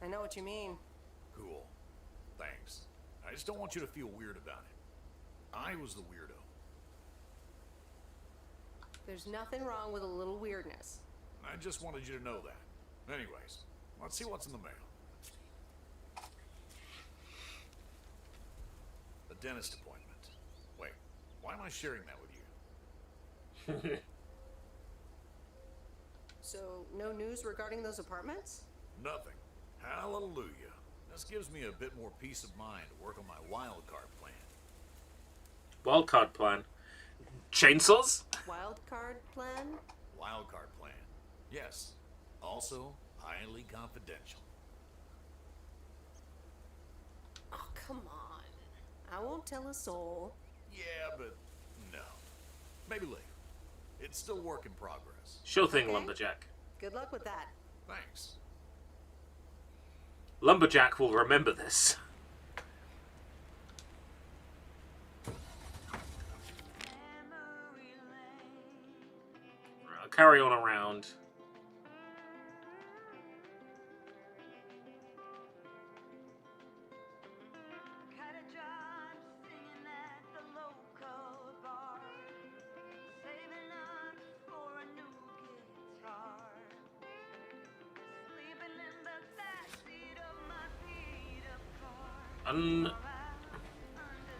I know what you mean. Cool. Thanks. I just don't want you to feel weird about it. I was the weirdo. There's nothing wrong with a little weirdness. I just wanted you to know that. Anyways, let's see what's in the mail. A dentist appointment. Wait, why am I sharing that with you? So, no news regarding those apartments? Nothing. Hallelujah. This gives me a bit more peace of mind to work on my wild card plan. Wild card plan? Chainsaws? Wild card plan? Wild card plan. Yes. Also, highly confidential. Oh, come on. I won't tell a soul. Yeah, but no. Maybe later. It's still work in progress. Sure thing, Lumberjack. Good luck with that. Thanks. Lumberjack will remember this. I'll carry on around.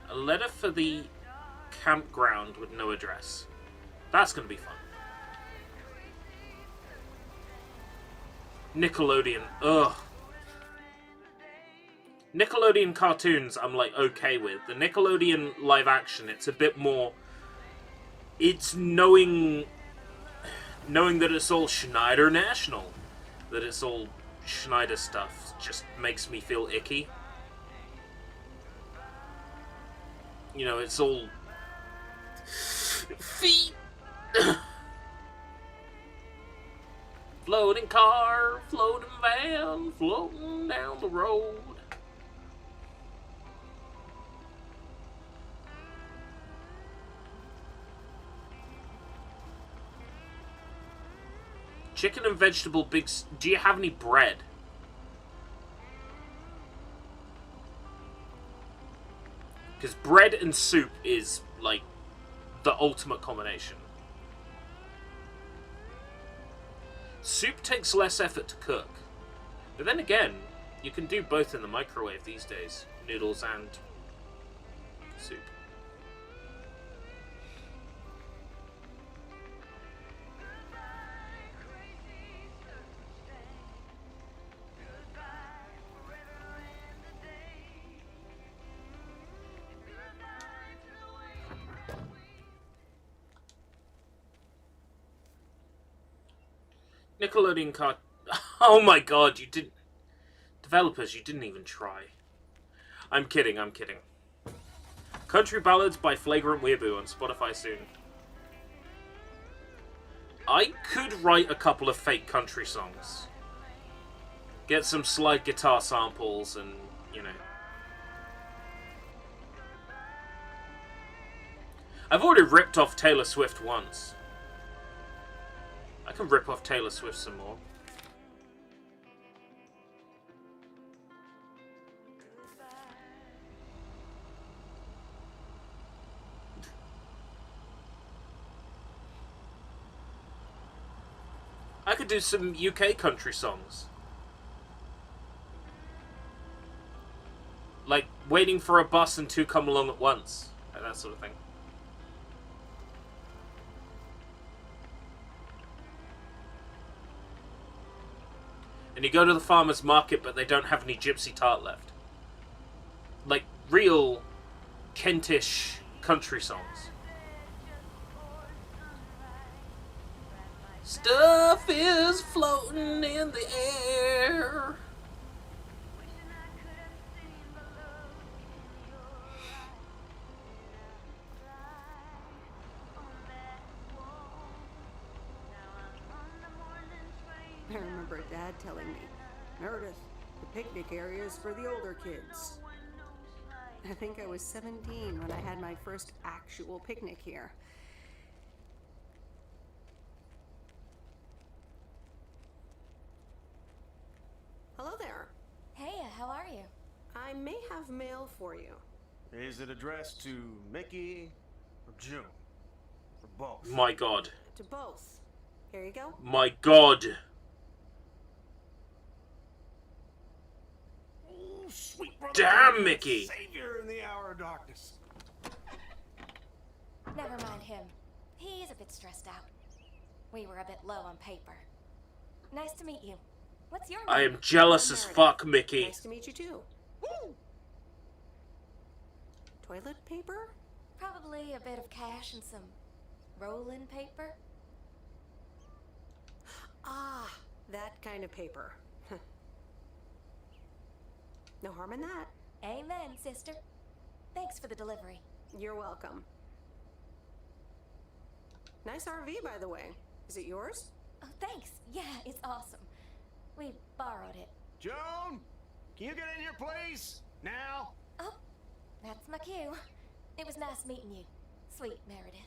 A letter for the campground with no address. That's gonna be fun. Nickelodeon. Ugh. Nickelodeon cartoons I'm like okay with. The Nickelodeon live action, it's a bit more... It's knowing that it's all Schneider National. That it's all Schneider stuff just makes me feel icky. You know, it's all feet. Floating car, floating van, floating down the road. Chicken and vegetable do you have any bread? Because bread and soup is, like, the ultimate combination. Soup takes less effort to cook. But then again, you can do both in the microwave these days. Noodles and soup. Nickelodeon cart. Oh my god, you didn't. Developers, you didn't even try. I'm kidding, I'm kidding. Country Ballads by FlagrantWeeaboo on Spotify soon. I could write a couple of fake country songs. Get some slide guitar samples and, you know. I've already ripped off Taylor Swift once. I can rip off Taylor Swift some more. I could do some UK country songs. Like, waiting for a bus and two come along at once. Like that sort of thing. And you go to the farmer's market, but they don't have any gypsy tart left. Like, real Kentish country songs. Stuff is floating in the air. I remember Dad telling me, Meredith, the picnic area is for the older kids. I think I was 17 when I had my first actual picnic here. Hello there. Hey, how are you? I may have mail for you. Is it addressed to Mickey or June? Or both? My god. To both. Here you go. My god. Oh, sweet brother. Damn, Mickey. Savior in the hour of darkness. Never mind him. He's a bit stressed out. We were a bit low on paper. Nice to meet you. What's your name? I am jealous as fuck, Mickey. Nice to meet you too. Woo! Toilet paper? Probably a bit of cash and some roll-in paper. Ah, that kind of paper. No harm in that. Amen, sister. Thanks for the delivery. You're welcome. Nice RV, by the way. Is it yours? Oh, thanks. Yeah, it's awesome. We borrowed it. Joan, can you get in here, please? Now? Oh, that's my cue. It was nice meeting you, sweet Meredith.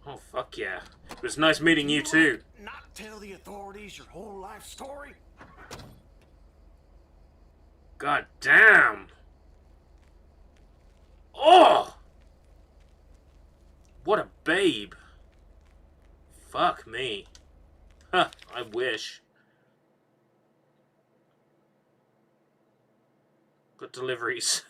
Oh, fuck yeah. It was nice meeting you too. Not tell the authorities your whole life story? God damn. Oh! What a babe. Fuck me. Huh, I wish. Got deliveries.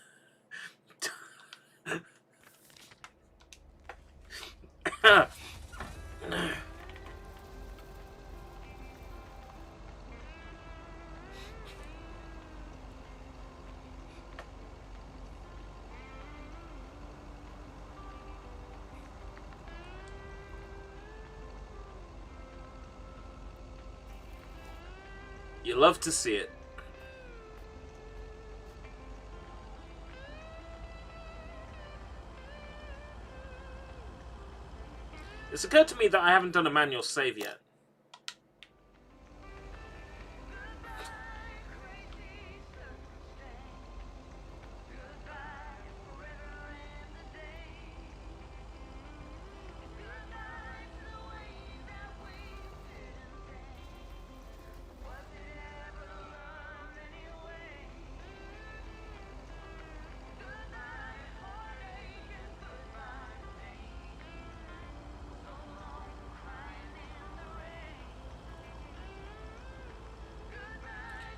You love to see it. It's occurred to me that I haven't done a manual save yet.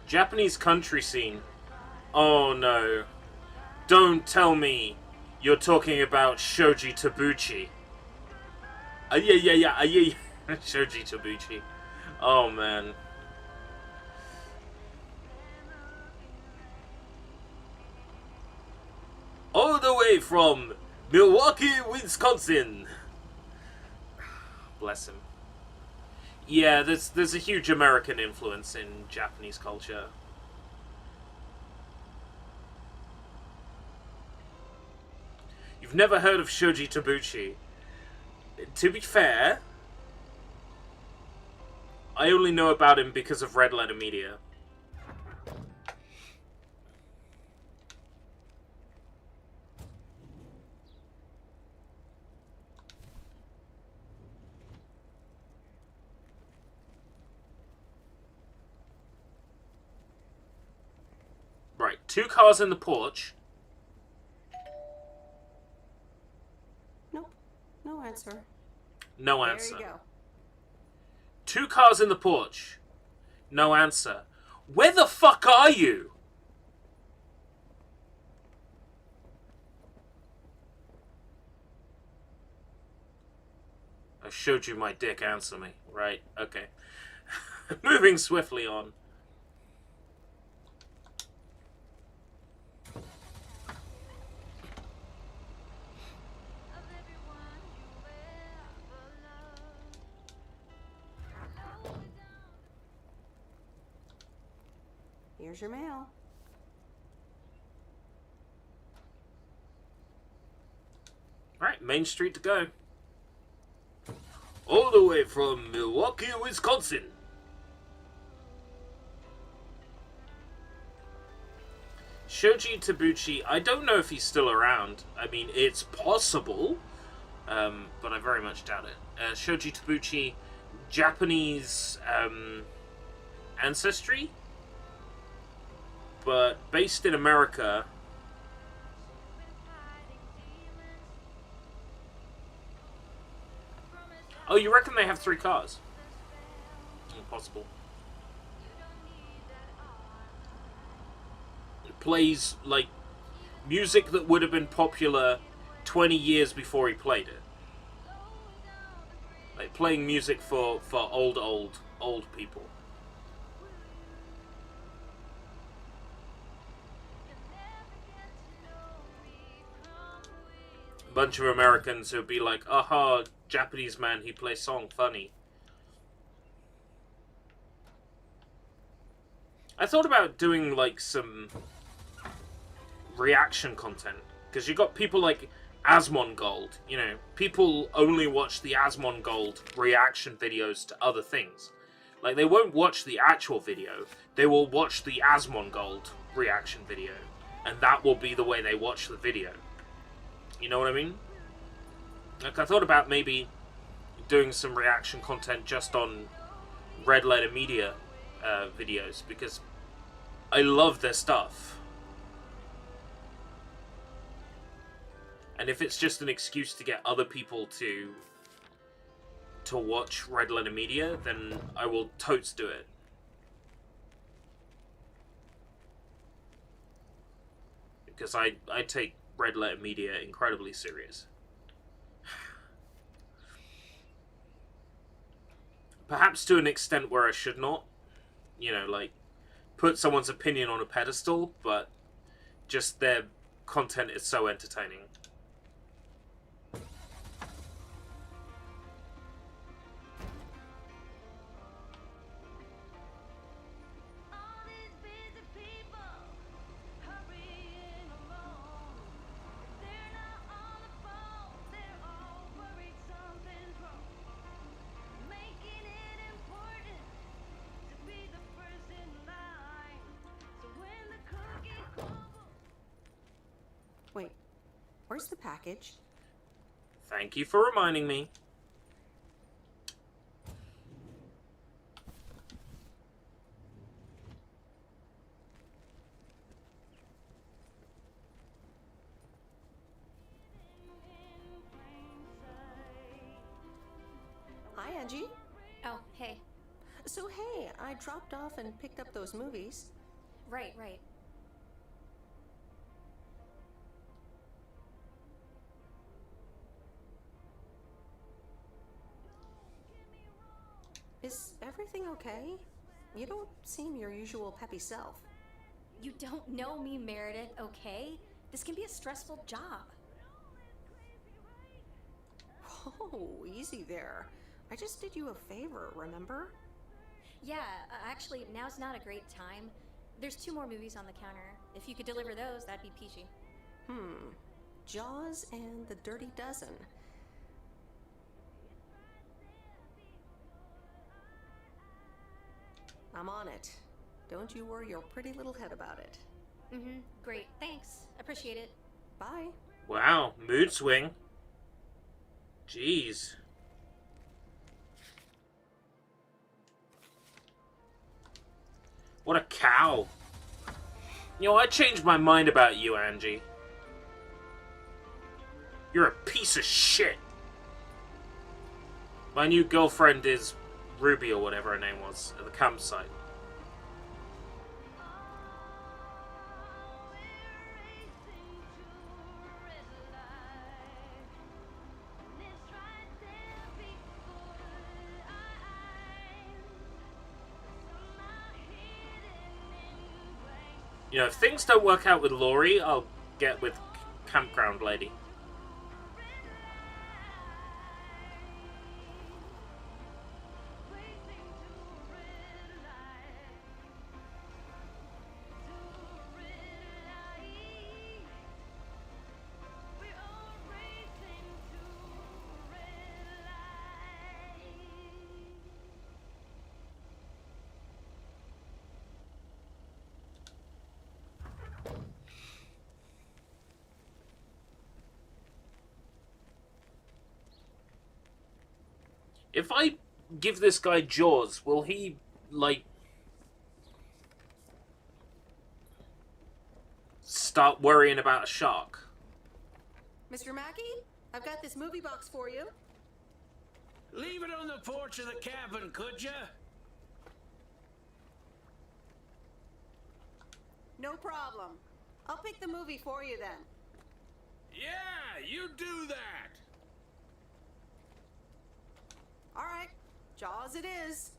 Japanese country scene. Oh no. Don't tell me you're talking about Shoji Tabuchi. Yeah. Shoji Tabuchi. Oh man. All the way from Milwaukee, Wisconsin. Bless him. Yeah, there's a huge American influence in Japanese culture. You've never heard of Shoji Tabuchi. To be fair, I only know about him because of Red Letter Media. Right, 2 cars in the porch. Nope. No answer. No answer. There you go. 2 cars in the porch. No answer. Where the fuck are you? I showed you my dick, answer me. Right, okay. Moving swiftly on. Here's your mail. Alright, Main Street to go. All the way from Milwaukee, Wisconsin. Shoji Tabuchi, I don't know if he's still around. I mean, it's possible, but I very much doubt it. Shoji Tabuchi, Japanese ancestry, but based in America. Oh, you reckon they have 3 cars? Impossible. It plays, like, music that would have been popular 20 years before he played it. Like, playing music for old people. Bunch of Americans who'd be like, aha, Japanese man, he plays song, funny. I thought about doing, like, some reaction content. Because you got people like Asmongold, you know, people only watch the Asmongold reaction videos to other things. Like, they won't watch the actual video, they will watch the Asmongold reaction video. And that will be the way they watch the video. You know what I mean? Like, I thought about maybe doing some reaction content just on Red Letter Media videos, because I love their stuff. And if it's just an excuse to get other people to watch Red Letter Media, then I will totes do it. Because I take Red Letter Media incredibly serious. Perhaps to an extent where I should not. You know, like, put someone's opinion on a pedestal, but just their content is so entertaining. Where's the package? Thank you for reminding me. Hi, Angie. Oh, hey. So, hey, I dropped off and picked up those movies. Right. Is everything okay? You don't seem your usual peppy self. You don't know me, Meredith, okay? This can be a stressful job. Oh, easy there. I just did you a favor, remember? Yeah, actually, now's not a great time. There's 2 more movies on the counter. If you could deliver those, that'd be peachy. Jaws and The Dirty Dozen. I'm on it. Don't you worry your pretty little head about it. Great. Thanks. Appreciate it. Bye. Wow, mood swing. Jeez. What a cow. You know, I changed my mind about you, Angie. You're a piece of shit. My new girlfriend is Ruby or whatever her name was at the campsite. You know, if things don't work out with Laurie, I'll get with Campground Lady. If I give this guy Jaws, will he, like, start worrying about a shark? Mr. Mackey, I've got this movie box for you. Leave it on the porch of the cabin, could ya? No problem. I'll pick the movie for you then. Yeah, you do that. All right, Jaws it is.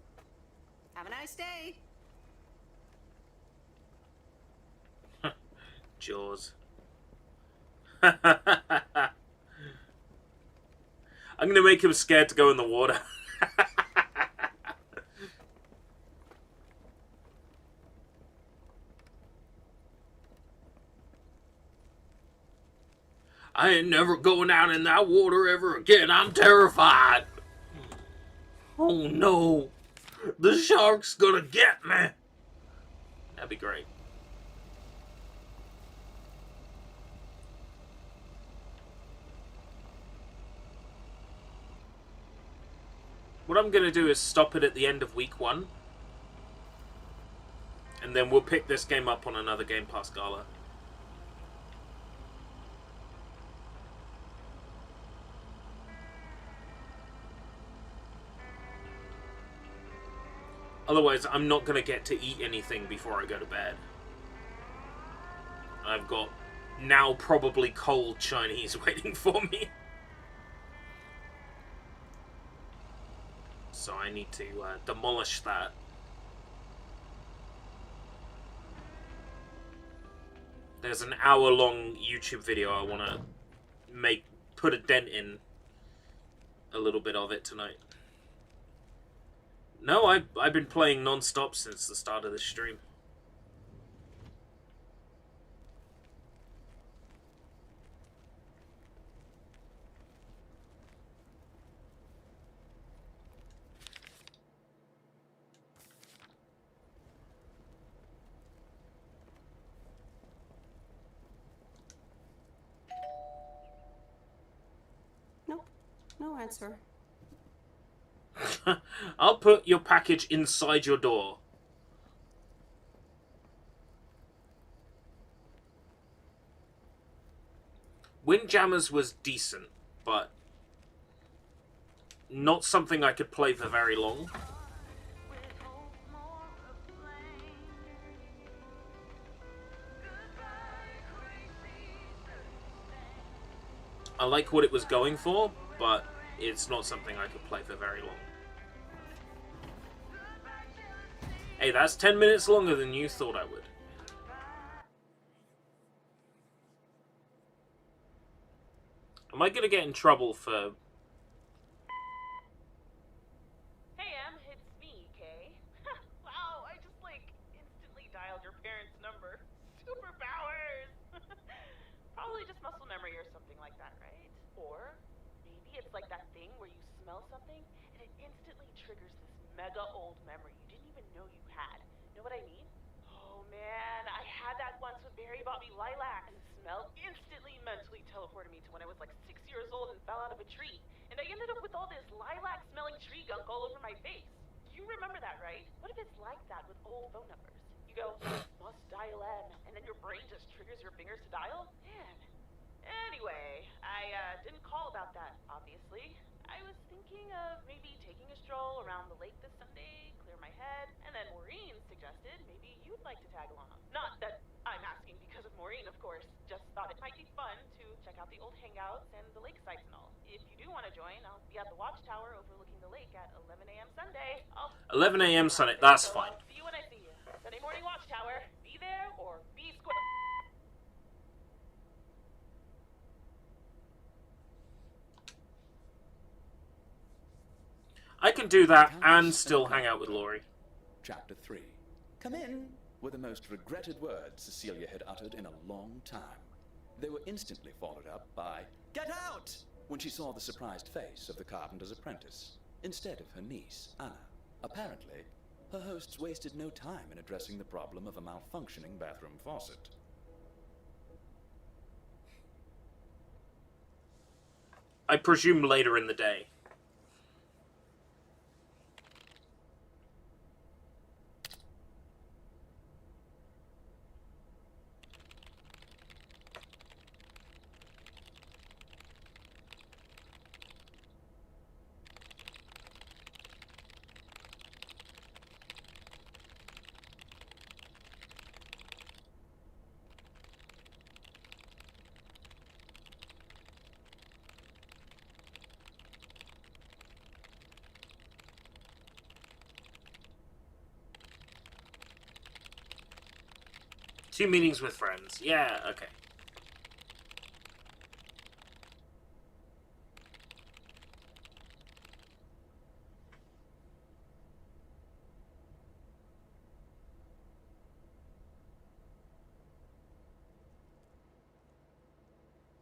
Have a nice day. Jaws. I'm gonna make him scared to go in the water. I ain't never going out in that water ever again. I'm terrified. Oh no. The shark's gonna get me. That'd be great. What I'm gonna do is stop it at the end of week 1. And then we'll pick this game up on another Game Pass Gala. Otherwise, I'm not going to get to eat anything before I go to bed. I've got now probably cold Chinese waiting for me. So I need to demolish that. There's an hour-long YouTube video I want to put a dent in a little bit of it tonight. No, I've been playing non-stop since the start of this stream. No answer. I'll put your package inside your door. Windjammers was decent, but not something I could play for very long. I like what it was going for, but it's not something I could play for very long. Hey, that's 10 minutes longer than you thought I would. Am I gonna get in trouble for... Hey, Em, it's me, Kay. Wow, I just, instantly dialed your parents' number. Superpowers! Probably just muscle memory or something like that, right? Or maybe it's like that thing where you smell something and it instantly triggers this mega old memory you didn't even know you had. Know what I mean? Oh man, I had that once when Barry bought me lilac, and the smell instantly mentally teleported me to when I was 6 years old and fell out of a tree. And I ended up with all this lilac-smelling tree gunk all over my face. You remember that, right? What if it's like that with old phone numbers? You go, must dial M, and then your brain just triggers your fingers to dial? Man. Anyway, I didn't call about that, obviously. I was thinking of maybe taking a stroll around the lake this Sunday, clear my head, and then Maureen suggested maybe you'd like to tag along. Not that I'm asking because of Maureen, of course. Just thought it might be fun to check out the old hangouts and the lake sites and all. If you do want to join, I'll be at the watchtower overlooking the lake at 11 a.m. Sunday. 11 a.m. Sunday, that's fine. I'll see you when I see you. Sunday morning watchtower. Be there or be square. I can do that and still hang out with Laurie. Chapter 3. Come in, were the most regretted words Cecilia had uttered in a long time. They were instantly followed up by, "Get out!" when she saw the surprised face of the carpenter's apprentice, instead of her niece, Anna. Apparently, her hosts wasted no time in addressing the problem of a malfunctioning bathroom faucet. I presume later in the day. Two meetings with friends. Yeah, okay.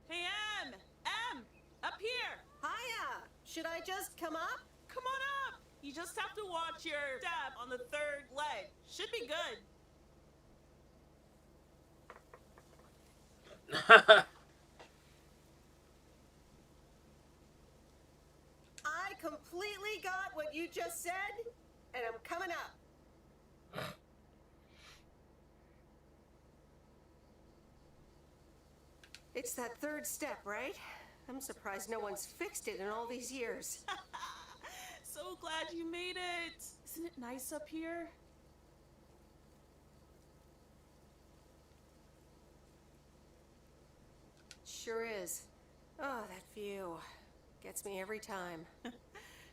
Hey, Em! Em! Up here! Hiya! Should I just come up? Come on up! You just have to watch your step on the third leg. Should be good. I completely got what you just said, and I'm coming up. It's that third step, right? I'm surprised no one's fixed it in all these years. So glad you made it. Isn't it nice up here? Sure is. Oh, that view. Gets me every time.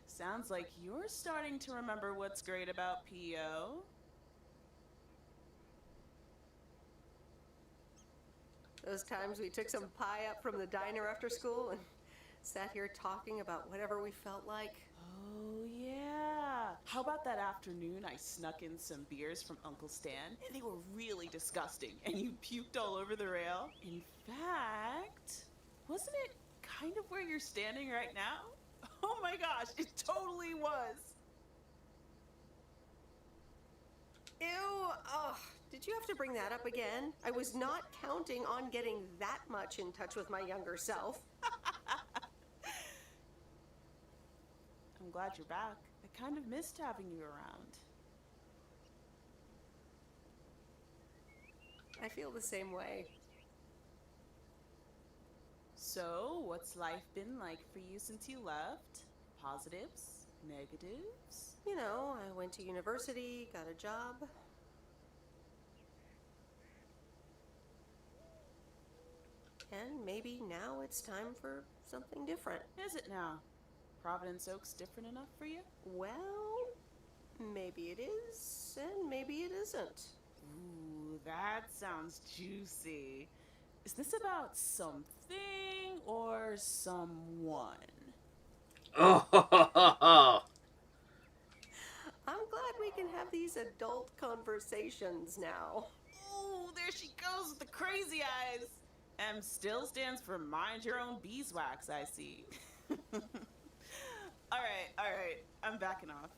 Sounds like you're starting to remember what's great about P.O. Those times we took some pie up from the diner after school and sat here talking about whatever we felt like. Oh, yeah. How about that afternoon I snuck in some beers from Uncle Stan, and they were really disgusting, and you puked all over the rail? In fact, wasn't it kind of where you're standing right now? Oh my gosh, it totally was. Ew! Oh, did you have to bring that up again? I was not counting on getting that much in touch with my younger self. I'm glad you're back. I kind of missed having you around. I feel the same way. So, what's life been like for you since you left? Positives? Negatives? You know, I went to university, got a job. And maybe now it's time for something different. Is it now? Providence Oak's different enough for you? Well, maybe it is, and maybe it isn't. Ooh, that sounds juicy. Is this about something or someone? Oh, I'm glad we can have these adult conversations now. Ooh, there she goes with the crazy eyes. M still stands for mind your own beeswax, I see. All right, I'm backing off.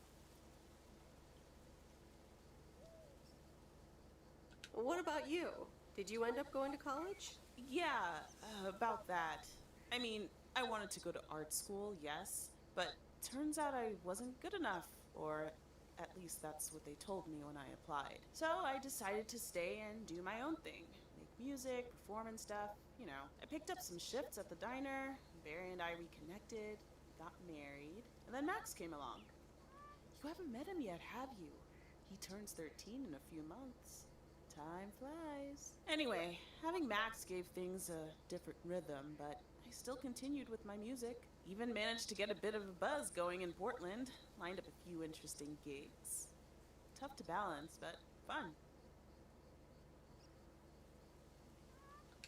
What about you? Did you end up going to college? Yeah, about that. I mean, I wanted to go to art school, yes, but turns out I wasn't good enough, or at least that's what they told me when I applied. So I decided to stay and do my own thing. Make music, perform and stuff, you know. I picked up some shifts at the diner, Barry and I reconnected, got married, and then Max came along. You haven't met him yet, have you? He turns 13 in a few months. Time flies. Anyway, having Max gave things a different rhythm, but I still continued with my music. Even managed to get a bit of a buzz going in Portland. Lined up a few interesting gigs. Tough to balance, but fun.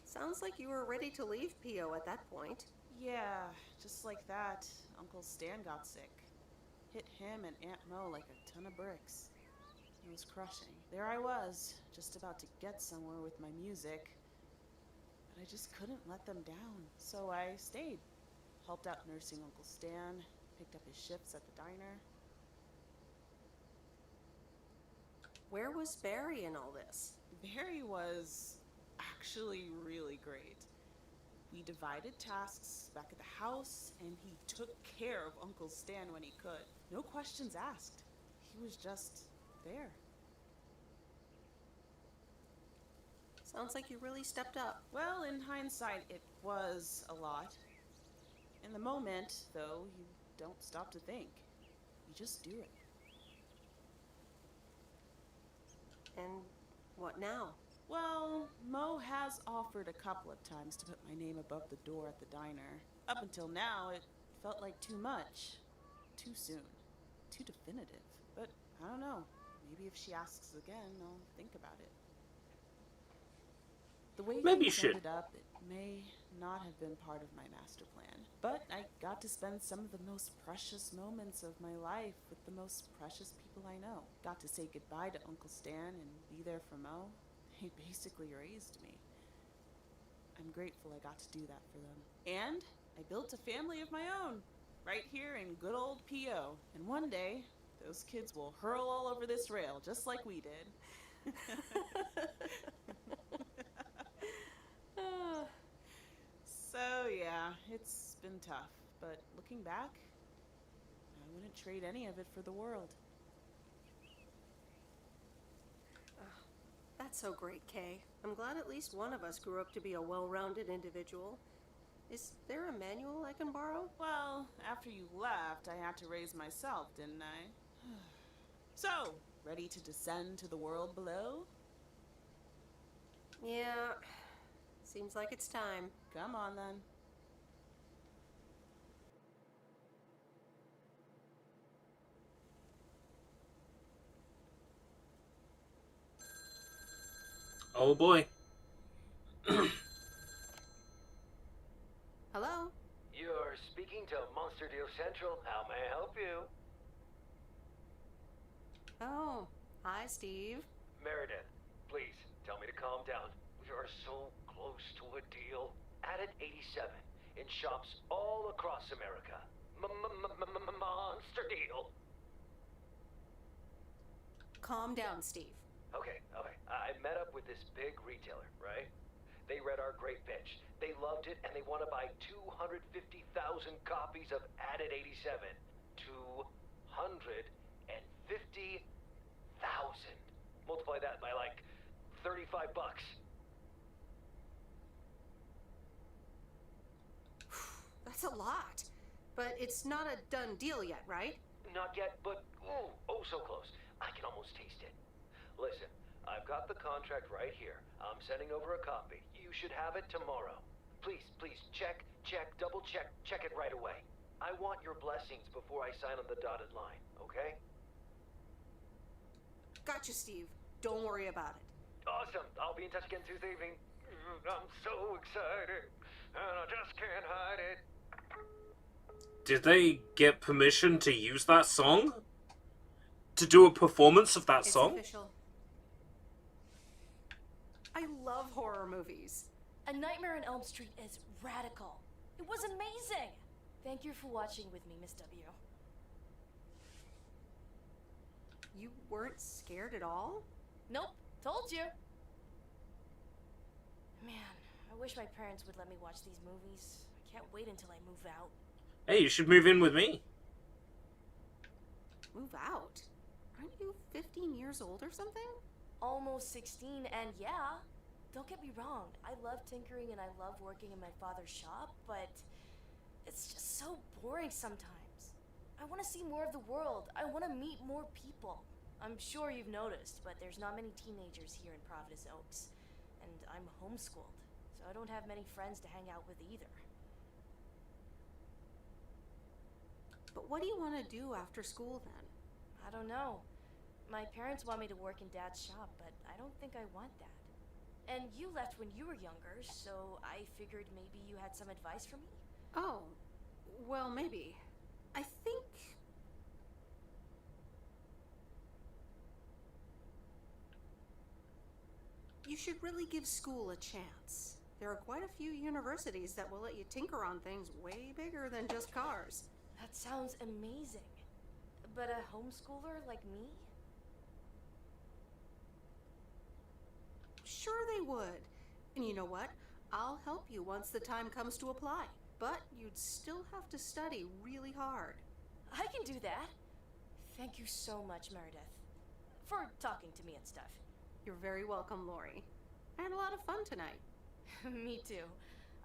Sounds like you were ready to leave PO at that point. Yeah, just like that, Uncle Stan got sick. Hit him and Aunt Mo like a ton of bricks. It was crushing. There I was, just about to get somewhere with my music, but I just couldn't let them down. So I stayed. Helped out nursing Uncle Stan, picked up his shifts at the diner. Where was Barry in all this? Barry was actually really great. We divided tasks back at the house, and he took care of Uncle Stan when he could. No questions asked. He was just there. Sounds like you really stepped up. Well, in hindsight, it was a lot. In the moment, though, you don't stop to think. You just do it. And what now? Well, Mo has offered a couple of times to put my name above the door at the diner. Up until now, it felt like too much. Too soon. Too definitive. But I don't know. Maybe if she asks again, I'll think about it. The way Maybe you things should. ended up, it may not have been part of my master plan. But I got to spend some of the most precious moments of my life with the most precious people I know. Got to say goodbye to Uncle Stan and be there for Mo. They basically raised me. I'm grateful I got to do that for them. And I built a family of my own, right here in good old PO. And one day, those kids will hurl all over this rail, just like we did. So yeah, it's been tough, but looking back, I wouldn't trade any of it for the world. That's so great, Kay. I'm glad at least one of us grew up to be a well-rounded individual. Is there a manual I can borrow? Well, after you left, I had to raise myself, didn't I? So, ready to descend to the world below? Yeah, seems like it's time. Come on then. Oh boy. Hello? You're speaking to Monster Deal Central. How may I help you? Oh, hi, Steve. Meredith, please tell me to calm down. We are so close to a deal. Added 87 in shops all across America. Monster Deal. Calm down, Steve. Okay. I met up with this big retailer, right? They read our great pitch. They loved it, and they want to buy 250,000 copies of Added 87. 250,000. Multiply that by like $35. That's a lot. But it's not a done deal yet, right? Not yet, but oh so close. I can almost taste it. Listen, I've got the contract right here. I'm sending over a copy. You should have it tomorrow. Please, check, double check it right away. I want your blessings before I sign on the dotted line, okay? Gotcha, Steve. Don't worry about it. Awesome. I'll be in touch again Tuesday evening. I'm so excited, and I just can't hide it. Did they get permission to use that song? To do a performance of that song? It's official. I love horror movies. A Nightmare on Elm Street is radical. It was amazing. Thank you for watching with me, Miss W. You weren't scared at all? Nope, told you. Man, I wish my parents would let me watch these movies. I can't wait until I move out. Hey, you should move in with me. Move out? Aren't you 15 years old or something? Almost 16, and yeah, don't get me wrong, I love tinkering and I love working in my father's shop, but it's just so boring sometimes. I want to see more of the world. I want to meet more people. I'm sure you've noticed, but there's not many teenagers here in Providence Oaks, and I'm homeschooled, so I don't have many friends to hang out with either. But what do you want to do after school then? I don't know. My parents want me to work in Dad's shop, but I don't think I want that. And you left when you were younger, so I figured maybe you had some advice for me? Oh, well, maybe. I think... you should really give school a chance. There are quite a few universities that will let you tinker on things way bigger than just cars. That sounds amazing. But a homeschooler like me? Sure they would. And you know what? I'll help you once the time comes to apply. But you'd still have to study really hard. I can do that. Thank you so much, Meredith. For talking to me and stuff. You're very welcome, Lori. I had a lot of fun tonight. Me too.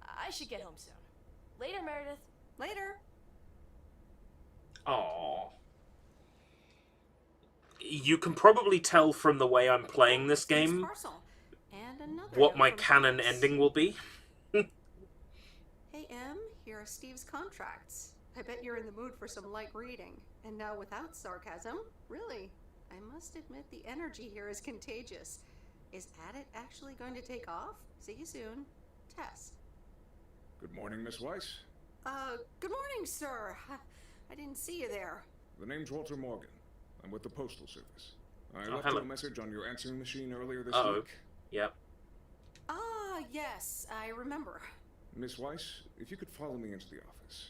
I should get home soon. Later, Meredith. Later. Aww. You can probably tell from the way I'm playing this game what my canon ending will be. Hey, Em, here are Steve's contracts. I bet you're in the mood for some light reading. And now without sarcasm, really, I must admit the energy here is contagious. Is Adit actually going to take off? See you soon. Tess. Good morning, Miss Weiss. Good morning, sir. I didn't see you there. The name's Walter Morgan. I'm with the Postal Service. I left hello. you a message on your answering machine earlier this Uh-oh. week. Yep. Ah, yes, I remember. Miss Weiss, if you could follow me into the office,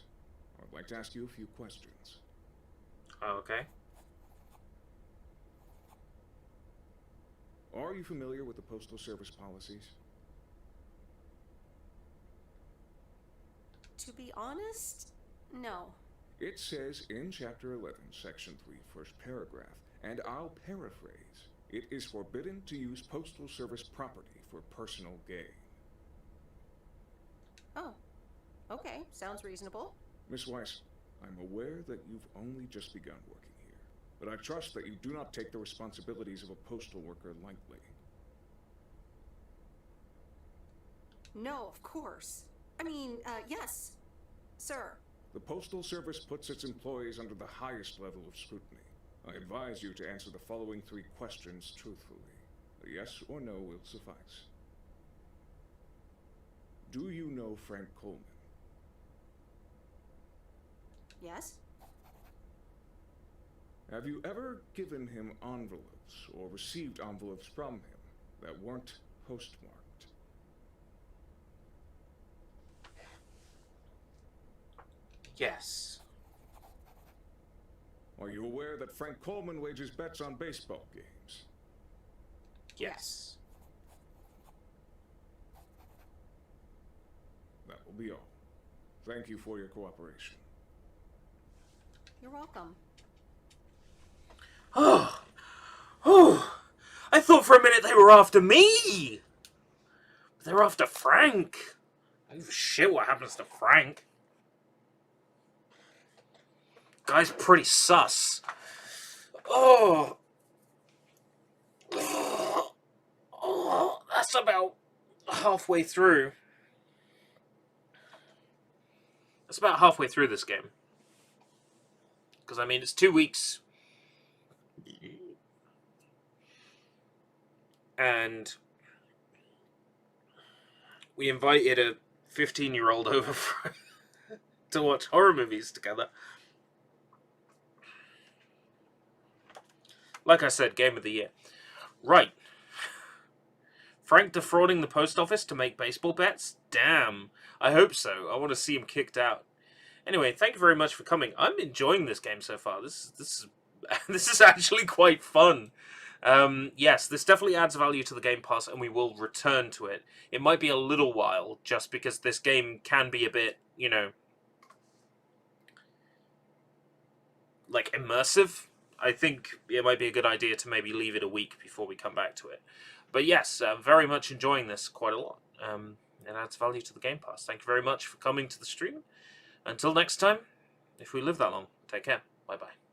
I'd like to ask you a few questions. Okay. Are you familiar with the Postal Service policies? To be honest, no. It says in Chapter 11, Section 3, first paragraph, and I'll paraphrase, it is forbidden to use Postal Service property for personal gain. Oh, okay, sounds reasonable. Miss Weiss, I'm aware that you've only just begun working here, but I trust that you do not take the responsibilities of a postal worker lightly. No, of course. I mean, yes, sir. The Postal Service puts its employees under the highest level of scrutiny. I advise you to answer the following 3 questions truthfully. A yes or no will suffice. Do you know Frank Coleman? Yes? Have you ever given him envelopes or received envelopes from him that weren't postmarked? Yes. Are you aware that Frank Coleman wagers bets on baseball games? Yes. That will be all. Thank you for your cooperation. You're welcome. Oh, I thought for a minute they were after me. They were after Frank. I don't give a shit what happens to Frank. Guy's pretty sus. Oh, that's about halfway through. That's about halfway through this game. Because, I mean, it's 2 weeks. And we invited a 15-year-old over to watch horror movies together. Like I said, game of the year. Right. Frank defrauding the post office to make baseball bets? Damn. I hope so. I want to see him kicked out. Anyway, thank you very much for coming. I'm enjoying this game so far. This is actually quite fun. Yes, this definitely adds value to the Game Pass, and we will return to it. It might be a little while, just because this game can be a bit, you know, like, immersive. I think it might be a good idea to maybe leave it a week before we come back to it. But yes, very much enjoying this quite a lot. It adds value to the Game Pass. Thank you very much for coming to the stream. Until next time, if we live that long, take care. Bye-bye.